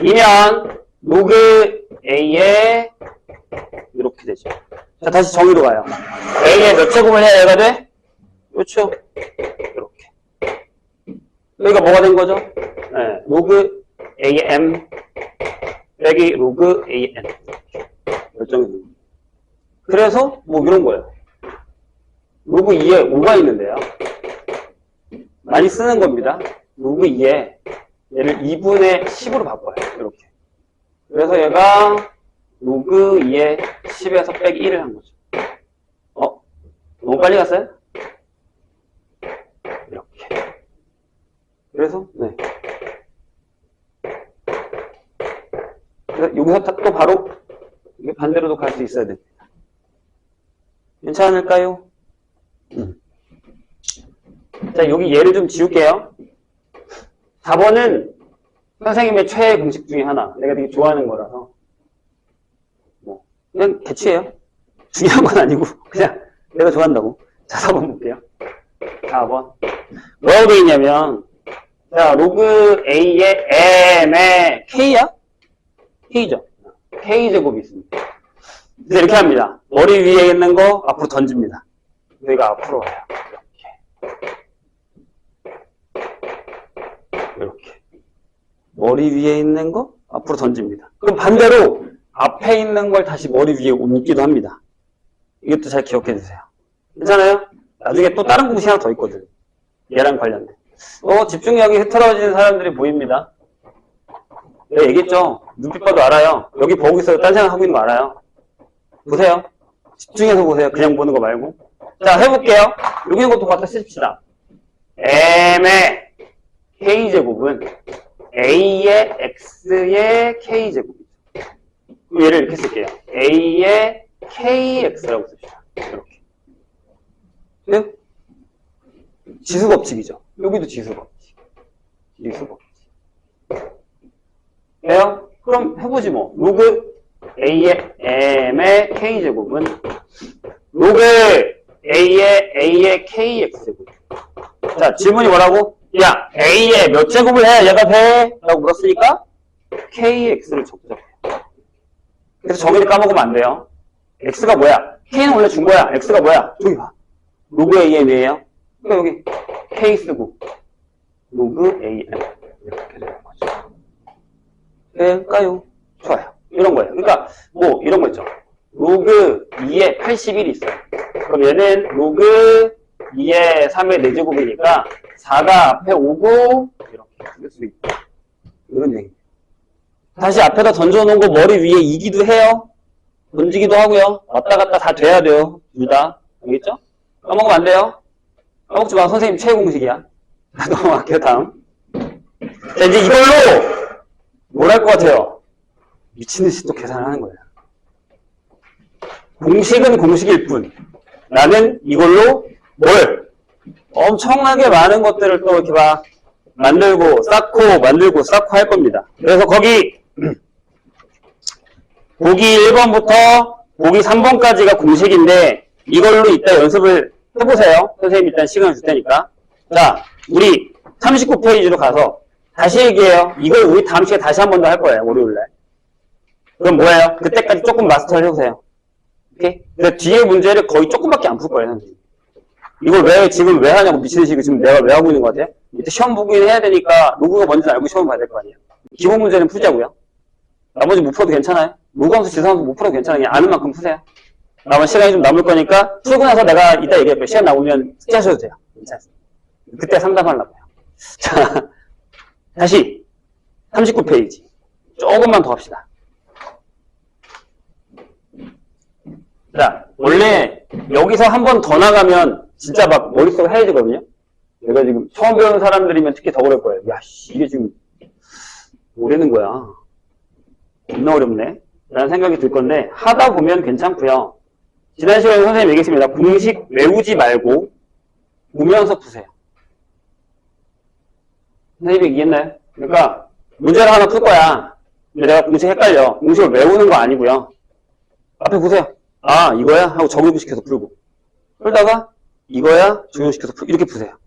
이면 로그 A의 이렇게 되죠. 자, 다시 정의로 가요. A의 몇 제곱을 해야 얘가 돼? 그렇죠? 이렇게. 여기가 뭐가 된 거죠? 네, 로그 A의 m 빼기 로그 A의 n. 결정이 됩니다. 그래서 뭐 이런 거예요. 로그 2에 5가 있는데요. 많이 쓰는 겁니다. 로그 2에 얘를 2분의 10으로 바꿔요. 이렇게. 그래서 얘가 로그 2에 10에서 빼기 1을 한 거죠. 너무 빨리 갔어요? 이렇게. 그래서 그래서 여기서 또 바로 이게 반대로도 갈 수 있어야 됩니다. 괜찮을까요? 자, 여기 얘를 좀 지울게요. 4번은 선생님의 최애 공식 중에 하나. 내가 되게 좋아하는 거라서. 뭐, 그냥 개취예요. 중요한 건 아니고, 그냥 내가 좋아한다고. 자, 4번 볼게요. 4번. 뭐라고 되어 있냐면, 자, 로그 A의 M의 K야? K죠. K제곱이 있습니다. 그래서 이렇게 합니다. 머리 위에 있는 거 앞으로 던집니다. 여기가 앞으로 와요. 이렇게. 머리 위에 있는 거 앞으로 던집니다. 그럼 반대로 앞에 있는 걸 다시 머리 위에 옮기기도 합니다. 이것도 잘 기억해 주세요. 괜찮아요? 나중에 또 다른 공식 하나 더 있거든. 얘랑 관련된. 집중력이 흐트러지는 사람들이 보입니다. 내가 얘기했죠? 눈빛 봐도 알아요. 여기 보고 있어도 딴 생각하고 있는 거 알아요. 보세요. 집중해서 보세요. 그냥 보는 거 말고. 자, 해볼게요. 여기 있는 것도 갖다 쓰십시다. M의 K제곱은 A의 X의 K제곱이죠. 그럼 얘를 이렇게 쓸게요. A의 KX라고 씁시다. 이렇게. 네? 지수법칙이죠. 여기도 지수법칙. 지수법칙. 돼요? 그럼 해보지 뭐. 로그 A의 M의 K제곱은 로그 A의 KX제곱. 자, 질문이 뭐라고? 야, A의 몇 제곱을 해야 얘가 돼? 라고 물었으니까 KX를 적죠. 그래서 정의를 까먹으면 안 돼요. X가 뭐야? K는 원래 준 거야. X가 뭐야? 저기 봐. 로그 A의 뭐예요? 그러니까 여기 K 쓰고 로그 AM 이렇게 되는 거죠. 될까요? 좋아요. 이런 거예요. 그러니까 뭐 이런 거 있죠. 로그 2에 81이 있어요. 그럼 얘는 로그 2에 3의 4제곱이니까 4가 앞에 오고 이렇게 쓸 수 있고 이런 얘기. 다시 앞에다 던져놓은 거 머리 위에 이기도 해요. 던지기도 하고요. 왔다 갔다 다 돼야 돼요. 둘 다. 알겠죠? 까먹으면 안 돼요. 까먹지 마. 선생님 최애 공식이야. 넘어갈게요. 다음. 자, 이제 이걸로 뭘 할 것 같아요? 미친듯이 또 계산을 하는 거예요. 공식은 공식일 뿐. 나는 이걸로 뭘? 엄청나게 많은 것들을 또 이렇게 막 만들고 쌓고 할 겁니다. 그래서 거기 보기 1번부터 보기 3번까지가 공식인데 이걸로 이따 연습을 해보세요. 선생님 일단 시간을 줄 테니까. 자, 우리 39페이지로 가서 다시 얘기해요. 이걸 우리 다음 시간에 다시 한 번 더 할 거예요. 월요일날. 그럼 뭐예요? 그때까지 조금 마스터를 해보세요. 오케이? 근데 뒤에 문제를 거의 조금밖에 안 풀 거예요. 선생님. 이걸 지금 왜 하냐고 미치듯이 지금 내가 왜 하고 있는 것 같아요? 이때 시험 보긴 해야 되니까 로그가 뭔지는 알고 시험 봐야 될 거 아니에요. 기본 문제는 풀자고요. 나머지 못 풀어도 괜찮아요. 로그함수, 지수함수 못 풀어도 괜찮아요. 그냥 아는 만큼 푸세요. 남은 시간이 좀 남을 거니까 풀고 나서 내가 이따 얘기할게요. 시간 남으면 숙제하셔도 돼요. 괜찮습니다. 그때 상담하려고요. 자, 다시 39페이지. 조금만 더 합시다. 자, 원래 여기서 한 번 더 나가면 진짜 막 머릿속에 하얘지거든요. 내가 지금 처음 배우는 사람들이면 특히 더 그럴 거예요. 야, 씨, 이게 지금 뭐라는 거야. 겁나 어렵네. 라는 생각이 들 건데 하다 보면 괜찮고요. 지난 시간에 선생님이 얘기했습니다. 공식 외우지 말고 보면서 푸세요. 선생님이 얘기했나요? 그러니까 문제를 하나 풀 거야. 근데 내가 공식 헷갈려. 공식을 외우는 거 아니고요. 앞에 보세요. 아, 이거야? 하고 적용시켜서 풀고. 그러다가 이거야? 적용시켜서 풀고. 이렇게 푸세요.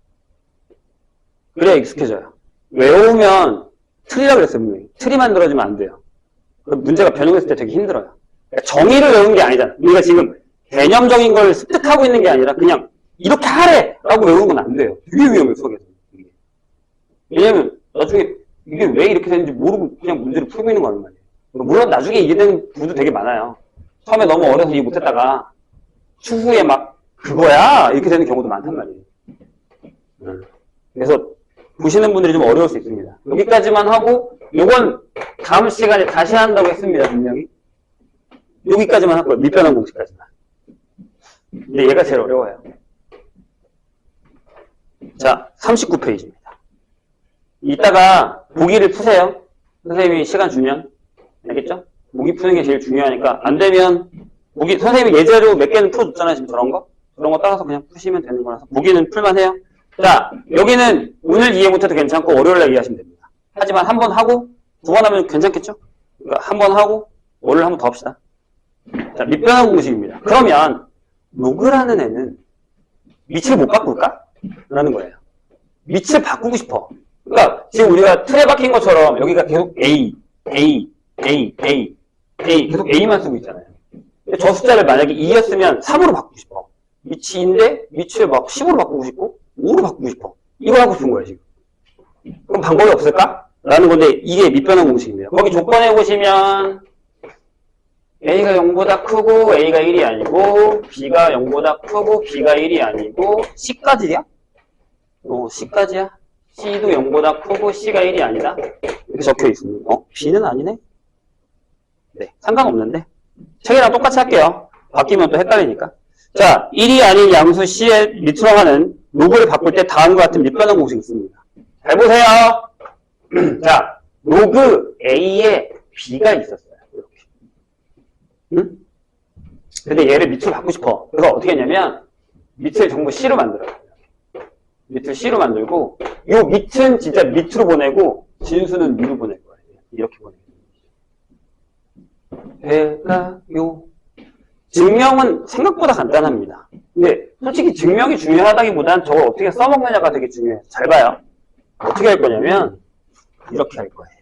그래야 익숙해져요. 외우면 틀이라고 그랬어요, 분명히. 틀이 만들어지면 안 돼요. 문제가 변형했을 때 되게 힘들어요. 그러니까 정의를 외우는 게 아니잖아. 우리가 지금 개념적인 걸 습득하고 있는 게 아니라 그냥 이렇게 하래! 라고 외우는 건 안 돼요. 되게 위험해요, 속에서. 왜냐면 나중에 이게 왜 이렇게 되는지 모르고 그냥 문제를 풀고 있는 거란 말이에요. 물론 나중에 이해되는 부분도 되게 많아요. 처음에 너무 어려서 이해 못했다가 추후에 막 그거야! 이렇게 되는 경우도 많단 말이에요. 그래서 보시는 분들이 좀 어려울 수 있습니다. 여기까지만 하고 요건 다음 시간에 다시 한다고 했습니다. 분명히. 여기까지만 할 거예요. 밀변한 공식까지만. 근데 얘가 제일 어려워요. 자, 39페이지입니다. 이따가 보기를 푸세요. 선생님이 시간 주면. 알겠죠? 보기 푸는 게 제일 중요하니까 안 되면 보기 선생님이 예제로 몇 개는 풀어줬잖아요. 지금 저런 거 따라서 그냥 푸시면 되는 거라서 보기는 풀만 해요. 자, 여기는 오늘 이해 못해도 괜찮고 월요일날 이해하시면 됩니다. 하지만 한 번 하고, 두 번 하면 괜찮겠죠? 그러니까 한 번 하고, 오늘 한 번 더 합시다. 자, 밑변화 공식입니다. 그러면, 로그라는 애는 밑을 못 바꿀까? 라는 거예요. 밑을 바꾸고 싶어. 그러니까, 지금 우리가 틀에 박힌 것처럼 여기가 계속 A, A, A, A, A, 계속 A만 쓰고 있잖아요. 저 숫자를 만약에 2였으면 3으로 바꾸고 싶어. 밑이 2인데, 밑을 막 10으로 바꾸고 싶고, 5로 바꾸고 싶어. 이걸 하고 싶은 거예요, 지금. 그럼 방법이 없을까? 라는 건데, 이게 밑변화 공식입니다. 거기 조건에 보시면, A가 0보다 크고, A가 1이 아니고, B가 0보다 크고, B가 1이 아니고, C까지야? C까지야? C도 0보다 크고, C가 1이 아니다? 이렇게 적혀 있습니다. B는 아니네? 네, 상관없는데. 책이랑 똑같이 할게요. 바뀌면 또 헷갈리니까. 자, 1이 아닌 양수 C의 밑으로 하는 로그를 바꿀 때 다음과 같은 밑변화 공식이 있습니다. 잘 보세요. 자, 로그 A에 B가 있었어요. 이렇게. 응? 근데 얘를 밑으로 바꾸고 싶어. 그래서 어떻게 했냐면, 밑을 전부 C로 만들어요. 밑을 C로 만들고, 요 밑은 진짜 밑으로 보내고, 진수는 위로 보낼 거예요. 이렇게 보내요. 될까요? 증명은 생각보다 간단합니다. 근데 솔직히 증명이 중요하다기보단 저걸 어떻게 써먹느냐가 되게 중요해요. 잘 봐요. 어떻게 할 거냐면 이렇게 할 거예요.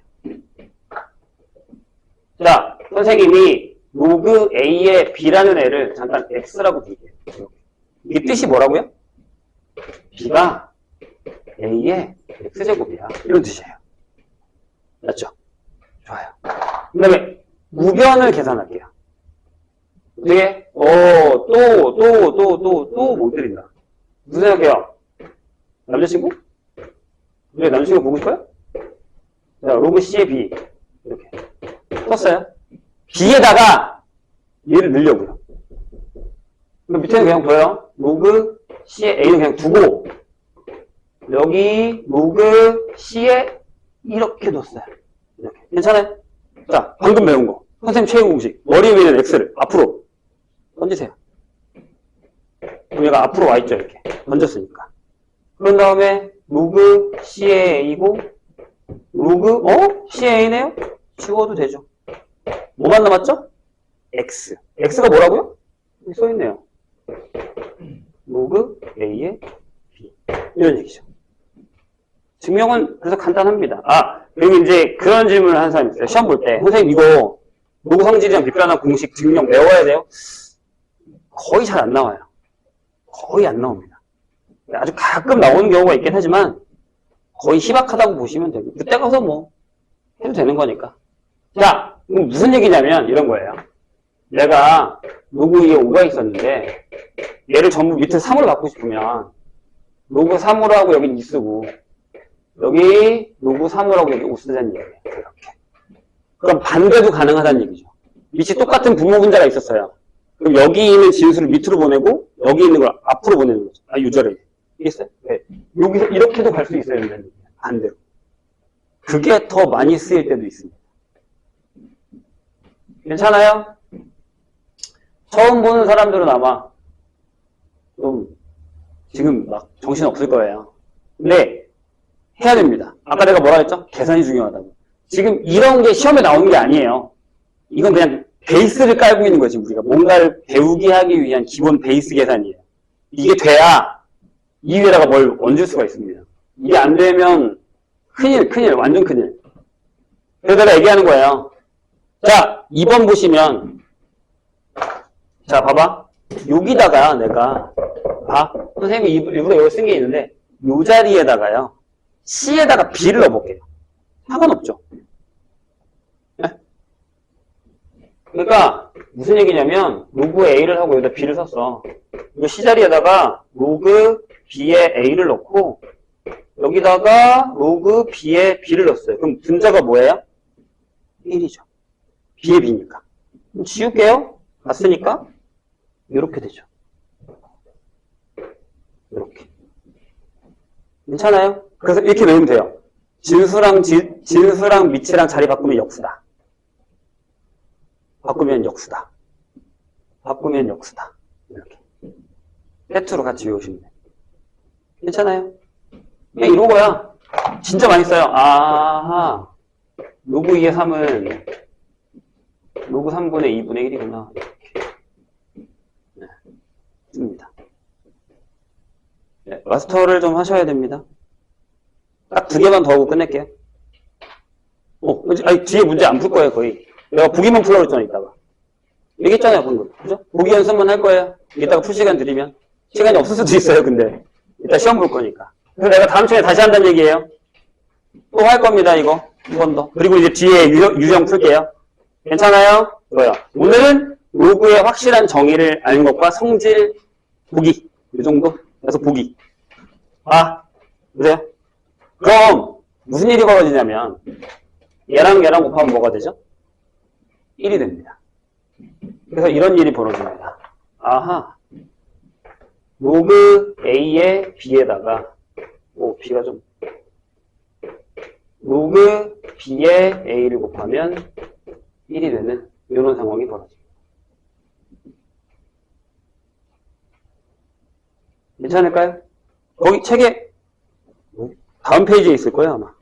자, 선생님이 로그 A의 B라는 애를 잠깐 X라고 줄게요. 이 뜻이 뭐라고요? B가 A의 X제곱이야. 이런 뜻이에요. 맞죠? 좋아요. 그 다음에 우변을 계산할게요. 어떻게? 또 못 드린다. 무슨 생각해요? 남자친구? 왜 남자친구 보고 싶어요? 자, 로그 C의 B. 이렇게. 썼어요. B에다가 얘를 넣으려고요. 그럼 밑에는 그냥 둬요. 로그 C의 A는 그냥 두고, 여기 로그 C에 이렇게 뒀어요. 이렇게. 괜찮아요? 자, 방금 배운 거. 선생님 최고 공식. 머리 위에 있는 X를 앞으로 던지세요. 그럼 얘가 앞으로 와있죠, 이렇게. 던졌으니까. 그런 다음에, 로그 C의 A고, 로그, C의 A네요? 지워도 되죠. 뭐만 남았죠? X. X가 뭐라고요? 여기 써있네요. 로그 A의 B. 이런 얘기죠. 증명은 그래서 간단합니다. 그리고 이제 그런 질문을 하는 사람이 있어요. 시험 볼 때. 선생님, 이거, 로그 성질이랑 밑변화 공식 증명 외워야 돼요? 거의 잘 안 나와요. 거의 안 나옵니다. 아주 가끔 나오는 경우가 있긴 하지만 거의 희박하다고 보시면 되고 그때 가서 뭐 해도 되는 거니까. 자, 무슨 얘기냐면 이런 거예요. 내가 로그 위에 5가 있었는데 얘를 전부 밑에 3으로 바꾸고 싶으면 로그 3으로 하고 여기 2 쓰고 여기 로그 3으로 하고 여기 5 쓰자는 얘기예요. 이렇게. 그럼 반대도 가능하다는 얘기죠. 밑이 똑같은 분모 분자가 있었어요. 그럼 여기 있는 진수를 밑으로 보내고 여기 있는 걸 앞으로 보내는 거죠. 유저를. 이해했어요? 네. 여기서 이렇게도 갈 수 있어야 된다는 얘기예요. 반대로. 그게 더 많이 쓰일 때도 있습니다. 괜찮아요? 처음 보는 사람들은 아마 좀 지금 막 정신 없을 거예요. 근데 해야 됩니다. 아까 내가 뭐라 했죠? 계산이 중요하다고. 지금 이런 게 시험에 나오는 게 아니에요. 이건 그냥 베이스를 깔고 있는 거지. 우리가 뭔가를 배우게 하기 위한 기본 베이스 계산이에요. 이게 돼야 이 위에다가 뭘 얹을 수가 있습니다. 이게 안 되면 큰일, 완전 큰일. 그래서 내가 얘기하는 거예요. 자, 2번 보시면 자, 봐봐. 여기다가 내가 선생님이 일부러 이걸 쓴 게 있는데 이 자리에다가요. C에다가 B를 넣어볼게요. 상관없죠. 네? 그러니까 무슨 얘기냐면 로그 A를 하고 여기다 B를 썼어. 이 C 자리에다가 로그 B에 A를 넣고 여기다가 로그 B에 B를 넣었어요. 그럼 분자가 뭐예요? 1이죠. B에 B니까. 그럼 지울게요. 봤으니까 이렇게 되죠. 이렇게. 괜찮아요? 그래서 이렇게 외우면 돼요. 진수랑 밑이랑 자리 바꾸면 역수다. 바꾸면 역수다. 바꾸면 역수다. 이렇게. 세트로 같이 외우시면 돼요. 괜찮아요? 그냥 이런 거야. 진짜 많이 써요. 아하. 로그 2의 3은 로그 3분의 2분의 1이구나. 네. 씁니다. 네, 마스터를 좀 하셔야 됩니다. 딱 2개만 더 하고 끝낼게요. 아니, 뒤에 문제 안 풀 거예요, 거의. 내가 보기만 풀라고 그랬잖아, 이따가. 얘기했잖아요, 방금. 그죠? 보기 연습만 할 거예요. 이따가 풀 시간 드리면. 시간이 없을 수도 있어요, 근데. 이따 시험 볼 거니까. 그래서 내가 다음 시간에 다시 한다는 얘기예요. 또 할 겁니다, 이거. 한 번 더. 그리고 이제 뒤에 유형 풀게요. 괜찮아요? 좋아요. 오늘은 로그의 확실한 정의를 아는 것과 성질 보기. 이 정도? 그래서 보기. 보세요. 그럼, 무슨 일이 벌어지냐면, 얘랑 곱하면 뭐가 되죠? 1이 됩니다. 그래서 이런 일이 벌어집니다. 아하. 로그 A의 B에다가, B가 좀, 로그 B의 A를 곱하면 1이 되는 이런 상황이 벌어집니다. 괜찮을까요? 거기 책에 다음 페이지에 있을 거예요, 아마.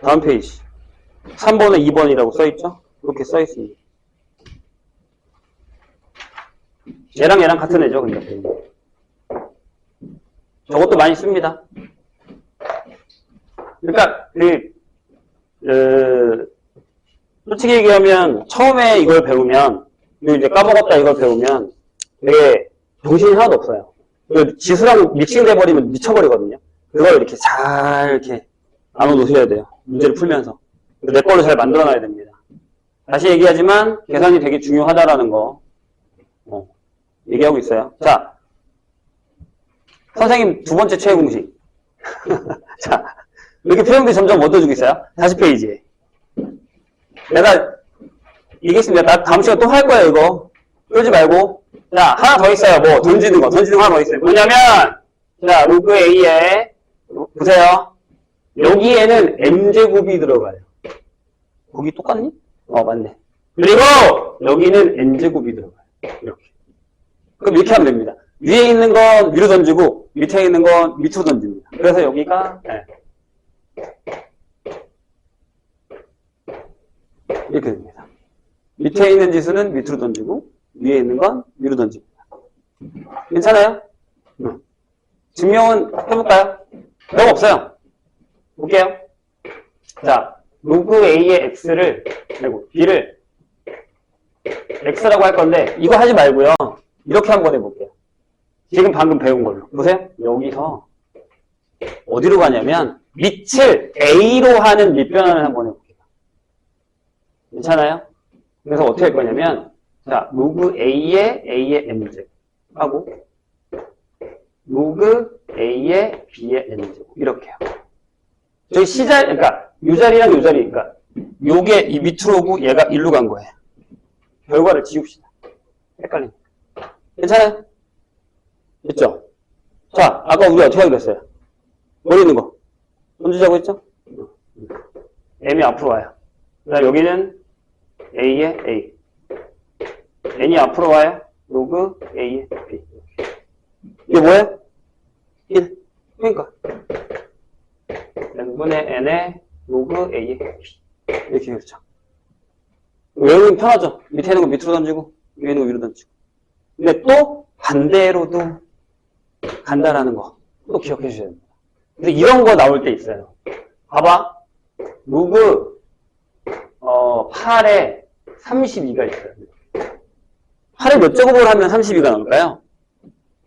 다음 페이지. 3번에 2번이라고 써있죠? 그렇게 써있습니다. 얘랑 같은 애죠, 근데. 저것도 많이 씁니다. 그러니까, 솔직히 얘기하면, 처음에 이걸 배우면, 그리고 이제 까먹었다 이걸 배우면, 되게 정신이 하나도 없어요. 지수랑 믹싱돼 버리면 미쳐버리거든요. 그걸 이렇게 잘, 이렇게, 나눠 놓으셔야 돼요. 문제를 풀면서. 내 걸로 잘 만들어놔야 됩니다. 다시 얘기하지만, 계산이 되게 중요하다라는 거, 얘기하고 있어요. 자, 선생님 2번째 최애 공식. 자, 이렇게 표현들이 점점 얻어주고 있어요. 40페이지에. 내가 얘기했습니다. 나 다음 시간 또 할 거예요, 이거. 끌지 말고. 자, 하나 더 있어요. 뭐, 던지는 거 하나 더 있어요. 뭐냐면, 자, 로그 A에, 보세요. 여기에는 N제곱이 들어가요. 거기 똑같니? 맞네. 그리고, 여기는 N제곱이 들어가요. 이렇게. 그럼 이렇게 하면 됩니다. 위에 있는 건 위로 던지고 밑에 있는 건 밑으로 던집니다. 그래서 여기가 이렇게 됩니다. 밑에 있는 지수는 밑으로 던지고 위에 있는 건 위로 던집니다. 괜찮아요? 증명은 해볼까요? 별거 없어요. 볼게요. 자, 로그 A의 X를 그리고 B를 X라고 할 건데 이거 하지 말고요. 이렇게 한번 해볼게요. 지금 방금 배운 걸로. 보세요. 여기서 어디로 가냐면 밑을 A로 하는 밑변환을 한번 해볼게요. 괜찮아요? 그래서 어떻게 할 거냐면 자, 로그 A의 N제곱 하고 로그 A의 B의 N제곱 이렇게요. 저희 C자리, 그러니까 요 자리랑 요 자리, 그러니까 요게 이 밑으로 오고 얘가 일로 간 거예요. 결과를 지웁시다. 헷갈립니다. 괜찮아요? 됐죠? 자, 아까 우리 어떻게 하기로 했어요? 머리 있는 거. 던지자고 했죠? M이 앞으로 와요. 그다음 여기는 A의 A. N이 앞으로 와요. 로그 A의 B. 이게 뭐예요? 1. 그러니까. N분의 N의 로그 A의 B. 이렇게 그렇죠. 외우면 편하죠? 밑에 있는 거 밑으로 던지고, 위에 있는 거 위로 던지고. 근데 또 반대로도 간다라는 거 또 기억해 주셔야 됩니다. 근데 이런 거 나올 때 있어요. 봐봐. 로그 8에 32가 있어요. 8에 몇 제곱을 하면 32가 나올까요?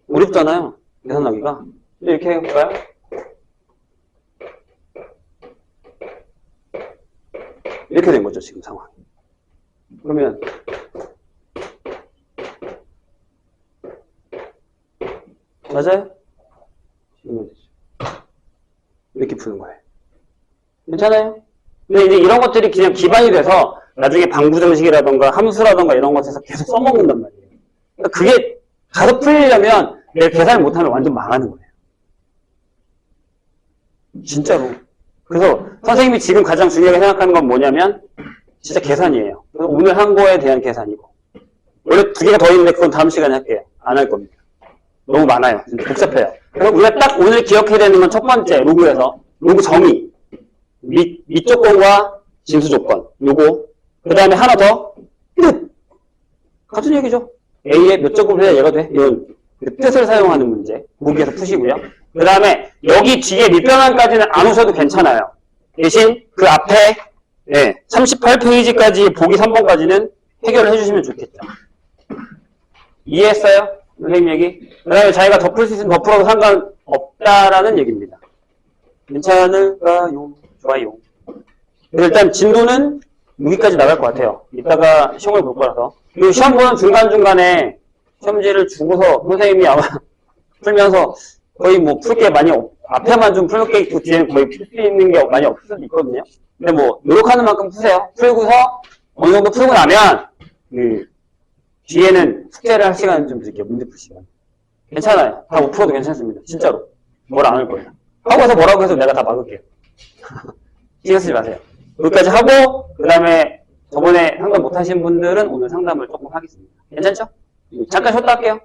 어렵잖아요. 계산하기가. 이렇게 해볼까요? 이렇게 된 거죠, 지금 상황. 그러면 맞아요? 이렇게 푸는 거예요. 괜찮아요? 근데 이제 이런 것들이 그냥 기반이 돼서 나중에 방부정식이라던가 함수라던가 이런 것에서 계속 써먹는단 말이에요. 그러니까 그게 가서 풀리려면 내가 계산을 못하면 완전 망하는 거예요. 진짜로. 그래서 선생님이 지금 가장 중요하게 생각하는 건 뭐냐면 진짜 계산이에요. 그래서 오늘 한 거에 대한 계산이고 원래 2개가 더 있는데 그건 다음 시간에 할게요. 안 할 겁니다. 너무 많아요. 복잡해요. 그래서 우리가 딱 오늘 기억해야 되는 건 첫 번째, 로그에서. 로그 정의. 밑 조건과 진수 조건. 요거. 그 다음에 하나 더. 뜻. 같은 얘기죠. A에 몇 조건을 해야 얘가 돼? 이런 뜻을 사용하는 문제. 거기에서 푸시고요. 그 다음에 여기 뒤에 밑변환까지는 안 오셔도 괜찮아요. 대신 그 앞에 38페이지까지 보기 3번까지는 해결을 해주시면 좋겠죠. 이해했어요? 선생님 얘기? 그 다음에 자기가 덮을 수 있으면 덮으라고 상관없다라는 얘기입니다. 괜찮을까요? 좋아요. 그래서 일단 진도는 여기까지 나갈 것 같아요. 이따가 시험을 볼 거라서. 그리고 시험 보는 중간중간에 시험지를 주고서 선생님이 아마 풀면서 거의 뭐 풀 게 많이 앞에만 좀 풀 게 있고 뒤에는 거의 풀 수 있는 게 많이 없을 수도 있거든요. 근데 뭐 노력하는 만큼 푸세요. 풀고서 어느 정도 풀고 나면 뒤에는 숙제를 할 시간 좀 드릴게요. 문제 풀 시간. 괜찮아요. 다 못 풀어도 괜찮습니다. 진짜로. 뭐라 안 할 거예요. 하고 와서 뭐라고 해서 내가 다 막을게요. 신경 쓰지 마세요. 여기까지 하고 그 다음에 저번에 상담 못 하신 분들은 오늘 상담을 조금 하겠습니다. 괜찮죠? 잠깐 쉬었다 할게요.